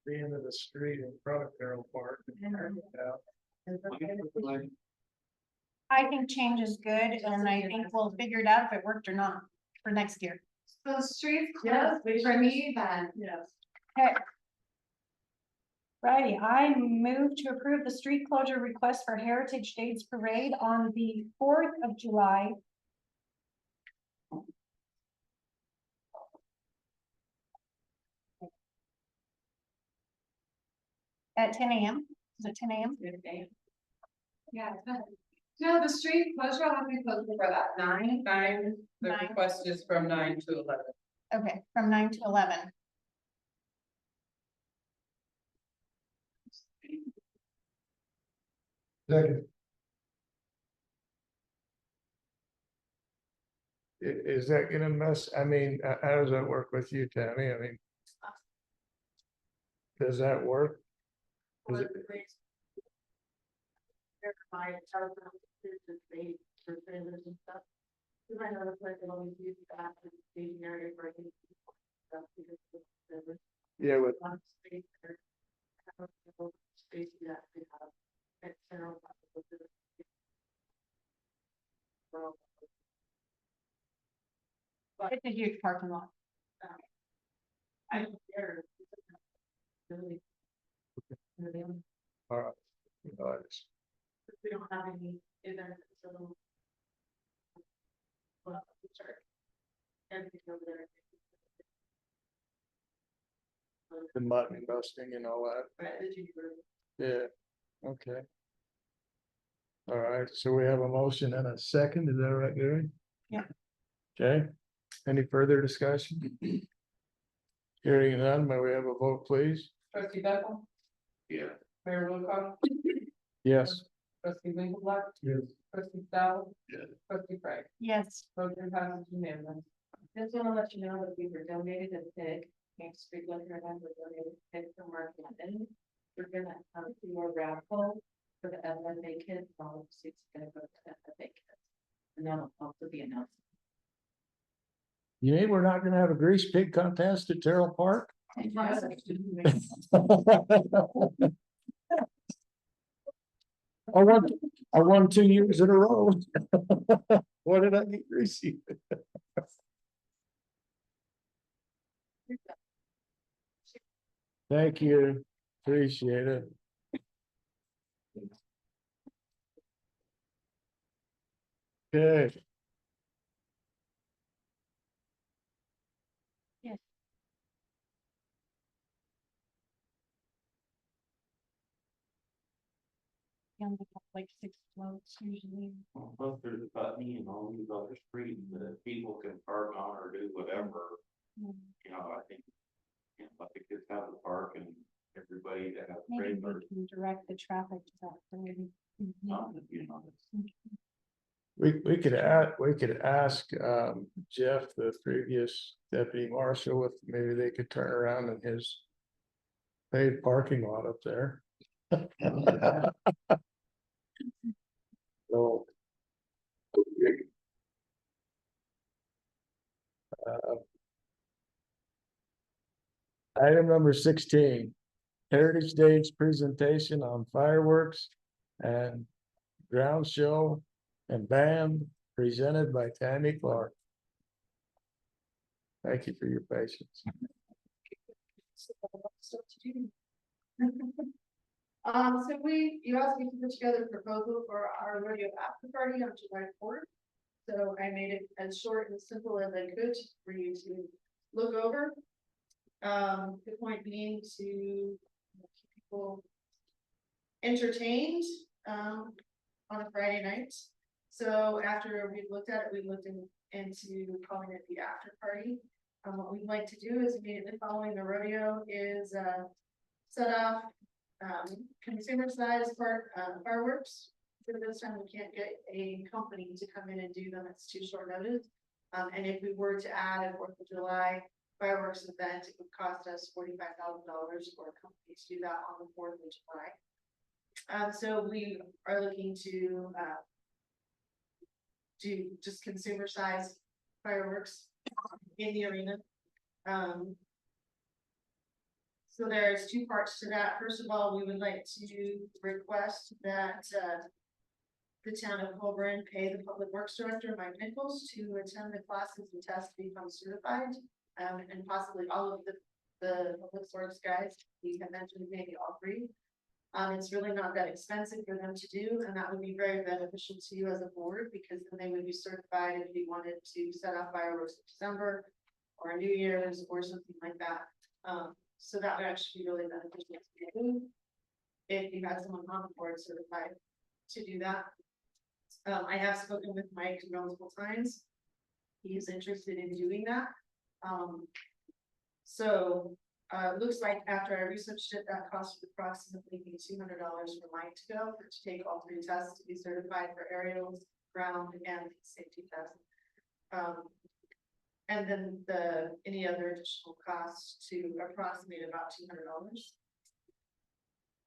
[SPEAKER 6] The end of the street in front of Carroll Park.
[SPEAKER 3] I think change is good, and I think we'll figure it out if it worked or not for next year.
[SPEAKER 13] So streets
[SPEAKER 1] Yes,
[SPEAKER 13] closed for me then.
[SPEAKER 1] Yes.
[SPEAKER 3] Okay. Righty, I move to approve the street closure request for Heritage Days Parade on the 4th of July. At 10 a.m. Is it 10 a.m.?
[SPEAKER 13] Yeah. No, the street closure, I'll have to close for that 9.
[SPEAKER 2] The
[SPEAKER 3] 9.
[SPEAKER 2] request is from 9 to 11.
[SPEAKER 3] Okay, from 9 to 11.
[SPEAKER 4] Second.
[SPEAKER 6] Is that gonna mess, I mean, how does that work with you, Tammy? I mean. Does that work? Is it-
[SPEAKER 1] My telephone is made for trailers and stuff. Cause I know the place that always use that as a staging area for stuff.
[SPEAKER 6] Yeah, with
[SPEAKER 1] Space there. Space you actually have. External.
[SPEAKER 3] It's a huge parking lot.
[SPEAKER 1] I'm scared. Really. Really,
[SPEAKER 6] all right. Nice.
[SPEAKER 1] we don't have any events, so. Well, sorry. Everything over there.
[SPEAKER 6] The mutton busting and all that.
[SPEAKER 1] Right, did you?
[SPEAKER 6] Yeah, okay. All right, so we have a motion and a second, is that right, Gary?
[SPEAKER 3] Yeah.
[SPEAKER 6] Okay, any further discussion? Hearing none, may we have a vote, please?
[SPEAKER 2] Trustee Bethel,
[SPEAKER 8] Yeah.
[SPEAKER 2] Mayor Wilcox,
[SPEAKER 6] Yes.
[SPEAKER 2] trustee Winkleblack,
[SPEAKER 4] Yes.
[SPEAKER 2] trustee Stout.
[SPEAKER 8] Yes.
[SPEAKER 2] Trustee Craig.
[SPEAKER 3] Yes.
[SPEAKER 2] Motion passes unanimous.
[SPEAKER 1] Just wanna let you know that we were donated a pig, King Street Liquor and was donated a pig from Mark London. We're gonna do a raffle for the FFA kids, all of the seats are gonna go to FFA kids. And that'll also be announced.
[SPEAKER 6] You mean we're not gonna have a grease pig contest at Terrell Park? I won 2 years in a row. What did I get greasy? Thank you, appreciate it. Okay.
[SPEAKER 3] Yes. Like 6 floats usually.
[SPEAKER 8] Plus there's a button and all these other streets that people can park on or do whatever, you know, I think. You know, let the kids have the park and everybody that has
[SPEAKER 3] Maybe
[SPEAKER 8] trailers,
[SPEAKER 3] we can direct the traffic to that. Parade.
[SPEAKER 8] you know,
[SPEAKER 6] We could ask Jeff, the previous deputy marshal, if maybe they could turn around in his paid parking lot up there. So. Item number 16, Heritage Days presentation on fireworks and ground show and band presented by Tammy Clark. Thank you for your patience.
[SPEAKER 1] So you asked me to put together a proposal for our rodeo after party on July 4th. So I made it as short and simple as I could for you to look over. The point being to keep people entertained, on a Friday night. So after we looked at it, we looked into calling it the after party. What we'd like to do is immediately following the rodeo is, set off consumer sized fireworks for this time, we can't get a company to come in and do them, it's too short notice. And if we were to add a 4th of July fireworks event, it would cost us $45,000 for a company to do that on the 4th of July. So we are looking to do just consumer size fireworks in the arena. So there's two parts to that. First of all, we would like to request that the town of Collbran pay the Public Works Director, Mike Nichols, to attend the classes and test to become certified. And possibly all of the Public Works guys, you can mention maybe all three. It's really not that expensive for them to do, and that would be very beneficial to you as a board, because then they would be certified if you wanted to set off fireworks in December or New Year's or something like that. So that would actually be really beneficial to you if you had someone on the board certified to do that. I have spoken with Mike multiple times. He's interested in doing that. Looks like after I researched it, that cost would approximately be $200 for Mike to go, to take all 3 tests to be certified for aerials, ground, and safety tests. And then any other additional costs to approximate about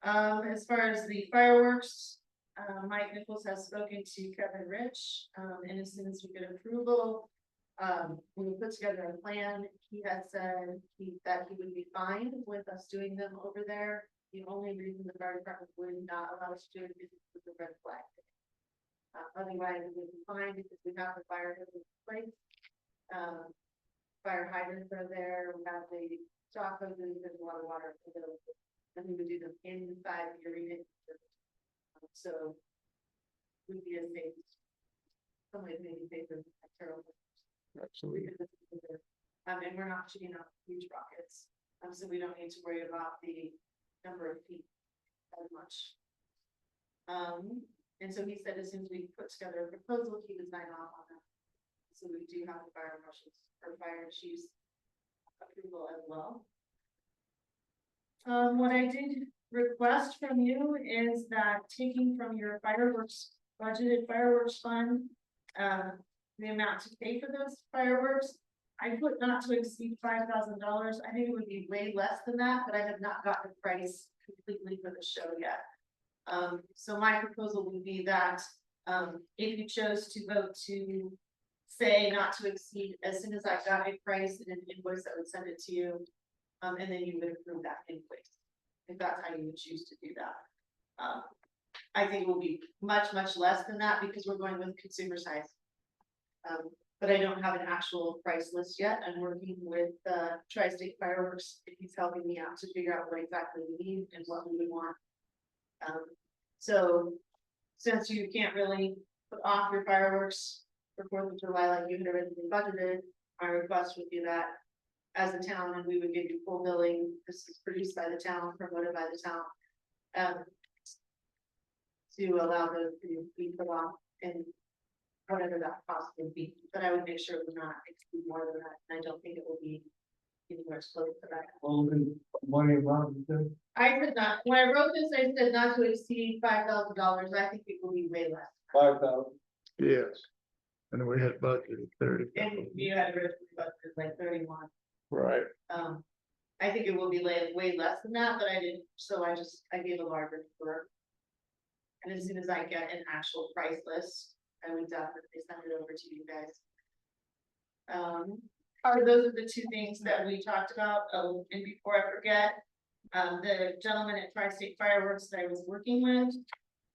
[SPEAKER 1] $200. As far as the fireworks, Mike Nichols has spoken to Kevin Rich, and as soon as we get approval, we will put together a plan. He has said that he would be fine with us doing them over there. The only reason the fire department would not allow us to do it is with the red flag. Otherwise, it would be fine because we have the fire in place. Fire hydrants are there. We have the stock hoses, there's a lot of water available, and we would do them inside the arena. So we'd be as safe. Some ways maybe safer than terrible.
[SPEAKER 6] Absolutely.
[SPEAKER 1] And we're not shooting out huge rockets, so we don't need to worry about the number of feet as much. And so he said as soon as we put together a proposal, he would sign off on that. So we do have the fire marshal's or fire chief's approval as well. What I did request from you is that taking from your fireworks budgeted fireworks fund, the amount to pay for those fireworks, I put not to exceed $5,000. I think it would be way less than that, but I have not gotten the price completely for the show yet. So my proposal would be that if you chose to vote to say not to exceed, as soon as I got a price and an invoice, I would send it to you, and then you would approve that invoice, if that's how you would choose to do that. I think it will be much, much less than that because we're going with consumer size. But I don't have an actual price list yet. I'm working with Tri-State Fireworks. He's helping me out to figure out what exactly we need and what we would want. So since you can't really put off your fireworks for 4th of July like you had originally budgeted, my request would be that as a town, and we would give you full billing. This is produced by the town, promoted by the town, to allow those to be put on and whatever that cost would be. But I would make sure it would not exceed more than that. And I don't think it will be anywhere close to that.
[SPEAKER 4] Money amount.
[SPEAKER 1] I could not, when I wrote this, I said not to exceed $5,000. I think it will be way less.
[SPEAKER 4] 5,000.
[SPEAKER 6] Yes. And we had budgeted 30.
[SPEAKER 1] And you had originally budgeted like 31.
[SPEAKER 6] Right.
[SPEAKER 1] I think it will be way less than that, but I didn't, so I gave a larger number. And as soon as I get an actual price list, I would definitely send it over to you guys. So those are the two things that we talked about. Oh, and before I forget, the gentleman at Tri-State Fireworks that I was working with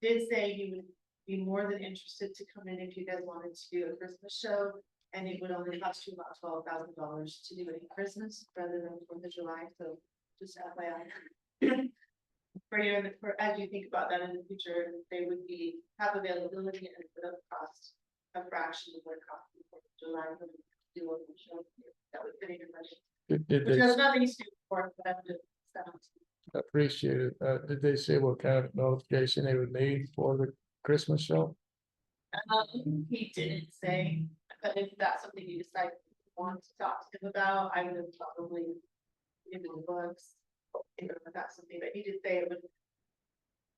[SPEAKER 1] did say he would be more than interested to come in if you guys wanted to do a Christmas show, and it would only cost you about $12,000 to do it in Christmas rather than 4th of July. So just FYI. For you, and as you think about that in the future, they would have availability and the cost a fraction of what it costs in 4th of July for them to do a show. That would fit in your budget.
[SPEAKER 6] Did
[SPEAKER 1] Which
[SPEAKER 6] they,
[SPEAKER 1] has nothing to do with work, but I'm just
[SPEAKER 6] appreciate it. Did they say what kind of notification they would need for the Christmas show?
[SPEAKER 1] he didn't say, but if that's something you decide you want to talk to him about, I would have probably given the books. If that's something, but he did say it would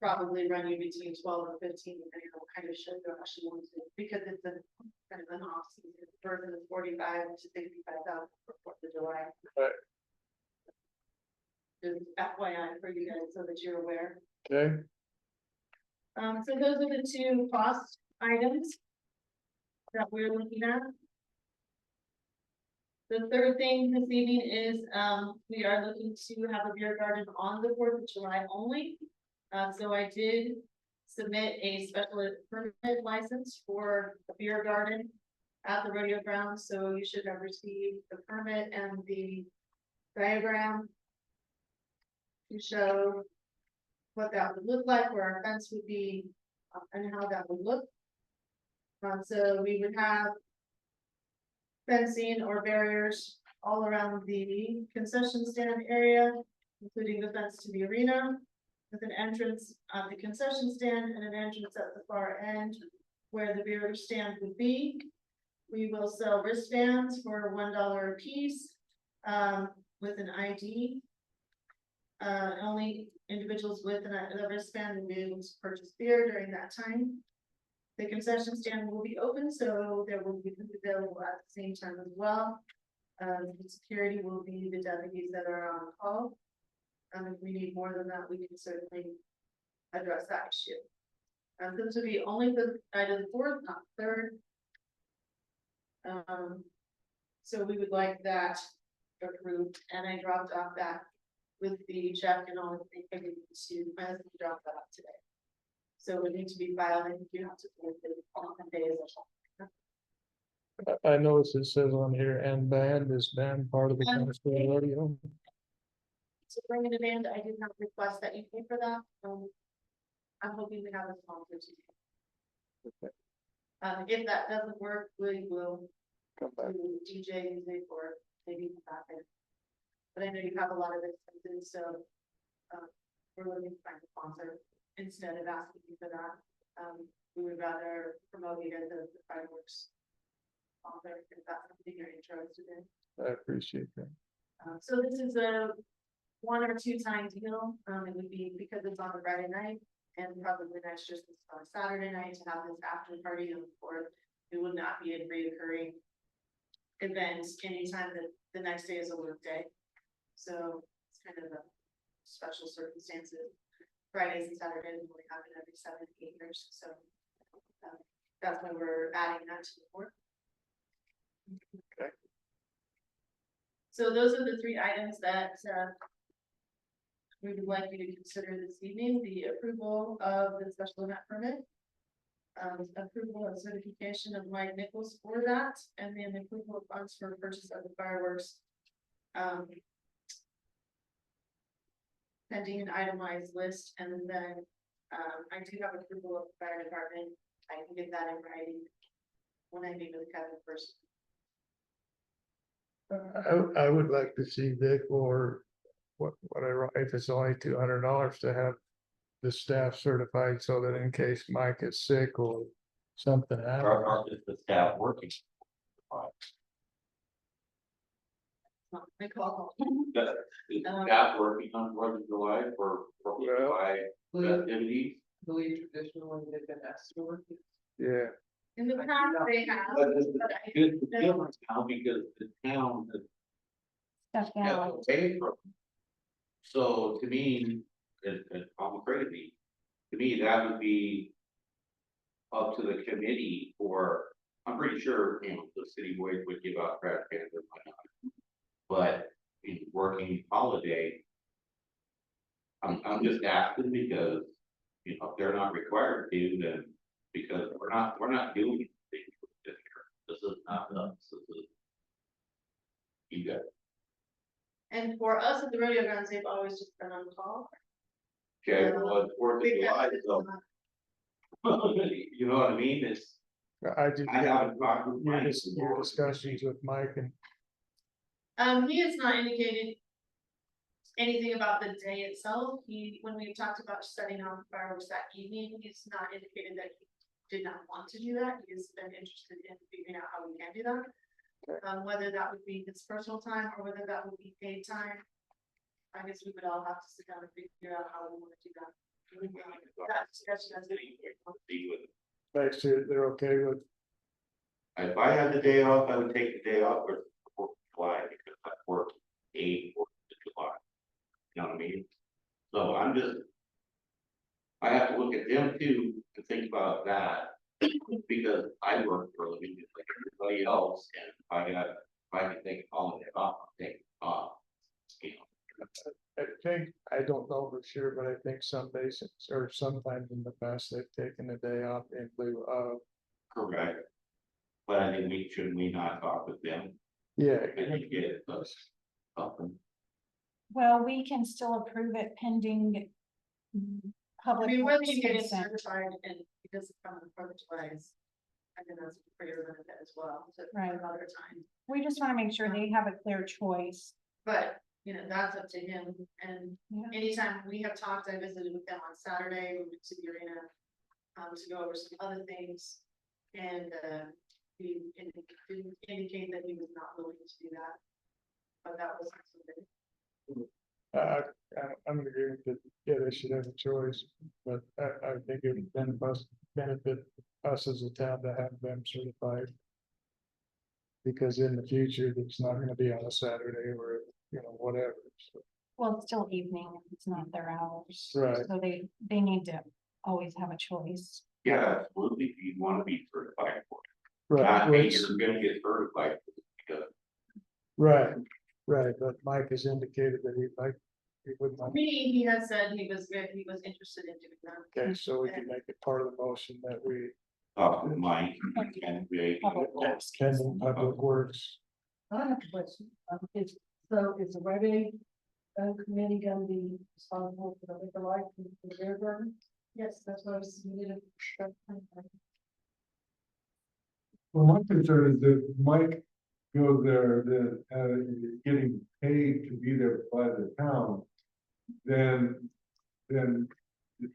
[SPEAKER 1] probably run you between 12 and 15, depending on what kind of show you actually want to do, because it's a kind of an off season, version of 45 to 65,000 for 4th of July.
[SPEAKER 6] Right.
[SPEAKER 1] Just FYI for you guys, so that you're aware.
[SPEAKER 6] Okay,
[SPEAKER 1] So those are the two cost items that we're looking at. The third thing this evening is, we are looking to have a beer garden on the 4th of July only. So I did submit a special permit license for a beer garden at the rodeo grounds, so you should have received the permit and the diagram to show what that would look like, where our fence would be, and how that would look. So we would have fencing or barriers all around the concession stand area, including the fence to the arena, with an entrance at the concession stand and an entrance at the far end where the beer stand would be. We will sell wristbands for $1 a piece, with an ID. Only individuals with a wristband will be able to purchase beer during that time. The concession stand will be open, so there will be food available at the same time as well. The security will be the deputies that are on call. If we need more than that, we can certainly address that issue. This would be only the item 4th, not 3rd. So we would like that approved, and I dropped off that with the check and all of the to my husband dropped that off today. So it needs to be filed, and you have to put it on the days or something.
[SPEAKER 6] I notice it says on here, and band is band part of the Council rodeo.
[SPEAKER 1] To bring in a band, I did not request that you pay for that. I'm hoping we have a sponsor to. If that doesn't work, we will do DJ music or maybe back in. But I know you have a lot of expenses, so we're looking to find a sponsor instead of asking you for that. We would rather promote you as the fireworks sponsor if that's something you're interested in.
[SPEAKER 6] I appreciate that.
[SPEAKER 1] So this is a 1 or 2 time deal. It would be because it's on a Friday night, and probably next year it's on a Saturday night to have this after party on the 4th. It would not be a reoccurring event anytime that the next day is a work day. So it's kind of a special circumstances. Fridays and Saturdays only happen every 7 to 8 years. So that's why we're adding that to the board.
[SPEAKER 6] Okay.
[SPEAKER 1] So those are the 3 items that we would like you to consider this evening: the approval of the special event permit, approval of certification of Mike Nichols for that, and then approval of funds for purchase of the fireworks. Pending an itemized list, and then I do have approval of the fire department. I can get that in writing when I meet with Kevin first.
[SPEAKER 6] I would like to see Vic, or whatever, if it's only $200 to have the staff certified, so that in case Mike is sick or something happens.
[SPEAKER 8] Is the staff working?
[SPEAKER 1] I call.
[SPEAKER 8] Is staff working on 4th of July for 4th of July activities?
[SPEAKER 2] I believe traditionally they've been asked to work.
[SPEAKER 6] Yeah.
[SPEAKER 1] In the past, they have.
[SPEAKER 8] But it's
[SPEAKER 1] but I-
[SPEAKER 8] it's different now because the town has
[SPEAKER 3] Stuff out.
[SPEAKER 8] to pay for them. So to me, I'm crazy. To me, that would be up to the committee, or I'm pretty sure, the city boys would give out trash cans and whatnot. But in working holiday, I'm just asking because, if they're not required to, then because we're not doing anything this year. This is not us, this is you guys.
[SPEAKER 1] And for us at the rodeo grounds, they've always just been on call.
[SPEAKER 8] Okay, well, it's 4th of
[SPEAKER 1] Because
[SPEAKER 8] July,
[SPEAKER 1] it's
[SPEAKER 8] so,
[SPEAKER 1] not-
[SPEAKER 8] you know what I mean? It's,
[SPEAKER 6] I did
[SPEAKER 8] I haven't talked with
[SPEAKER 6] your
[SPEAKER 8] Mike.
[SPEAKER 6] your discussions with Mike, and
[SPEAKER 1] He has not indicated anything about the day itself. When we talked about setting off fireworks that evening, he's not indicated that he did not want to do that. He has been interested in figuring out how we can do that. Whether that would be his personal time or whether that would be paid time. I guess we would all have to sit down and figure out how we want to do that.
[SPEAKER 6] Next year, they're okay with,
[SPEAKER 8] If I had the day off, I would take the day off for Fourth of July because I work 4th of July. You know what I mean? So I'm just. I have to look at them too, to think about that, because I work for a living just like everybody else, and if I can take a holiday off, I'll take it off. You know,
[SPEAKER 6] I think, I don't know for sure, but I think some bases, or sometimes in the past, they've taken a day off in lieu of.
[SPEAKER 8] correct. But I think we not talk with them
[SPEAKER 6] Yeah.
[SPEAKER 8] and get it, something.
[SPEAKER 3] Well, we can still approve it pending.
[SPEAKER 1] I
[SPEAKER 3] Public.
[SPEAKER 1] mean, whether
[SPEAKER 3] Works
[SPEAKER 1] you get it
[SPEAKER 3] consent.
[SPEAKER 1] certified and it doesn't come in front of twice. I think that's for your benefit as well, so
[SPEAKER 3] Right.
[SPEAKER 1] another time.
[SPEAKER 3] We just want to make sure they have a clear choice.
[SPEAKER 1] But, you know, that's up to him, and
[SPEAKER 3] Yeah.
[SPEAKER 1] anytime we have talked, I visited with them on Saturday, we went to the arena. To go over some other things, and he didn't indicate that he was not willing to do that. But that was something.
[SPEAKER 6] I'm in agreement that, yeah, they should have a choice, but I think it would benefit us as a town to have them certified. Because in the future, it's not gonna be on a Saturday or, you know, whatever, so.
[SPEAKER 3] Well, it's still evening, it's not their hours.
[SPEAKER 6] Right.
[SPEAKER 3] So they need to always have a choice.
[SPEAKER 8] Yeah, absolutely, if you want to be certified for it.
[SPEAKER 6] Right,
[SPEAKER 8] Not, hey,
[SPEAKER 6] which,
[SPEAKER 8] you're gonna get certified because
[SPEAKER 6] right, but Mike has indicated that he would
[SPEAKER 1] For
[SPEAKER 6] like,
[SPEAKER 1] me, he has said he was interested in doing that.
[SPEAKER 6] okay, so we can make it part of the motion that we,
[SPEAKER 8] talk with Mike and we.
[SPEAKER 6] pending public works.
[SPEAKER 10] I have a question, is the Red committee gonna be responsible for the liquor license for the beer garden?
[SPEAKER 1] Yes, that's what I was submitted.
[SPEAKER 4] Well, my concern is that Mike goes there, getting paid to be there by the town. Then the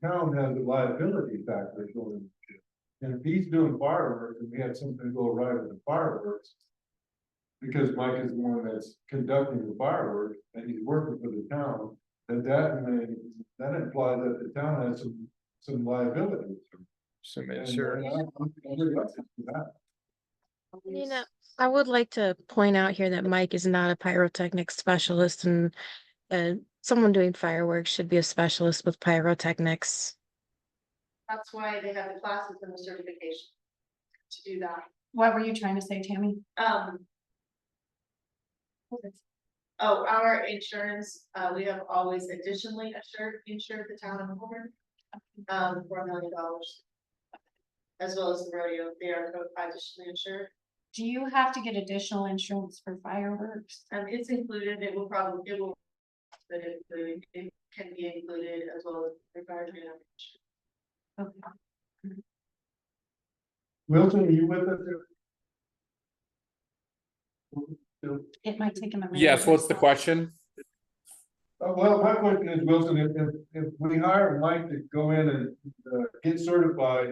[SPEAKER 4] town has a liability factor going into it. And if he's doing fireworks and we had something go right with the fireworks. Because Mike is the one that's conducting the fireworks and he's working for the town, that implies that the town has some liability.
[SPEAKER 6] Some
[SPEAKER 4] And
[SPEAKER 6] insurance.
[SPEAKER 4] I'm reluctant to that.
[SPEAKER 5] You know, I would like to point out here that Mike is not a pyrotechnic specialist, and someone doing fireworks should be a specialist with pyrotechnics.
[SPEAKER 1] That's why they have the classes and the certification to do that.
[SPEAKER 3] What were you trying to say, Tammy?
[SPEAKER 1] Oh, our insurance, we have always additionally insured the town of Collbran, for $1 million. As well as the rodeo, they are additionally insured.
[SPEAKER 3] Do you have to get additional insurance for fireworks?
[SPEAKER 1] It's included, it will, but it can be included as well as regarding.
[SPEAKER 3] Okay.
[SPEAKER 4] Wilson, are you with us?
[SPEAKER 3] It might take them a minute.
[SPEAKER 11] Yes, what's the question?
[SPEAKER 4] Well, my question is, Wilson, if we hire Mike to go in and get certified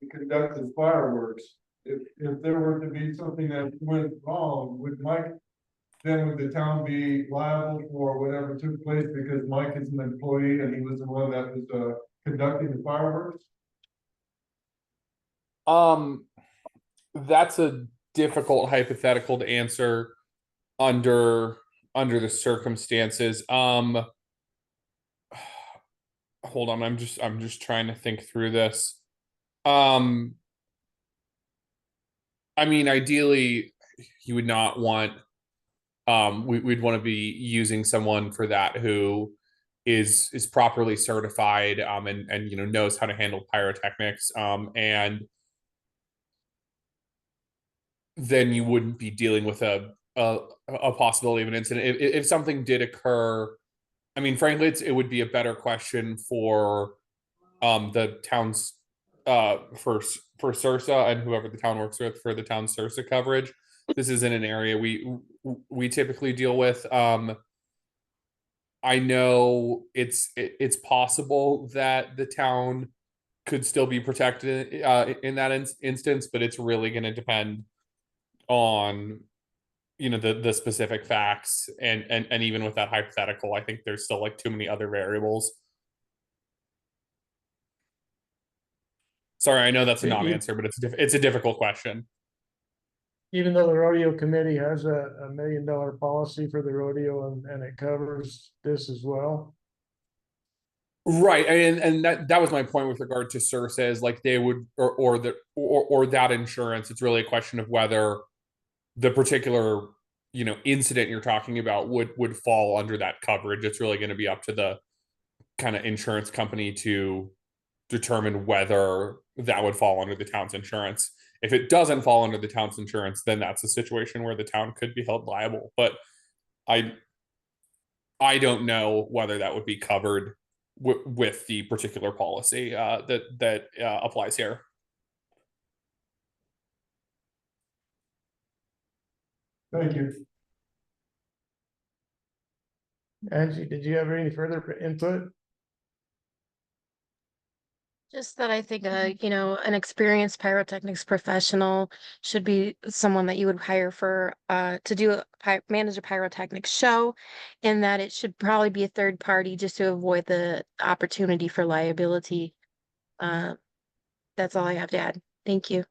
[SPEAKER 4] to conduct the fireworks, if there were to be something that went wrong with Mike, then would the town be liable for whatever took place because Mike is an employee and he was the one that was conducting the fireworks?
[SPEAKER 11] That's a difficult hypothetical to answer under the circumstances. Hold on, I'm just trying to think through this. I mean, ideally, you would not want, we'd want to be using someone for that who is properly certified, and you know, knows how to handle pyrotechnics, and then you wouldn't be dealing with a possibility of an incident. If something did occur, I mean, frankly, it would be a better question for the town's for CIRSA and whoever the town works with for the town's CIRSA coverage. This isn't an area we typically deal with. I know it's possible that the town could still be protected in that instance, but it's really going to depend on, you know, the specific facts, and even with that hypothetical, I think there's still like too many other variables. Sorry, I know that's a
[SPEAKER 6] Yeah,
[SPEAKER 11] non-answer, but it's a difficult question.
[SPEAKER 6] even though the rodeo committee has a $1 million policy for the rodeo and it covers this as well.
[SPEAKER 11] Right, and that was my point with regard to services, like they would or that insurance. It's really a question of whether the particular incident you're talking about would fall under that coverage. It's really going to be up to the kind of insurance company to determine whether that would fall under the town's insurance. If it doesn't fall under the town's insurance, then that's a situation where the town could be held liable. But I don't know whether that would be covered with the particular policy that applies here.
[SPEAKER 4] Thank you.
[SPEAKER 6] Angie, did you have any further input?
[SPEAKER 5] Just that I think, an experienced pyrotechnics professional should be someone that you would hire for, to manage a pyrotechnics show, and that it should probably be a third party just to avoid the opportunity for liability. That's all I have to add. Thank you.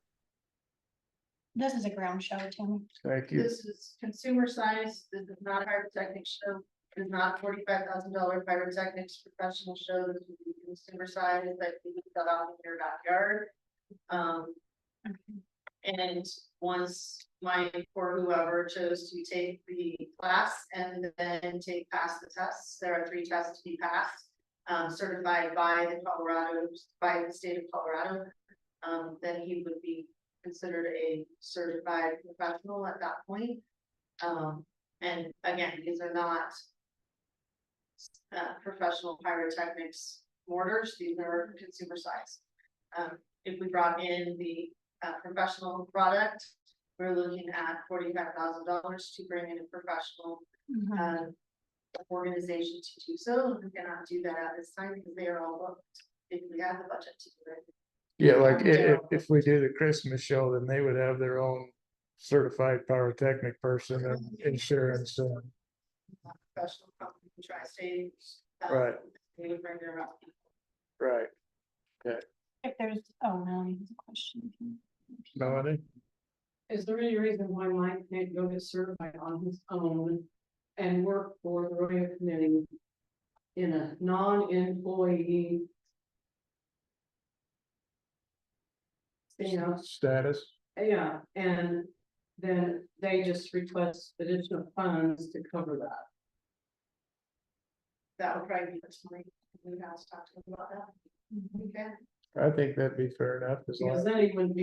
[SPEAKER 3] This is a ground show, Tammy.
[SPEAKER 6] Thank you.
[SPEAKER 1] This is consumer size, this is not a pyrotechnics show, it is not $45,000 pyrotechnics professional show, this would be consumer size that you can set off in your backyard. And once Mike or whoever chose to take the class and then pass the tests, there are 3 tests to be passed, certified by the state of Colorado, then he would be considered a certified professional at that point. And again, these are not professional pyrotechnics mortars, these are consumer size. If we brought in the professional product, we're looking at $45,000 to bring in a professional organization to do so. We cannot do that at this time because they are all booked if we have the budget to do it.
[SPEAKER 6] Yeah, like if we do the Christmas show, then they would have their own certified pyrotechnic person and insurance.
[SPEAKER 1] Professional company, tri-state.
[SPEAKER 6] Right.
[SPEAKER 1] They would bring their own people.
[SPEAKER 6] Right. Okay.
[SPEAKER 3] If there's, oh, Melanie has a question.
[SPEAKER 6] Melanie?
[SPEAKER 1] Is there any reason why Mike can't go get certified on his own and work for the rodeo committee in a non-employee
[SPEAKER 6] Status?
[SPEAKER 1] Yeah, and then they just request additional funds to cover that. That would probably be the time we have to talk to him about that. Okay.
[SPEAKER 6] I think that'd be fair enough.
[SPEAKER 1] Because then he wouldn't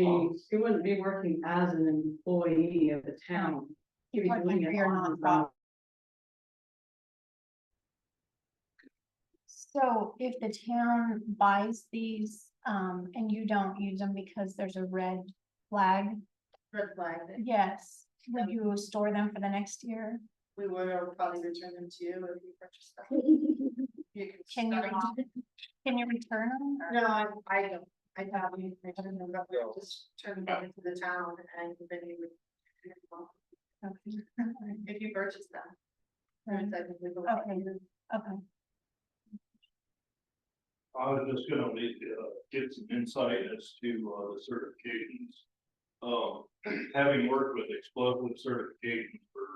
[SPEAKER 1] be working as an employee of the town. He'd be doing it on his own.
[SPEAKER 3] So if the town buys these, and you don't use them because there's a red flag, yes, would you store them for the next year?
[SPEAKER 1] We would probably return them to you if you purchase them.
[SPEAKER 3] Can you return them?
[SPEAKER 1] No, I don't. I thought we return them, but we'll just turn them back into the town and then you would. If you purchase them.
[SPEAKER 3] Okay.
[SPEAKER 9] I was just gonna need to get some insight as to the certifications. Having worked with explosive certifications for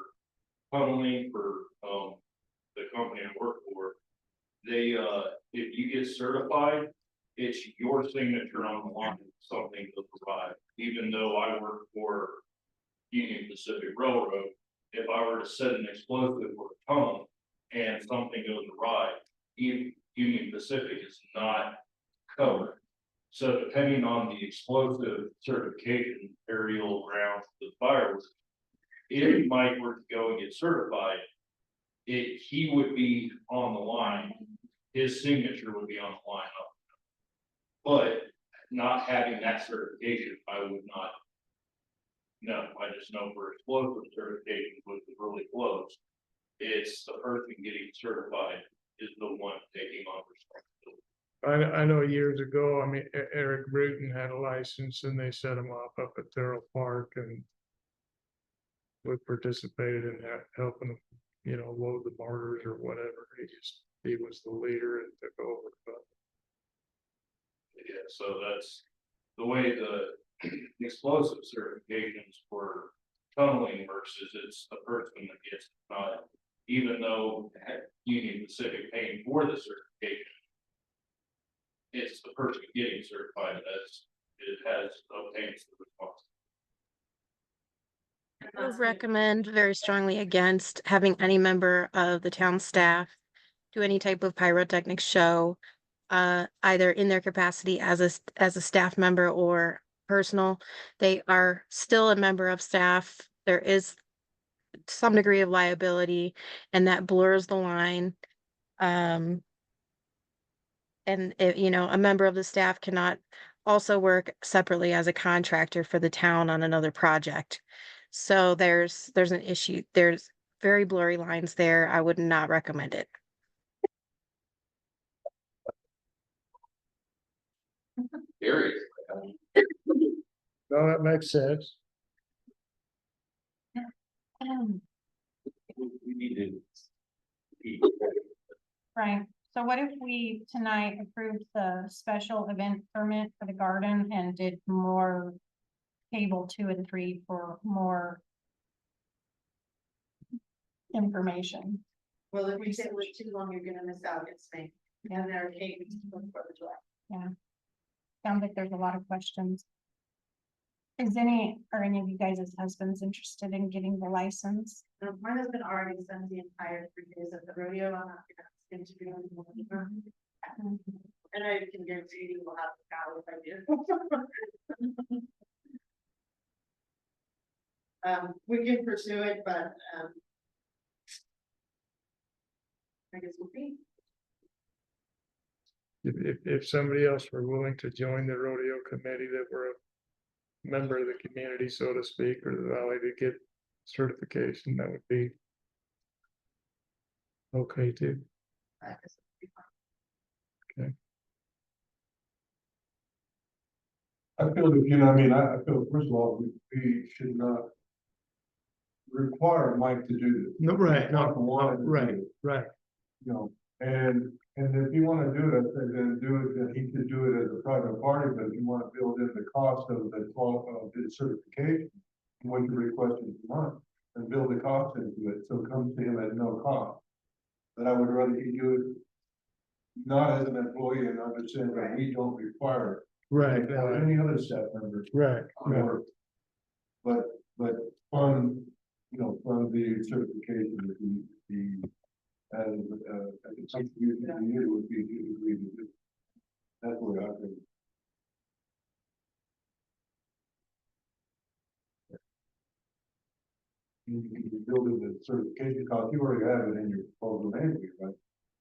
[SPEAKER 9] tunneling for the company I work for, they if you get certified, it's your signature on the line, something to provide. Even though I work for Union Pacific Railroad, if I were to set an explosive for a tunnel and something goes awry, Union Pacific is not covered. So depending on the explosive certification, aerial, ground, the fireworks, if Mike were to go and get certified, he would be on the line, his signature would be on the line. But not having that certification, I would not know. I just know for explosive certification, which is really close, it's the person getting certified is the one taking on responsibility.
[SPEAKER 6] I know years ago, I mean, Eric Bruton had a license and they set him up at Terrell Park and we participated in that, helping him, load the mortars or whatever. He was the leader and took over. But
[SPEAKER 9] Yeah, so that's the way the explosive certifications for tunneling works is it's the person that gets it, not, even though Union Pacific paying for the certification. It's the person getting certified as it has obtained the response.
[SPEAKER 5] I would recommend very strongly against having any member of the town staff do any type of pyrotechnics show, either in their capacity as a staff member or personal. They are still a member of staff. There is some degree of liability, and that blurs the line. And you know, a member of the staff cannot also work separately as a contractor for the town on another project. So there's an issue. There's very blurry lines there. I would not recommend it.
[SPEAKER 8] Very.
[SPEAKER 6] No, that makes sense.
[SPEAKER 8] We need to.
[SPEAKER 3] Right, so what if we tonight approved the special event permit for the garden and did more table 2 and 3 for more information?
[SPEAKER 1] Well, if we sit with too long, you're gonna miss out, it's me. And there are cases for the July.
[SPEAKER 3] Yeah. Sounds like there's a lot of questions. Are any of you guys' husbands interested in getting the license?
[SPEAKER 1] My husband already spent the entire 3 days at the rodeo. I'm not gonna ask him to do any more. And I can guarantee you will have the cow if I do. We can pursue it, but, I guess we'll see.
[SPEAKER 6] If somebody else were willing to join the rodeo committee that were a member of the community, so to speak, or the valley to get certification, that would be okay too.
[SPEAKER 1] I guess it'll be fine.
[SPEAKER 4] I feel that, you know, I mean, I feel, first of all, we should not require Mike to do this.
[SPEAKER 6] No, right,
[SPEAKER 4] Mike wanted to do
[SPEAKER 6] right,
[SPEAKER 4] it,
[SPEAKER 6] right.
[SPEAKER 4] you know, and if you wanna do it, then do it, then he could do it as a private party, but if you wanna build in the cost of the his certification, what you're requesting per month, and build the cost into it, so it comes to him at no cost. But I would rather he do it not as an employee and understand that we don't require it.
[SPEAKER 6] Right,
[SPEAKER 4] Or any other staff members.
[SPEAKER 6] right, right.
[SPEAKER 4] Or, but fund, you know, fund the certification that the, as a contribution to you would be to agree to do. That's what I think. You building the certification cost, you already have it in your proposal anyway, right?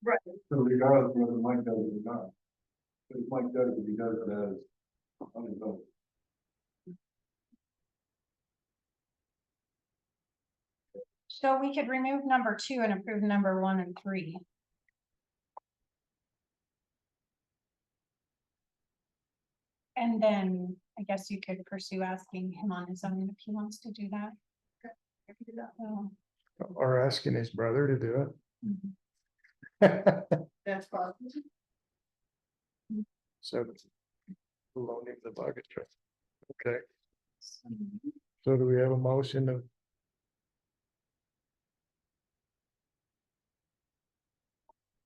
[SPEAKER 1] Right.
[SPEAKER 4] So regardless of whether Mike does it or not, if Mike does it, he does it as on his own.
[SPEAKER 3] So we could remove number 2 and approve number 1 and 3. And then I guess you could pursue asking him on his own if he wants to do that.
[SPEAKER 1] I can do that.
[SPEAKER 3] So,
[SPEAKER 6] Or asking his brother to do
[SPEAKER 3] mhm.
[SPEAKER 6] it.
[SPEAKER 1] That's possible.
[SPEAKER 6] So loaning the bucket truck. Okay, so do we have a motion of?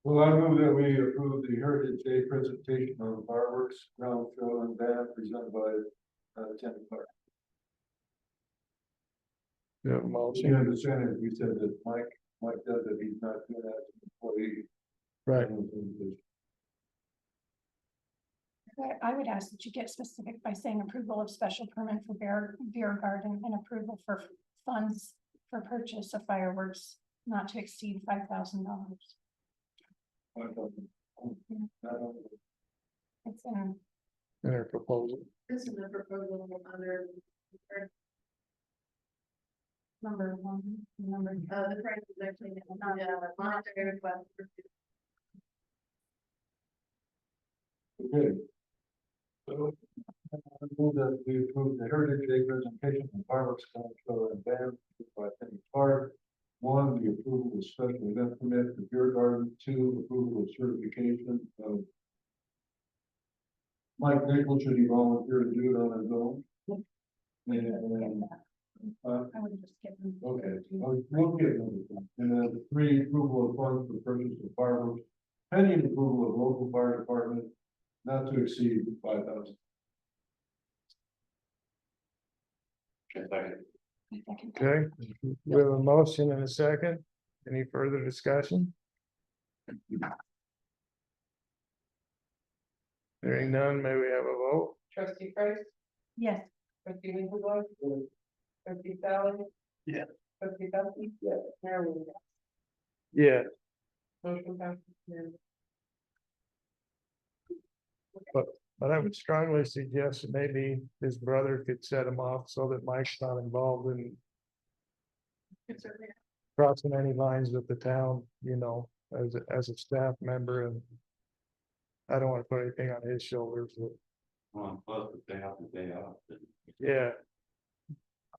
[SPEAKER 4] Well, I move that we approve the Heritage Day presentation of fireworks, ground show and band presented by Tim Clark.
[SPEAKER 6] Yeah, motion.
[SPEAKER 4] You understand it, we said that Mike does it, he's not doing that as an employee.
[SPEAKER 6] Right,
[SPEAKER 3] I would ask that you get specific by saying approval of special permit for beer garden and approval for funds for purchase of fireworks not to exceed $5,000. It's in
[SPEAKER 6] in our proposal.
[SPEAKER 1] This is the proposal under.
[SPEAKER 3] number 1, number.
[SPEAKER 1] The price is actually not monetary request.
[SPEAKER 4] Okay. So, I move that we approve the Heritage Day presentation of fireworks, ground show and band by Tim Clark. 1, the approval of special event permit for beer garden. 2, approval of certification of Mike Nichols, should he volunteer to do it on his own? And,
[SPEAKER 3] I would just give them.
[SPEAKER 4] okay, we'll get them. And then 3, approval of funds for purchase of fireworks, pending approval of local fire department, not to exceed 5,000.
[SPEAKER 6] Okay, we have a motion and a second. Any further discussion? Hearing none, may we have a vote?
[SPEAKER 2] Trustee Price,
[SPEAKER 3] Yes.
[SPEAKER 2] trustee Lindsay, trustee Sally.
[SPEAKER 15] Yeah.
[SPEAKER 2] Trustee Duffy. Yeah. Mayor Williams.
[SPEAKER 6] Yeah,
[SPEAKER 2] Motion passes unanimously.
[SPEAKER 6] but I would strongly suggest that maybe his brother could set him off so that Mike's not involved in crossing any lines with the town, you know, as a staff member, and I don't want to put anything on his shoulders, but
[SPEAKER 8] Plus, if they have the day off, then
[SPEAKER 6] yeah,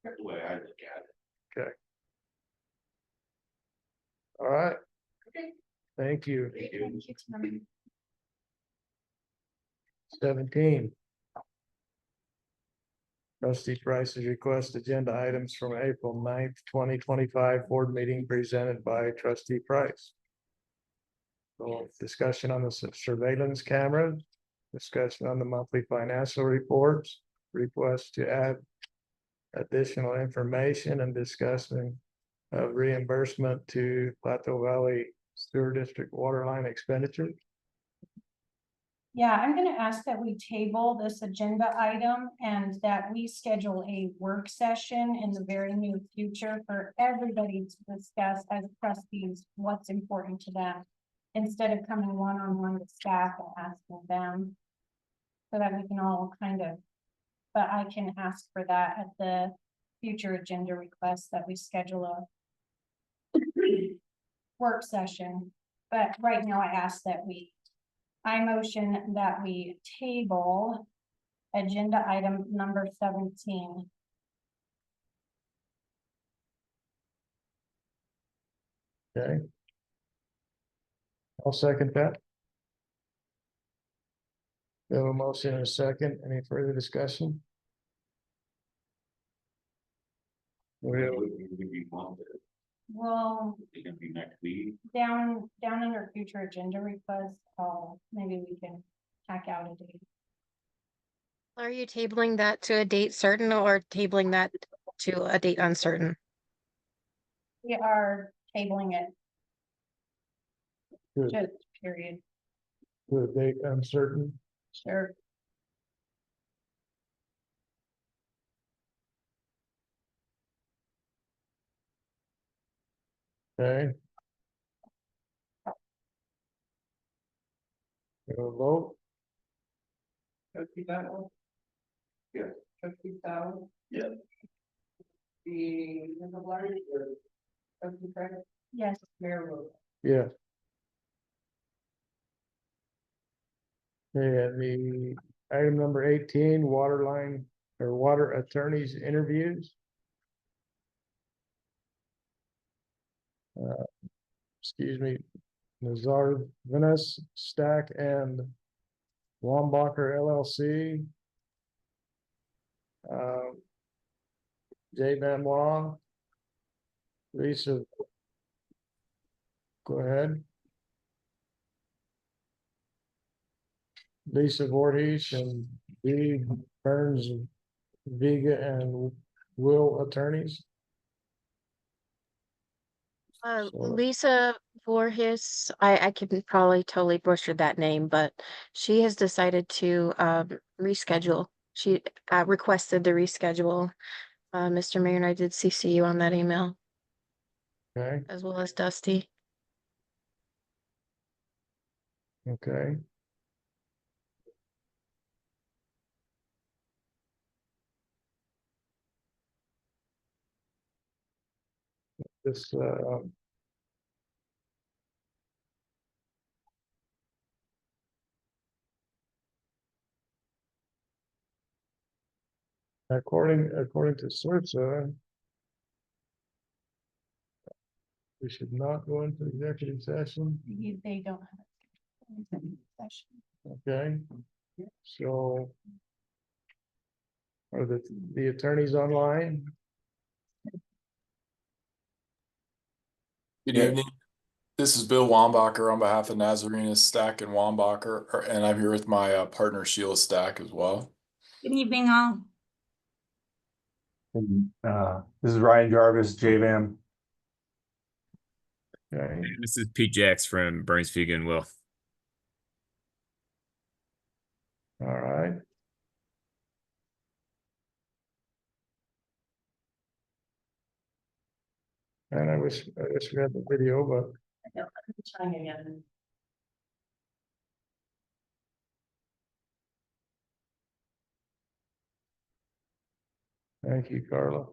[SPEAKER 8] that's the way I look at it.
[SPEAKER 6] okay. All right.
[SPEAKER 2] Okay.
[SPEAKER 6] Thank you.
[SPEAKER 8] Thank you.
[SPEAKER 6] 17. Trustee Price's request agenda items from April 9th, 2025 board meeting presented by trustee Price. So discussion on the surveillance camera, discussion on the monthly financial reports, request to add additional information and discussing of reimbursement to Plateau Valley Sewer District waterline expenditures.
[SPEAKER 3] Yeah, I'm gonna ask that we table this agenda item and that we schedule a work session in the very near future for everybody to discuss as trustees what's important to them. Instead of coming one-on-one with staff and asking them. So that we can all kind of, but I can ask for that at the future agenda request that we schedule a work session. But right now I ask that I motion that we table agenda item number 17.
[SPEAKER 6] Okay. I'll second that. We have a motion and a second. Any further discussion? We have,
[SPEAKER 3] Well,
[SPEAKER 8] It can be next week.
[SPEAKER 3] down under future agenda requests, maybe we can hack out a date.
[SPEAKER 5] Are you tabling that to a date certain or tabling that to a date uncertain?
[SPEAKER 3] We are tabling it.
[SPEAKER 6] Good.
[SPEAKER 3] Just period.
[SPEAKER 6] to a date uncertain.
[SPEAKER 3] Sure.
[SPEAKER 6] Okay. We'll vote.
[SPEAKER 2] Trustee Battle.
[SPEAKER 8] Yeah.
[SPEAKER 2] Trustee Sally.
[SPEAKER 15] Yeah.
[SPEAKER 2] The Lindsay, trustee Price,
[SPEAKER 3] Yes.
[SPEAKER 2] Mayor Williams.
[SPEAKER 6] Yeah. Okay, and the item number 18, water line or water attorneys interviews. Excuse me, Nazar Venice, Stack and Wambacher LLC. Jay Benoit. Lisa. Go ahead. Lisa Voorhees and B. Burns, Vega and Will attorneys. So-
[SPEAKER 5] Lisa Voorhis, I could probably totally butcher that name, but she has decided to reschedule. She requested the reschedule. Mr. Mayor and I did CC you on that email,
[SPEAKER 6] Okay,
[SPEAKER 5] as well as Dusty.
[SPEAKER 6] okay. This according to SERSA, we should not go into executive session.
[SPEAKER 3] They don't have a session.
[SPEAKER 6] Okay, So. Are the attorneys online?
[SPEAKER 16] Good evening. This is Bill Wambacher on behalf of Nazarena Stack and Wambacher, and I'm here with my partner Sheila Stack as well.
[SPEAKER 17] Good evening, all.
[SPEAKER 12] This is Ryan Jarvis, JVAM.
[SPEAKER 6] Okay.
[SPEAKER 18] This is Pete Jacks from Burns Fuga and Will.
[SPEAKER 6] All right. And I wish we had the video, but
[SPEAKER 1] No, I'm trying again.
[SPEAKER 6] thank you, Carla.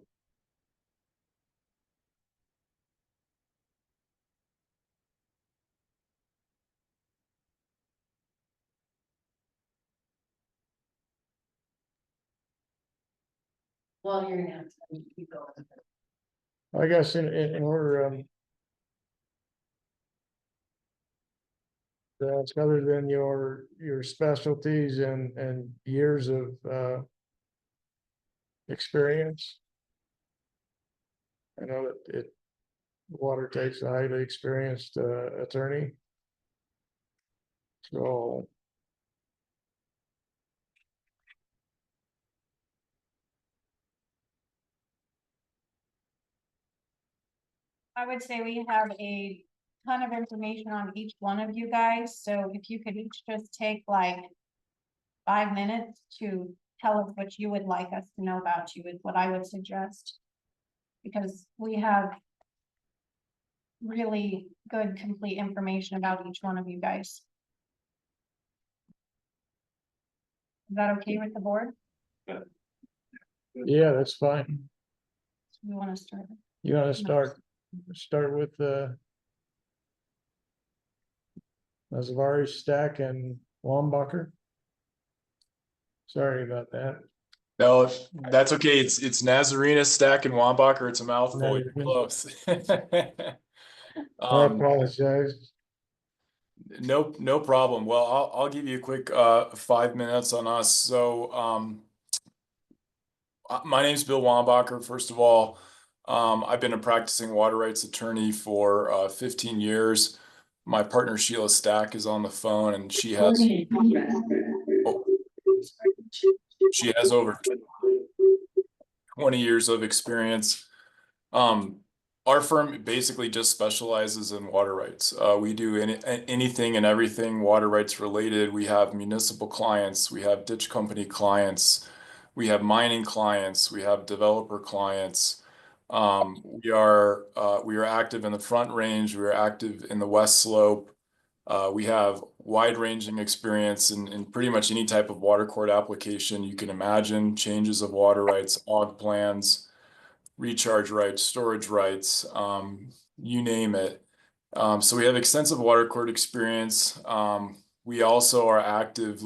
[SPEAKER 1] Well, you're gonna have to keep going.
[SPEAKER 6] I guess in order, that's other than your specialties and years of experience. I know that water takes a highly experienced attorney. So.
[SPEAKER 3] I would say we have a ton of information on each one of you guys, so if you could each just take like 5 minutes to tell us what you would like us to know about you is what I would suggest. Because we have really good, complete information about each one of you guys. Is that okay with the board?
[SPEAKER 6] Yeah, that's fine.
[SPEAKER 3] So we want to start.
[SPEAKER 6] You want to start with Nazavari, Stack, and Wambacher? Sorry about that.
[SPEAKER 16] No, that's okay. It's Nazarena Stack and Wambacher. It's a mouthful. You're
[SPEAKER 6] Nazarena.
[SPEAKER 16] close.
[SPEAKER 6] I apologize.
[SPEAKER 16] No problem. Well, I'll give you a quick 5 minutes on us. So my name's Bill Wambacher. First of all, I've been a practicing water rights attorney for 15 years. My partner Sheila Stack is on the phone, and she has over 20 years of experience. Our firm basically just specializes in water rights. We do anything and everything water rights related. We have municipal clients, we have ditch company clients, we have mining clients, we have developer clients. We are active in the Front Range, we are active in the West Slope. We have wide-ranging experience in pretty much any type of water court application you can imagine, changes of water rights, OG plans, recharge rights, storage rights, you name it. So we have extensive water court experience. We also are active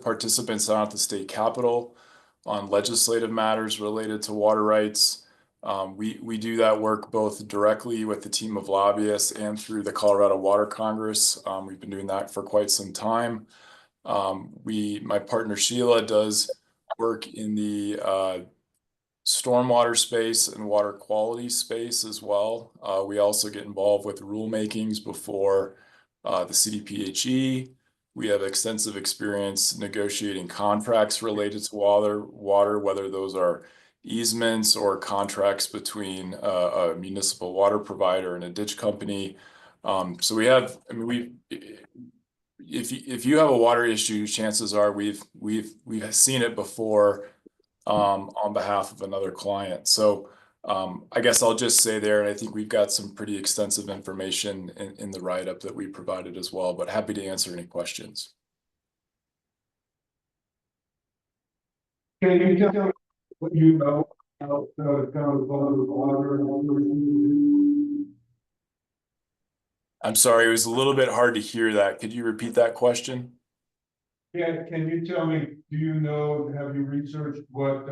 [SPEAKER 16] participants down at the state capitol on legislative matters related to water rights. We do that work both directly with the team of lobbyists and through the Colorado Water Congress. We've been doing that for quite some time. My partner Sheila does work in the stormwater space and water quality space as well. We also get involved with rulemakings before the CDPHE. We have extensive experience negotiating contracts related to water, whether those are easements or contracts between a municipal water provider and a ditch company. So we have, I mean, if you have a water issue, chances are we've seen it before on behalf of another client. So I guess I'll just say there, and I think we've got some pretty extensive information in the write-up that we provided as well, but happy to answer any questions.
[SPEAKER 4] Can you tell me what you know about the town of water?
[SPEAKER 16] I'm sorry, it was a little bit hard to hear that. Could you repeat that question?
[SPEAKER 4] Yeah, can you tell me, do you know, have you researched what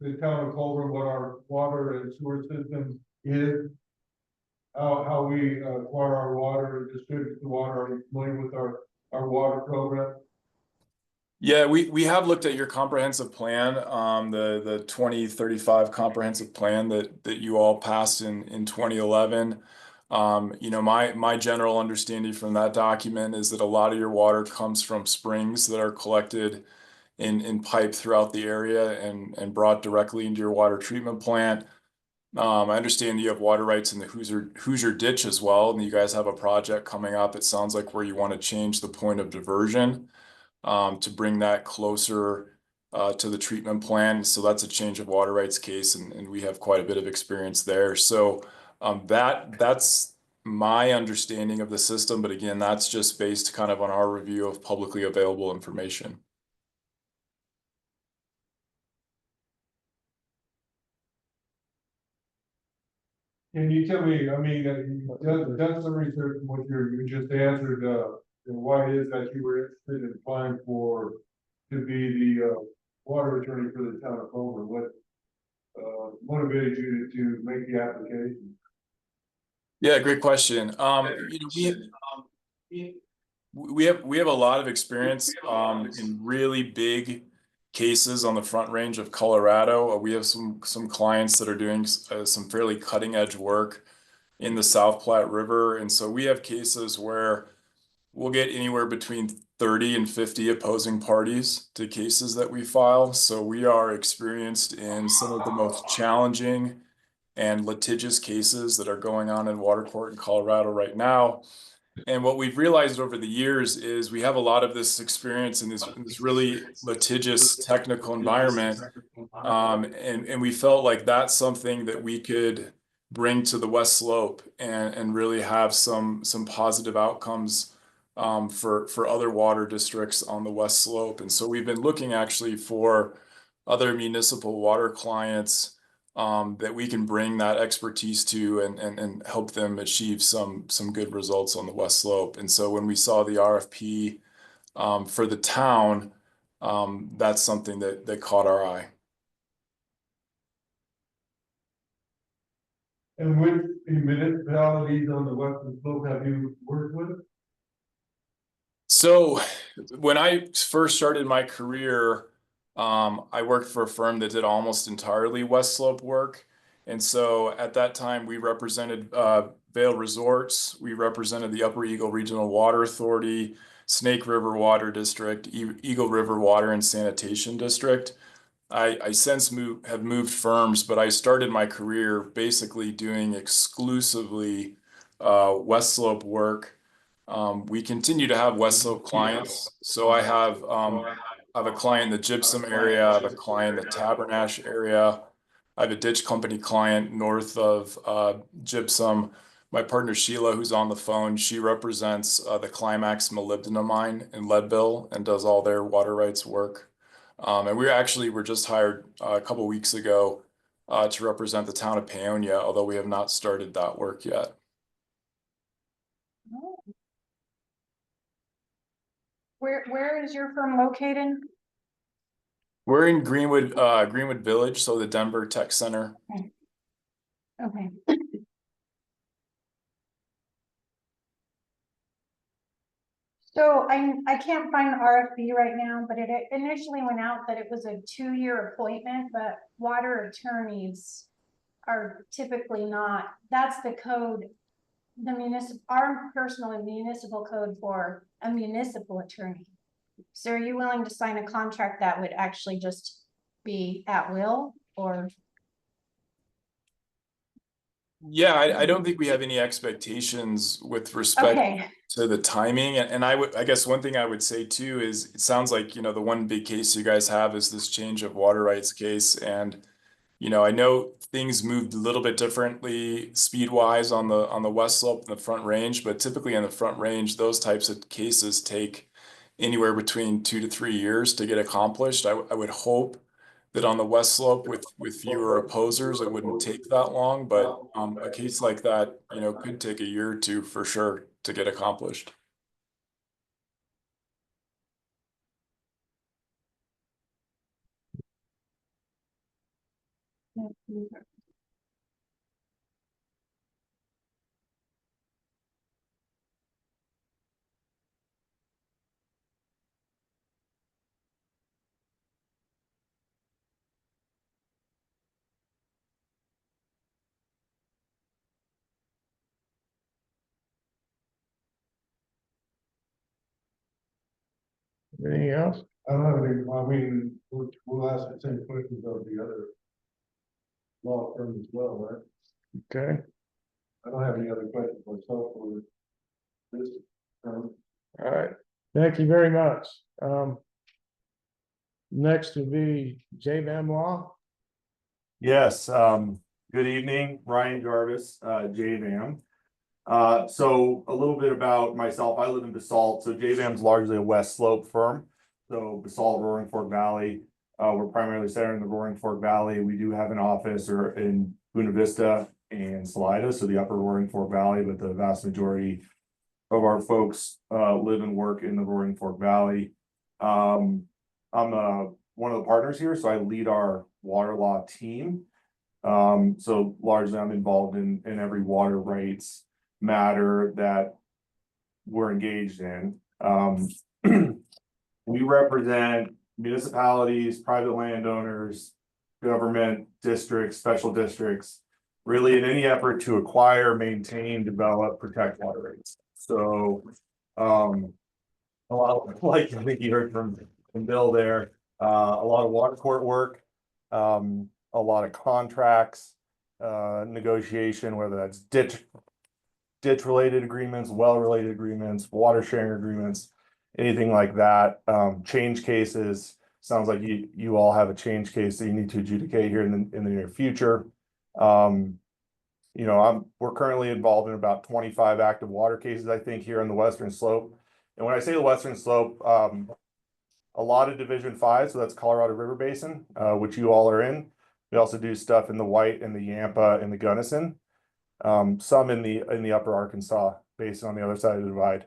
[SPEAKER 4] the town of Collbran, what our water and sewer system is? How we acquire our water and distribute the water? Are you familiar with our our water program?
[SPEAKER 16] Yeah, we have looked at your comprehensive plan, the 2035 comprehensive plan that you all passed in 2011. You know, my general understanding from that document is that a lot of your water comes from springs that are collected in pipe throughout the area and brought directly into your water treatment plant. I understand you have water rights in the Hoosier Ditch as well, and you guys have a project coming up, it sounds like, where you want to change the point of diversion to bring that closer to the treatment plan. So that's a change of water rights case, and we have quite a bit of experience there. So that's my understanding of the system, but again, that's just based kind of on our review of publicly available information.
[SPEAKER 4] Can you tell me, I mean, you've done some research on what you just answered, why it is that you were interested in applying to be the, water attorney for the town of Collbran? What, motivated you to make the application?
[SPEAKER 16] Yeah, great question. You know, we have a lot of experience in really big cases on the Front Range of Colorado. We have some clients that are doing some fairly cutting edge work in the South Platte River, and so we have cases where we'll get anywhere between 30 and 50 opposing parties to cases that we file. So we are experienced in some of the most challenging and litigious cases that are going on in water court in Colorado right now. And what we've realized over the years is we have a lot of this experience in this really litigious technical environment. And we felt like that's something that we could bring to the West Slope and really have some positive outcomes for other water districts on the West Slope. And so we've been looking actually for other municipal water clients that we can bring that expertise to and help them achieve some good results on the West Slope. And so when we saw the RFP for the town, that's something that caught our eye.
[SPEAKER 4] And which municipalities on the western slope have you worked with?
[SPEAKER 16] So when I first started my career, I worked for a firm that did almost entirely West Slope work. And so at that time, we represented Vail Resorts, we represented the Upper Eagle Regional Water Authority, Snake River Water District, Eagle River Water and Sanitation District. I since have moved firms, but I started my career basically doing exclusively West Slope work. We continue to have West Slope clients. So I have a client in the Gypsum area, I have a client in the Tabernash area. I have a ditch company client north of Gypsum. My partner Sheila, who's on the phone, she represents the Climax molybdenum mine in Leadville and does all their water rights work. And we're just hired a couple weeks ago to represent the town of Paonia, although we have not started that work yet.
[SPEAKER 3] Where is your firm located?
[SPEAKER 16] We're in Greenwood Village, so the Denver Tech Center.
[SPEAKER 3] Okay. So I can't find the RFP right now, but it initially went out that it was a 2-year appointment, but water attorneys are typically not, that's the code, our personal and municipal code for a municipal attorney. So are you willing to sign a contract that would actually just be at will, or?
[SPEAKER 16] Yeah, I don't think we have any expectations with respect to the timing. And I guess one thing I would say too is it sounds like, you know, the one big case you guys have is this change of water rights case. And, you know, I know things moved a little bit differently speed wise on the West Slope and the Front Range, but typically on the Front Range, those types of cases take anywhere between 2 to 3 years to get accomplished. I would hope that on the West Slope with fewer opposers, it wouldn't take that long, but a case like that, you know, could take a year or two for sure to get accomplished.
[SPEAKER 6] Anything else?
[SPEAKER 4] I don't have any, I mean, we'll ask the same questions of the other law firm as well, right?
[SPEAKER 6] Okay,
[SPEAKER 4] I don't have any other questions myself for this.
[SPEAKER 6] all right. Thank you very much. Next would be JVAM Law.
[SPEAKER 12] Yes, good evening, Ryan Jarvis, JVAM. So a little bit about myself. I live in Basalt, so JVAM's largely a West Slope firm. So Basalt, Roaring Fork Valley. We're primarily centered in the Roaring Fork Valley. We do have an office or in Buena Vista and Salida, so the upper Roaring Fork Valley, but the vast majority of our folks live and work in the Roaring Fork Valley. I'm one of the partners here, so I lead our water law team. So largely I'm involved in every water rights matter that we're engaged in. We represent municipalities, private landowners, government districts, special districts, really in any effort to acquire, maintain, develop, protect water rights. So a lot of, like I think you heard from Bill there, a lot of water court work, a lot of contracts, negotiation, whether that's ditch related agreements, well related agreements, water sharing agreements, anything like that. Change cases. Sounds like you all have a change case that you need to adjudicate here in the near future. You know, we're currently involved in about 25 active water cases, I think, here on the Western Slope. And when I say the Western Slope, a lot of Division 5, so that's Colorado River Basin, which you all are in. We also do stuff in the White and the Yampa and the Gunnison. Some in the upper Arkansas Basin on the other side of the divide.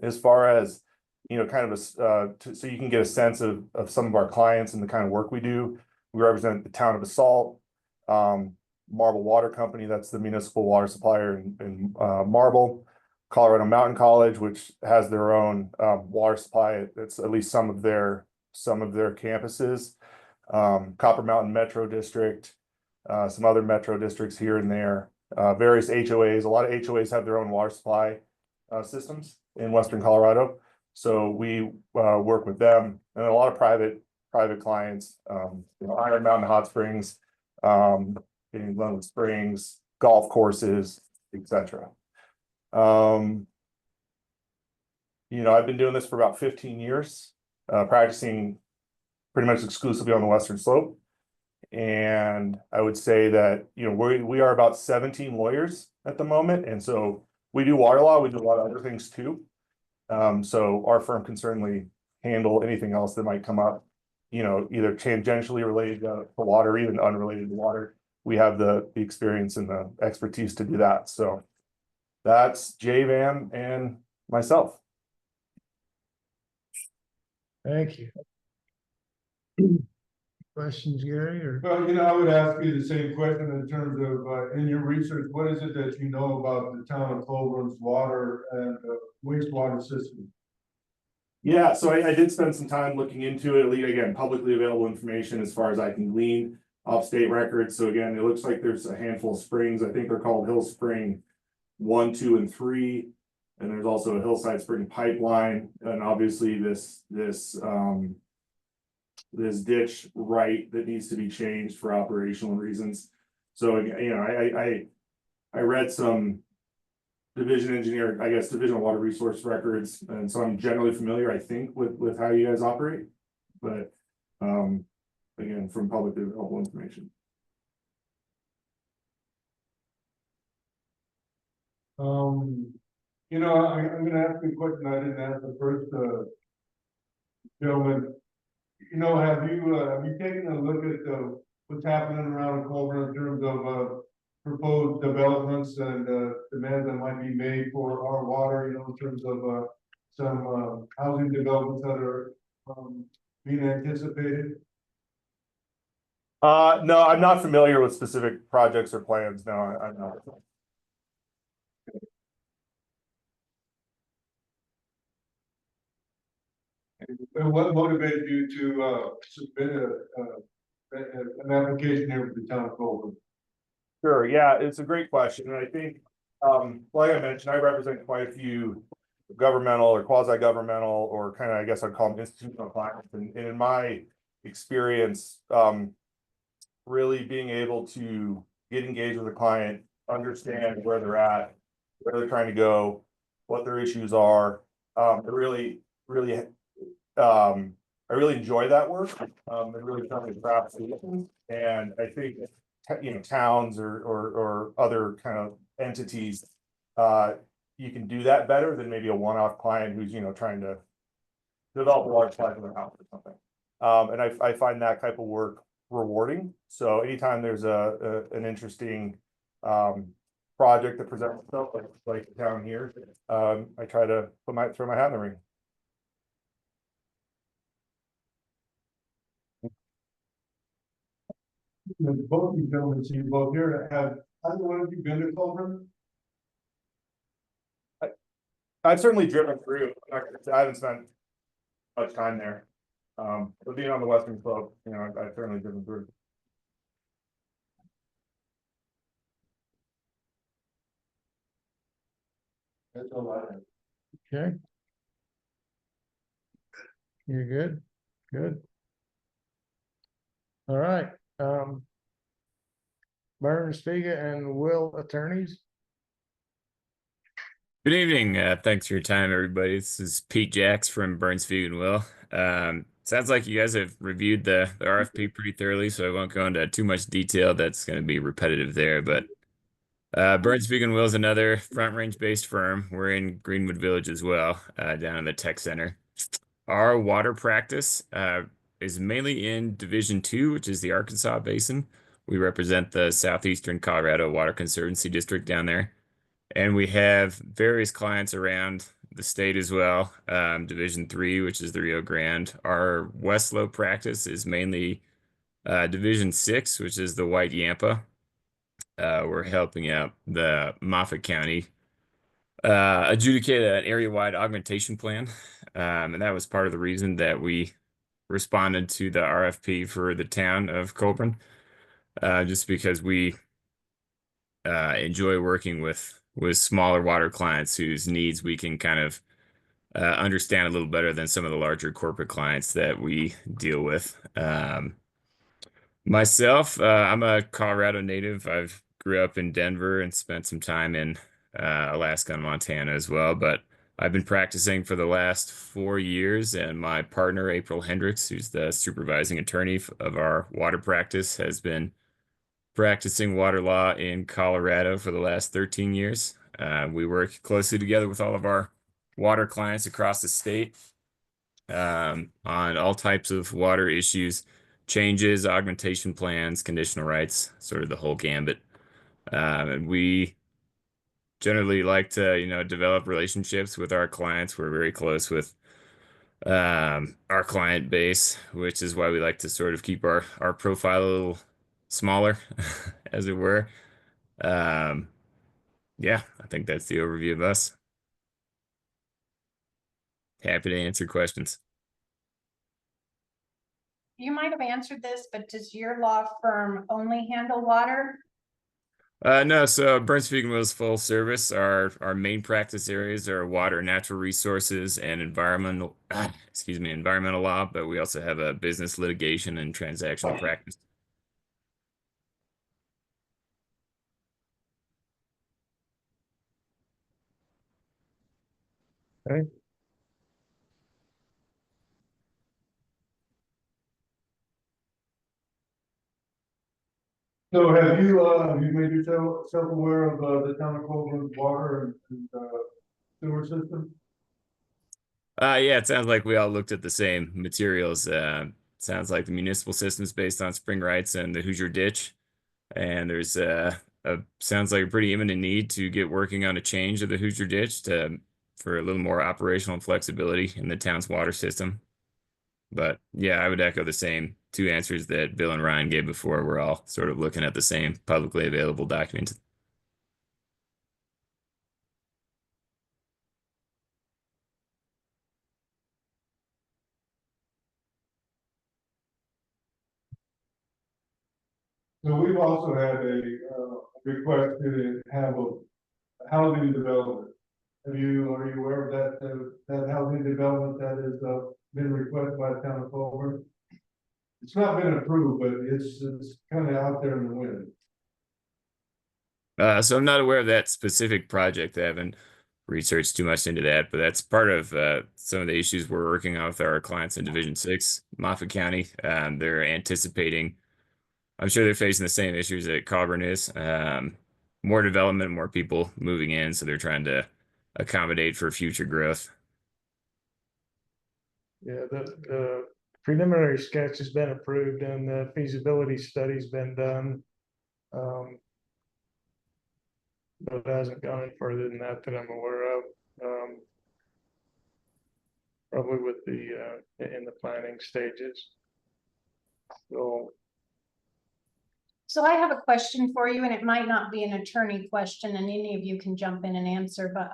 [SPEAKER 12] As far as, you know, kind of so you can get a sense of some of our clients and the kind of work we do. We represent the town of Basalt, Marble Water Company, that's the municipal water supplier in Marble, Colorado Mountain College, which has their own water supply. It's at least some of their campuses. Copper Mountain Metro District, some other metro districts here and there. Various HOAs. A lot of HOAs have their own water supply systems in Western Colorado. So we work with them, and a lot of private clients, you know, Iron Mountain Hot Springs, in Glenwood Springs, golf courses, etc. You know, I've been doing this for about 15 years, practicing pretty much exclusively on the Western Slope. And I would say that, you know, we are about 17 lawyers at the moment. And so we do water law, we do a lot of other things too. So our firm can certainly handle anything else that might come up, you know, either tangentially related to water or even unrelated to water. We have the experience and the expertise to do that. So that's JVAM and myself.
[SPEAKER 6] Thank you. Questions, Gary, or?
[SPEAKER 4] Well, you know, I would ask you the same question in terms of, in your research, what is it that you know about the town of Collbran's water and wastewater system?
[SPEAKER 12] Yeah, so I did spend some time looking into it, again, publicly available information as far as I can glean off state records. So again, it looks like there's a handful of springs. I think they're called Hill Spring 1, 2, and 3. And there's also a Hillside Spring pipeline. And obviously this ditch right that needs to be changed for operational reasons. So, you know, I read some division of water resource records, and so I'm generally familiar, I think, with how you guys operate, but again, from publicly available information.
[SPEAKER 4] You know, I'm gonna ask you a question I didn't ask the first gentleman. You know, have you taken a look at what's happening around Collbran in terms of proposed developments and demands that might be made for our water, you know, in terms of some housing developments that are being anticipated?
[SPEAKER 12] No, I'm not familiar with specific projects or plans. No, I'm not.
[SPEAKER 4] And what motivated you to submit an application here with the town of Collbran?
[SPEAKER 12] Sure, yeah, it's a great question, and I think, like I mentioned, I represent quite a few governmental or quasi-governmental, or kind of, I guess I'd call them institutional clients. And in my experience, really being able to get engaged with a client, understand where they're at, where they're trying to go, what their issues are. I really enjoy that work. It really trying to craft solutions. And I think, towns or other kind of entities, you can do that better than maybe a one-off client who's, trying to develop a large slice of their house or something. And I find that type of work rewarding. So anytime there's an interesting project that presents itself, like down here, I try to throw my hat in the ring.
[SPEAKER 4] Both you gentlemen, see you both here, have either one of you been to Collbran?
[SPEAKER 12] I've certainly driven through. I haven't spent much time there. But being on the western slope, I've certainly driven through.
[SPEAKER 4] That's all I have.
[SPEAKER 6] Okay. You're good, good. All right, Byron Spiga and Will attorneys.
[SPEAKER 18] Good evening. Thanks for your time, everybody. This is Pete Jacks from Burns Feig and Will. Sounds like you guys have reviewed the RFP pretty thoroughly, so I won't go into too much detail. That's going to be repetitive there. But Burns Feig and Will is another Front Range based firm. We're in Greenwood Village as well, down in the tech center. Our water practice is mainly in Division 2, which is the Arkansas Basin. We represent the Southeastern Colorado Water Conservancy District down there. And we have various clients around the state as well. Division 3, which is the Rio Grande. Our West Slope practice is mainly Division 6, which is the White Yampa. We're helping out the Moffat County adjudicate an area-wide augmentation plan. And that was part of the reason that we responded to the RFP for the town of Collbran, just because we enjoy working with smaller water clients whose needs we can kind of understand a little better than some of the larger corporate clients that we deal with. Myself, I'm a Colorado native. I've grew up in Denver and spent some time in Alaska and Montana as well, but I've been practicing for the last 4 years, and my partner, April Hendricks, who's the supervising attorney of our water practice, has been practicing water law in Colorado for the last 13 years. We work closely together with all of our water clients across the state on all types of water issues, changes, augmentation plans, conditional rights, sort of the whole gambit. And we generally like to, develop relationships with our clients. We're very close with our client base, which is why we like to sort of keep our profile a little smaller, as it were. Yeah, I think that's the overview of us. Happy to answer questions.
[SPEAKER 3] You might have answered this, but does your law firm only handle water?
[SPEAKER 18] No, so Burns Feig and Will's full service. Our main practice areas are water, natural resources, and environmental law, but we also have a business litigation and transactional practice.
[SPEAKER 6] Okay.
[SPEAKER 4] So have you made yourself aware of the town of Collbran's water and sewer system?
[SPEAKER 18] Yeah, it sounds like we all looked at the same materials. Sounds like the municipal system is based on spring rights and the Hoosier Ditch. And there's sounds like a pretty imminent need to get working on a change of the Hoosier Ditch for a little more operational flexibility in the town's water system. But yeah, I would echo the same two answers that Bill and Ryan gave before. We're all sort of looking at the same publicly available documents.
[SPEAKER 4] So we've also had a request to have a housing development are you aware of that housing development that has, been requested by the town of Collbran? It's not been approved, but it's kind of out there in the wind.
[SPEAKER 18] So I'm not aware of that specific project. I haven't researched too much into that, but that's part of some of the issues we're working on with our clients in Division 6, Moffat County. They're anticipating, I'm sure they're facing the same issues that Collbran is. More development, more people moving in, so they're trying to accommodate for future growth.
[SPEAKER 6] Yeah, the preliminary sketch has been approved and the feasibility study's been done. But it hasn't gone any further than that I'm aware of. Probably with the in the planning stages.
[SPEAKER 3] So I have a question for you, and it might not be an attorney question, and any of you can jump in and answer, but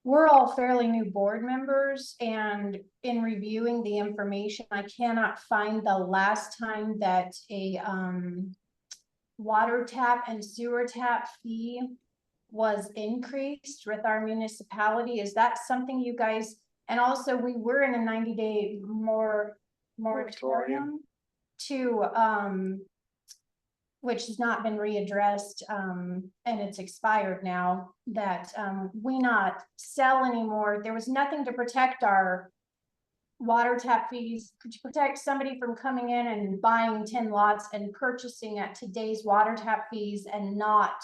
[SPEAKER 3] we're all fairly new board members, and in reviewing the information, I cannot find the last time that a water tap and sewer tap fee was increased with our municipality. Is that something you guys, and also we were in a 90-day moratorium to which has not been readdressed, and it's expired now, that we not sell anymore. There was nothing to protect our water tap fees, to protect somebody from coming in and buying 10 lots and purchasing at today's water tap fees and not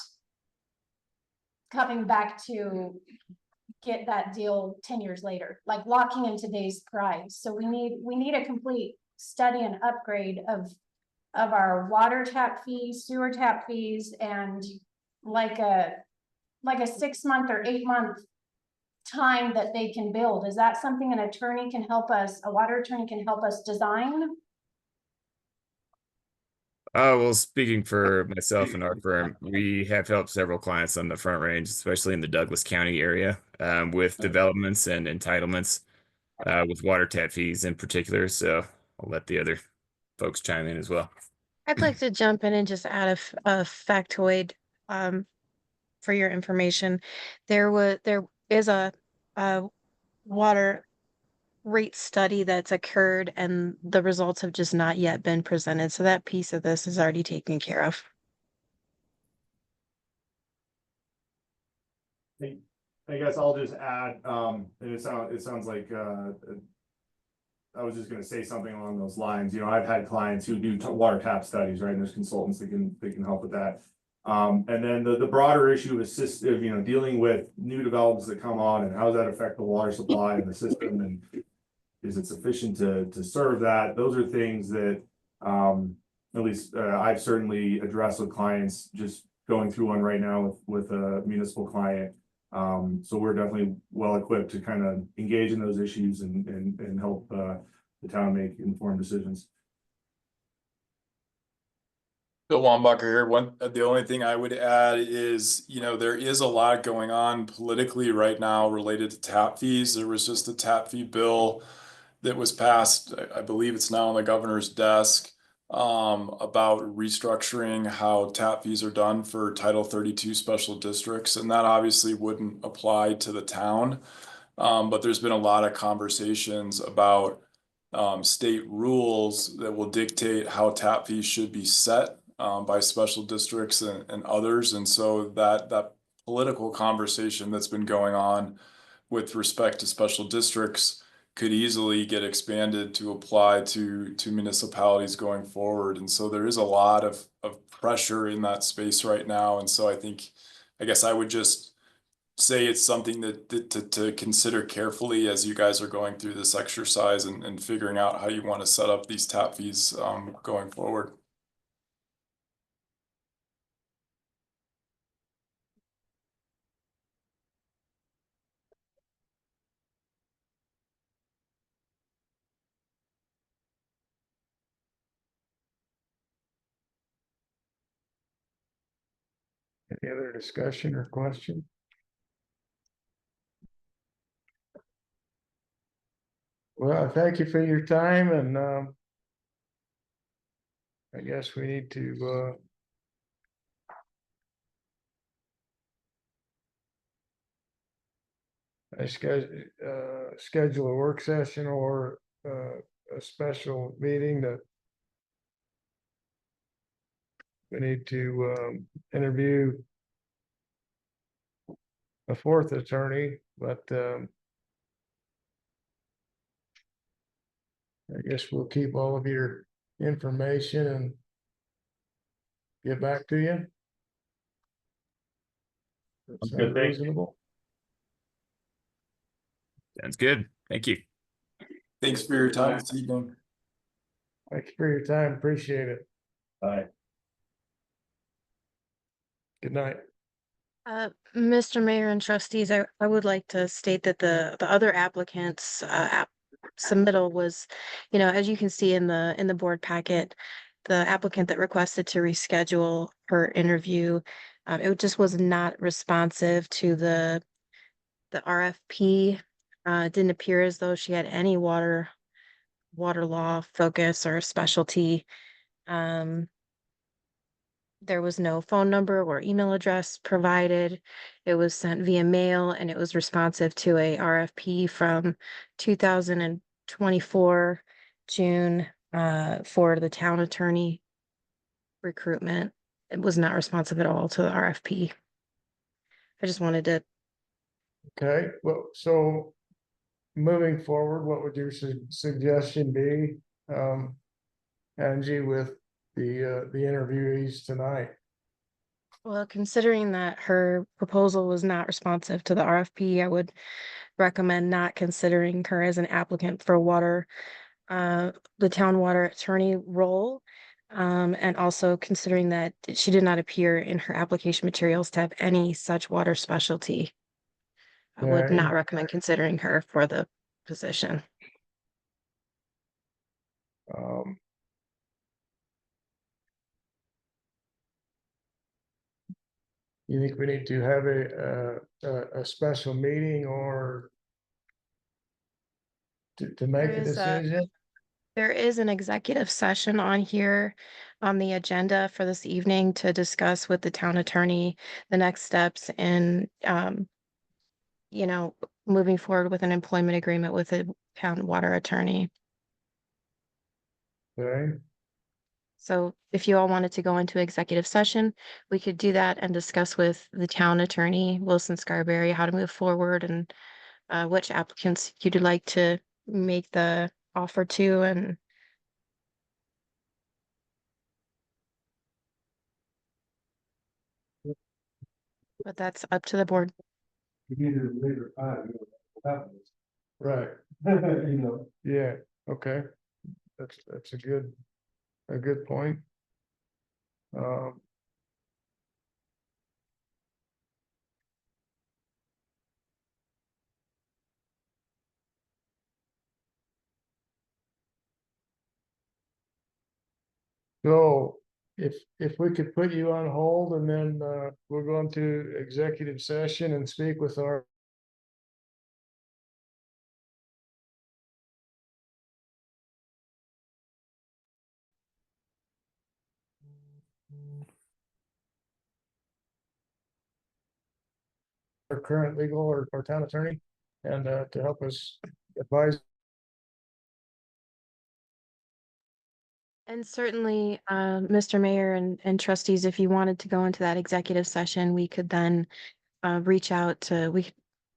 [SPEAKER 3] coming back to get that deal 10 years later, like locking in today's price. So we need a complete study and upgrade of our water tap fees, sewer tap fees, and like a 6-month or 8-month time that they can build. Is that something an attorney can help us, a water attorney can help us design?
[SPEAKER 18] Well, speaking for myself and our firm, we have helped several clients on the Front Range, especially in the Douglas County area, with developments and entitlements, with water tap fees in particular. So I'll let the other folks chime in as well.
[SPEAKER 5] I'd like to jump in and just add a factoid for your information. There is a water rate study that's occurred, and the results have just not yet been presented. So that piece of this is already taken care of.
[SPEAKER 12] I guess I'll just add, and it sounds like, I was just gonna say something along those lines. You know, I've had clients who do water tap studies, right? And there's consultants that can help with that. And then the broader issue of you know, dealing with new developments that come on and how does that affect the water supply and the system, and is it sufficient to serve that? Those are things that, at least I've certainly addressed with clients, just going through one right now with a municipal client. So we're definitely well equipped to kind of engage in those issues and help the town make informed decisions.
[SPEAKER 16] Bill Wambacher here. The only thing I would add is, you know, there is a lot going on politically right now related to tap fees. There was just a tap fee bill that was passed. I believe it's now on the governor's desk, about restructuring how tap fees are done for Title 32 special districts, and that obviously wouldn't apply to the town. But there's been a lot of conversations about state rules that will dictate how tap fees should be set by special districts and others. And so that political conversation that's been going on with respect to special districts could easily get expanded to apply to municipalities going forward. And so there is a lot of pressure in that space right now. And so I guess I would just say it's something that to consider carefully as you guys are going through this exercise and figuring out how you want to set up these tap fees going forward.
[SPEAKER 6] Any other discussion or question? Well, thank you for your time, and I guess we need to . schedule a work session or a special meeting that we need to interview a fourth attorney, but I guess we'll keep all of your information and get back to you. That
[SPEAKER 12] Good,
[SPEAKER 6] sounds
[SPEAKER 12] thank you.
[SPEAKER 6] reasonable.
[SPEAKER 18] Sounds good. Thank you.
[SPEAKER 16] Thanks for your time this evening.
[SPEAKER 6] Thank you for your time. Appreciate it.
[SPEAKER 12] Bye.
[SPEAKER 6] Good night.
[SPEAKER 5] Mr. Mayor and trustees, I would like to state that the other applicants, submittal was, as you can see in the board packet, the applicant that requested to reschedule her interview, it just was not responsive to the RFP. It didn't appear as though she had any water law focus or specialty. There was no phone number or email address provided. It was sent via mail and it was responsive to a RFP from 2024 June for the town attorney recruitment. It was not responsive at all to the RFP. I just wanted to.
[SPEAKER 6] Okay, well, so moving forward, what would your suggestion be, Angie, with the interviewees tonight?
[SPEAKER 5] Well, considering that her proposal was not responsive to the RFP, I would recommend not considering her as an applicant for the town water attorney role. And also considering that she did not appear in her application materials to have any such water specialty. I would not recommend considering her for the position.
[SPEAKER 6] You think we need to have a special meeting or to make a decision?
[SPEAKER 5] There is an executive session on here on the agenda for this evening to discuss with the town attorney the next steps in, moving forward with an employment agreement with a town water attorney.
[SPEAKER 6] Okay.
[SPEAKER 5] So if you all wanted to go into executive session, we could do that and discuss with the town attorney, Wilson Scarberry, how to move forward and which applicants you'd like to make the offer to and but that's up to the board.
[SPEAKER 6] Right. Yeah, okay. That's a good point. So if we could put you on hold and then we'll go into executive session and speak with our current legal or town attorney and to help us advise.
[SPEAKER 5] And certainly, Mr. Mayor and trustees, if you wanted to go into that executive session, we could then reach out to,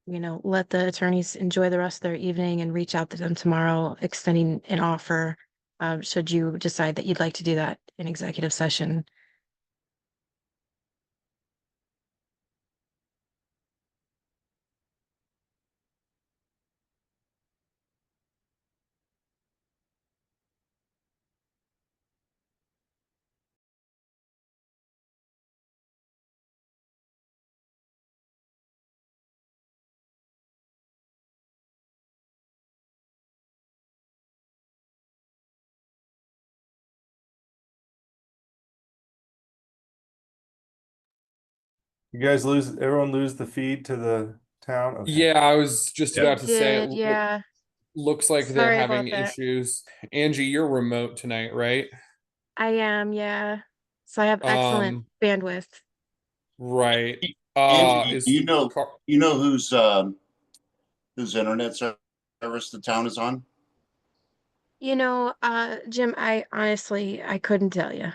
[SPEAKER 5] let the attorneys enjoy the rest of their evening and reach out to them tomorrow, extending an offer, should you decide that you'd like to do that in executive session.
[SPEAKER 12] You guys everyone lose the feed to the town? Okay.
[SPEAKER 11] Yeah, I was just about to say,
[SPEAKER 5] Yeah.
[SPEAKER 11] looks like they're
[SPEAKER 5] Sorry
[SPEAKER 11] having
[SPEAKER 5] about that.
[SPEAKER 11] issues. Angie, you're remote tonight, right?
[SPEAKER 5] I am, yeah. So I have excellent bandwidth.
[SPEAKER 11] Right.
[SPEAKER 8] Angie, do you know who's whose internet service the town is on?
[SPEAKER 5] You know, Jim, I couldn't tell you.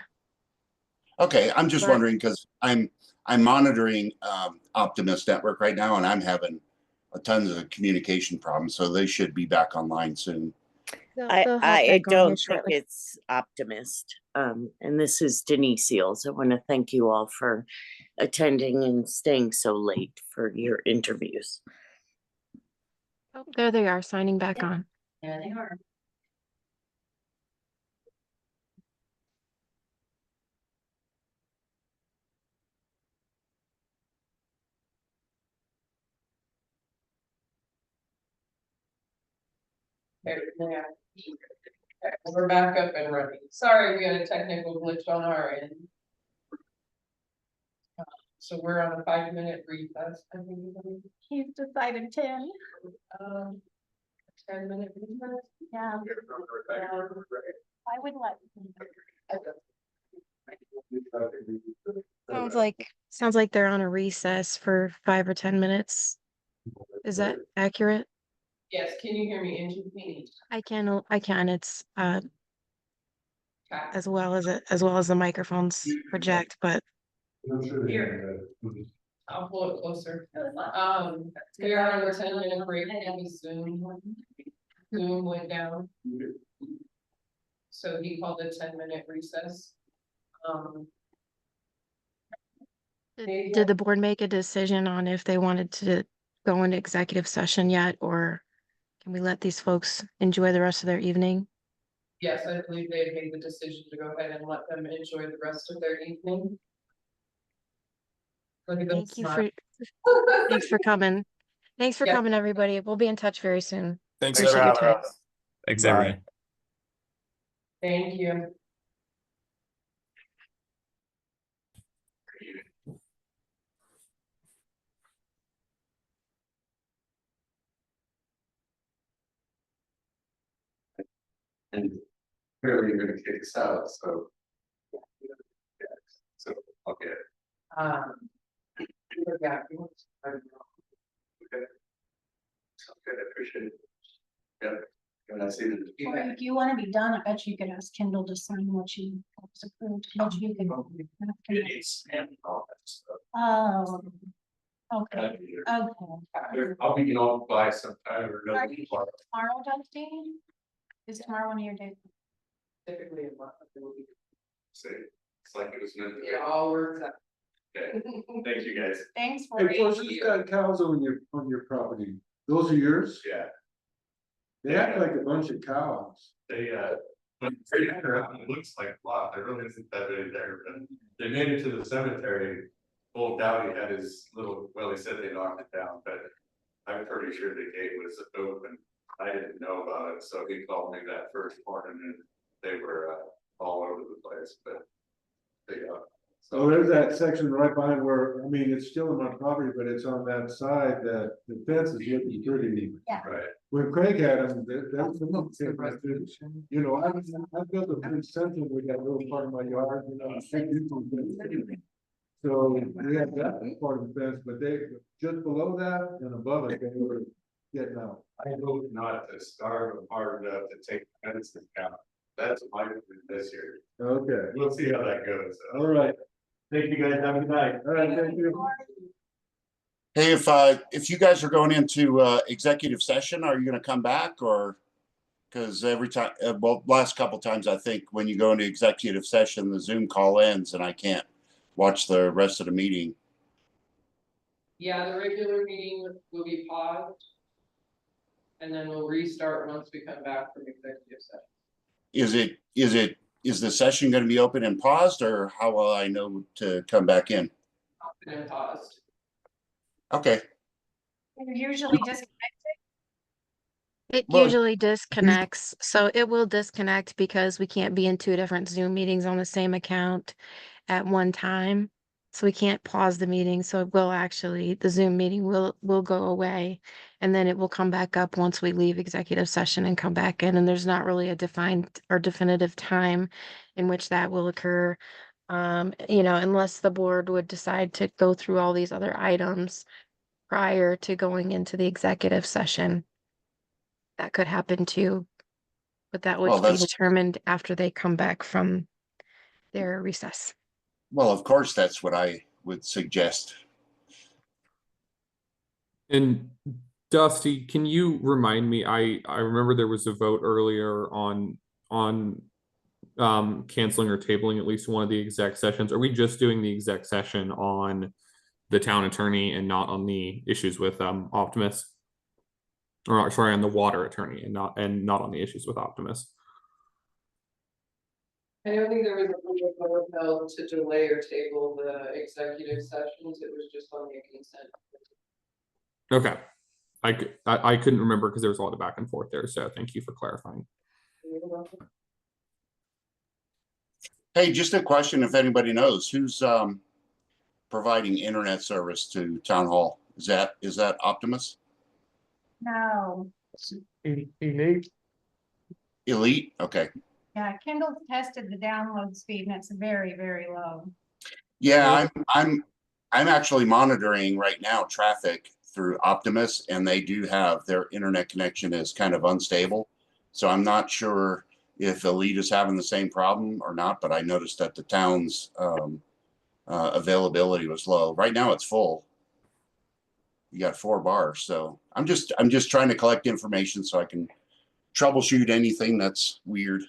[SPEAKER 8] Okay, I'm just
[SPEAKER 5] But-
[SPEAKER 8] wondering because I'm monitoring Optimist Network right now, and I'm having a tons of communication problems, so they should be back online soon.
[SPEAKER 5] They'll
[SPEAKER 17] I
[SPEAKER 5] hop back on here
[SPEAKER 17] don't think
[SPEAKER 5] shortly.
[SPEAKER 17] it's Optimist. And this is Denise Seals. I want to thank you all for attending and staying so late for your interviews.
[SPEAKER 5] Oh, there they are, signing back on.
[SPEAKER 1] There they are.
[SPEAKER 2] Okay, yeah. Okay, we're back up and running. Sorry, we had a technical glitch on our end. So we're on a 5-minute recess. I think.
[SPEAKER 3] He's decided 10.
[SPEAKER 2] 10-minute recess.
[SPEAKER 3] Yeah. I would let.
[SPEAKER 5] Sounds like they're on a recess for 5 or 10 minutes. Is that accurate?
[SPEAKER 2] Yes, can you hear me into me?
[SPEAKER 5] I can, it's as well as the microphones project, but
[SPEAKER 2] Here. I'll pull it closer. We are on a 10-minute break and Zoom went down. So he called a 10-minute recess.
[SPEAKER 5] did the board make a decision on if they wanted to go into executive session yet, or can we let these folks enjoy the rest of their evening?
[SPEAKER 2] Yes, I believe they made the decision to go ahead and let them enjoy the rest of their evening.
[SPEAKER 5] Thank you for thanks for coming. Thanks for coming, everybody. We'll be in touch very soon.
[SPEAKER 16] Thanks
[SPEAKER 5] Appreciate your time.
[SPEAKER 18] Thanks,
[SPEAKER 16] Bye.
[SPEAKER 18] everyone.
[SPEAKER 2] Thank you.
[SPEAKER 14] And clearly you're gonna kick us out, so. Yeah, so, okay.
[SPEAKER 2] Yeah.
[SPEAKER 14] Okay. Sounds good, I appreciate it. Yeah, and I see that.
[SPEAKER 3] Or if you want to be done, I bet you could ask Kendall to sign what you approved. Bet you could.
[SPEAKER 14] It needs and all that stuff.
[SPEAKER 3] Oh. Okay,
[SPEAKER 14] Uh,
[SPEAKER 3] okay.
[SPEAKER 14] I'll be on by sometime or
[SPEAKER 3] Are
[SPEAKER 14] another.
[SPEAKER 3] you tomorrow, Dusty? Is tomorrow one of your days?
[SPEAKER 2] Typically a month.
[SPEAKER 14] Say, it's like it was meant to be.
[SPEAKER 2] It all works out.
[SPEAKER 14] Okay, thank you guys.
[SPEAKER 3] Thanks for
[SPEAKER 4] Hey, folks, who's got cows on your property? Those are yours?
[SPEAKER 14] Yeah,
[SPEAKER 4] They act like a bunch of cows.
[SPEAKER 14] they, when you turn around, it looks like a lot, there really isn't that many there, but they made it to the cemetery. Old Dowdy had his little, well, he said they knocked it down, but I'm pretty sure the gate was open. I didn't know about it, so he called me that first morning and they were, all over the place, but they,
[SPEAKER 4] So there's that section right behind where, I mean, it's still in my property, but it's on that side that the fence is looking pretty.
[SPEAKER 3] Yeah.
[SPEAKER 14] right.
[SPEAKER 4] When Craig had them, that's you know, I built a big center with that little part of my yard, you know. So we have that part of the fence, but they, just below that and above it, they were getting out.
[SPEAKER 14] I hope not to starve them hard enough to take fences down. That's my plan this year.
[SPEAKER 4] Okay,
[SPEAKER 14] We'll see how that goes.
[SPEAKER 4] all right.
[SPEAKER 14] Thank you guys. Have a good night.
[SPEAKER 4] All right, thank you.
[SPEAKER 8] Hey, if you guys are going into executive session, are you gonna come back or? Because every time, well, last couple times, I think when you go into executive session, the Zoom call ends and I can't watch the rest of the meeting.
[SPEAKER 2] Yeah, the regular meeting will be paused. And then we'll restart once we come back from executive session.
[SPEAKER 8] Is the session gonna be open and paused, or how will I know to come back in?
[SPEAKER 2] And paused.
[SPEAKER 8] Okay,
[SPEAKER 3] Usually disconnected.
[SPEAKER 5] It
[SPEAKER 8] Well,
[SPEAKER 5] usually disconnects, so it will disconnect because we can't be in 2 different Zoom meetings on the same account at one time. So we can't pause the meeting, so it will actually, the Zoom meeting will go away. And then it will come back up once we leave executive session and come back in, and there's not really a defined or definitive time in which that will occur. You know, unless the board would decide to go through all these other items. prior to going into the executive session. That could happen too, but that would
[SPEAKER 8] Well,
[SPEAKER 5] be
[SPEAKER 8] that's-
[SPEAKER 5] determined after they come back from their recess.
[SPEAKER 8] Well, of course, that's what I would suggest.
[SPEAKER 11] And Dusty, can you remind me, I remember there was a vote earlier on canceling or tabling at least one of the exec sessions. Are we just doing the exec session on the town attorney and not on the issues with Optimus? Or sorry, on the water attorney and not on the issues with Optimus?
[SPEAKER 2] I don't think there was a vote held to delay or table the executive sessions, it was just on the consent.
[SPEAKER 11] Okay. I couldn't remember because there was a lot of back and forth there, so thank you for clarifying.
[SPEAKER 8] Hey, just a question, if anybody knows, who's providing internet service to town hall? Is that Optimus?
[SPEAKER 3] No,
[SPEAKER 6] Elite,
[SPEAKER 8] Elite? Okay.
[SPEAKER 3] yeah, Kindle tested the download speed and it's very, very low.
[SPEAKER 8] Yeah, I'm actually monitoring right now traffic through Optimus, and they do have their internet connection is kind of unstable. So I'm not sure if Elite is having the same problem or not, but I noticed that the town's availability was low. Right now it's full. You got 4 bars, so I'm just trying to collect information so I can troubleshoot anything that's weird.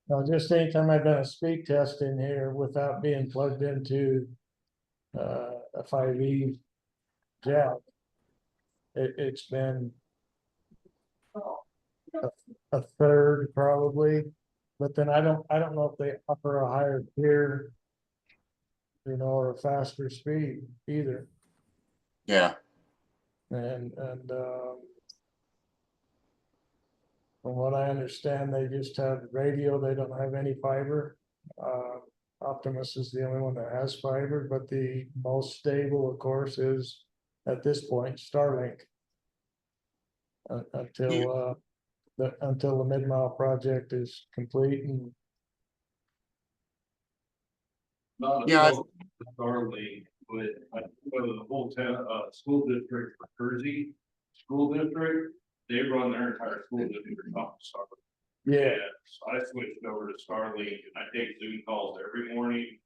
[SPEAKER 6] now just anytime I've done a speed test in here without being plugged into a 5E jack, it's been a third probably, but then I don't know if they offer a higher tier, you know, or a faster speed either.
[SPEAKER 8] Yeah.
[SPEAKER 6] And from what I understand, they just have radio, they don't have any fiber. Optimus is the only one that has fiber, but the most stable, of course, is at this point Starlink. Until the mid-mile project is complete and
[SPEAKER 9] Yeah. Starlink, but I go to the whole town, school district for Kersey School District, they run their entire school district off of Starlink.
[SPEAKER 6] yeah,
[SPEAKER 9] So I switched over to Starlink and I take Zoom calls every morning.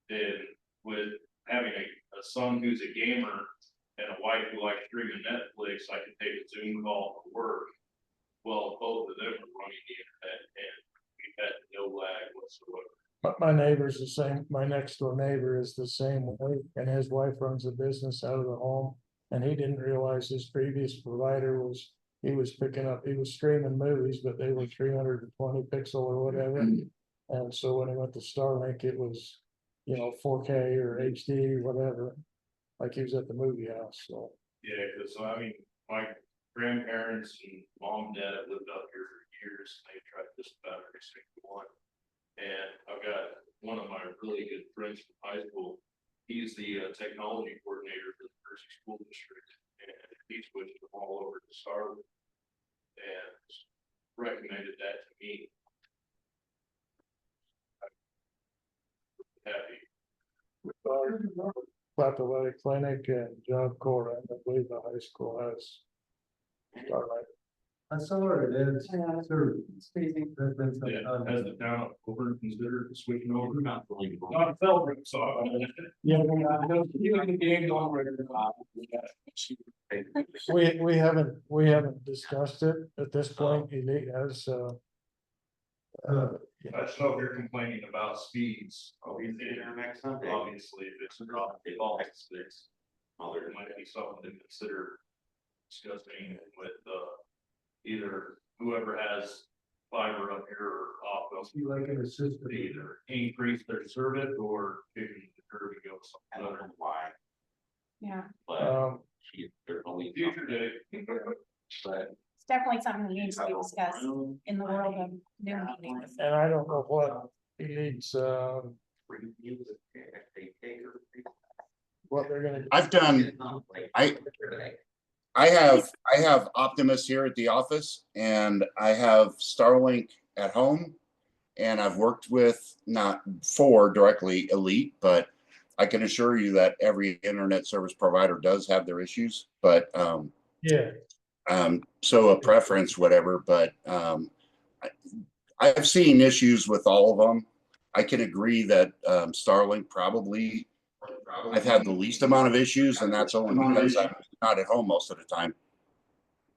[SPEAKER 9] And with having a son who's a gamer and a wife who likes streaming Netflix, I can take a Zoom call for work. Well, both of them are running the internet and we've had no lag whatsoever.
[SPEAKER 6] but my neighbor's the same, my next door neighbor is the same way, and his wife runs a business out of the home. And he didn't realize his previous provider was, he was streaming movies, but they were 320 pixel or whatever. And so when he went to Starlink, it was, you know, 4K or HD, whatever, like he was at the movie house, so.
[SPEAKER 9] Yeah, because I mean, my grandparents and mom and dad have lived up here for years. They tried just about every single one. And I've got one of my really good friends from high school. He's the technology coordinator for the Kersey School District, and he switched them all over to Starlink and recommended that to me. I'm happy.
[SPEAKER 6] Athletic Clinic and Job Corps, I believe the high school has Starlight.
[SPEAKER 4] I saw it, it's,
[SPEAKER 1] It's crazy.
[SPEAKER 4] there's been some.
[SPEAKER 9] Yeah, has the town of Collbran considered switching over? Not Collbran, so.
[SPEAKER 6] Yeah, we haven't discussed it at this point. Elite has
[SPEAKER 9] I just know if you're complaining about speeds. Obviously, if it's a drop, it all sticks. There might be something to consider discussing with either whoever has fiber up here or off.
[SPEAKER 4] Like an assistant.
[SPEAKER 9] Either increase their service or kicking the curb and go something other. Why?
[SPEAKER 3] Yeah,
[SPEAKER 9] Future day.
[SPEAKER 8] But
[SPEAKER 3] it's definitely something that needs to be discussed in the world of Zoom meetings.
[SPEAKER 6] and I don't know what Elite's what they're gonna.
[SPEAKER 8] I've done, I have Optimus here at the office, and I have Starlink at home. And I've worked with, not for directly Elite, but
[SPEAKER 19] I can assure you that every internet service provider does have their issues, but,
[SPEAKER 6] Yeah.
[SPEAKER 19] so a preference, whatever, but, I've seen issues with all of them. I can agree that, Starlink probably, I've had the least amount of issues, and that's only because I'm not at home most of the time.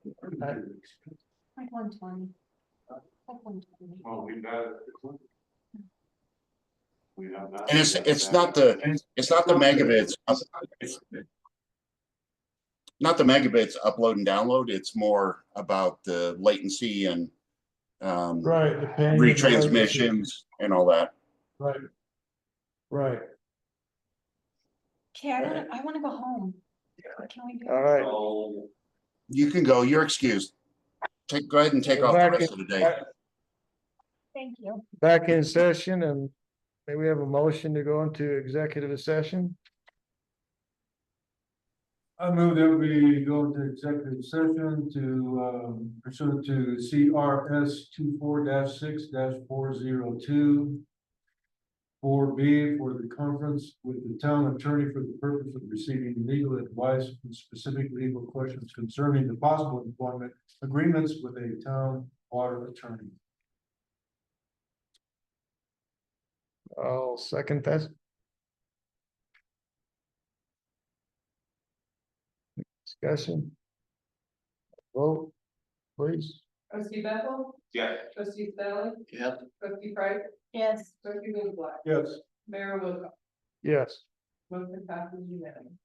[SPEAKER 3] Like 120. Like 120.
[SPEAKER 9] Oh, we've got it. We have that.
[SPEAKER 19] And it's not the megabits. It's not the megabits upload and download. It's more about the latency and
[SPEAKER 6] Right. The ping and the
[SPEAKER 19] retransmissions and all that.
[SPEAKER 6] Right. Right.
[SPEAKER 3] Okay, I wanna go home. What can we do?
[SPEAKER 6] All right.
[SPEAKER 9] So,
[SPEAKER 19] You can go. You're excused. Go ahead and take
[SPEAKER 6] We're
[SPEAKER 19] off the
[SPEAKER 6] back
[SPEAKER 19] rest of the day.
[SPEAKER 3] Thank you.
[SPEAKER 6] Back in session, and may we have a motion to go into executive session?
[SPEAKER 4] I move that we go into executive session to pursuant to CRS 24-6-402. 4B for the conference with the town attorney for the purpose of receiving legal advice on specific legal questions concerning the possible employment agreements with a town water attorney.
[SPEAKER 6] I'll second that. Discussion. Vote, please.
[SPEAKER 2] Trustee Bethel?
[SPEAKER 8] Yeah.
[SPEAKER 2] Trustee Staley?
[SPEAKER 8] Yeah.
[SPEAKER 2] Trustee Price?
[SPEAKER 3] Yes.
[SPEAKER 2] Trustee Lindsay?
[SPEAKER 4] Yes.
[SPEAKER 2] Mayor Wilcox?
[SPEAKER 6] Yes.
[SPEAKER 2] Motion passes unanimously.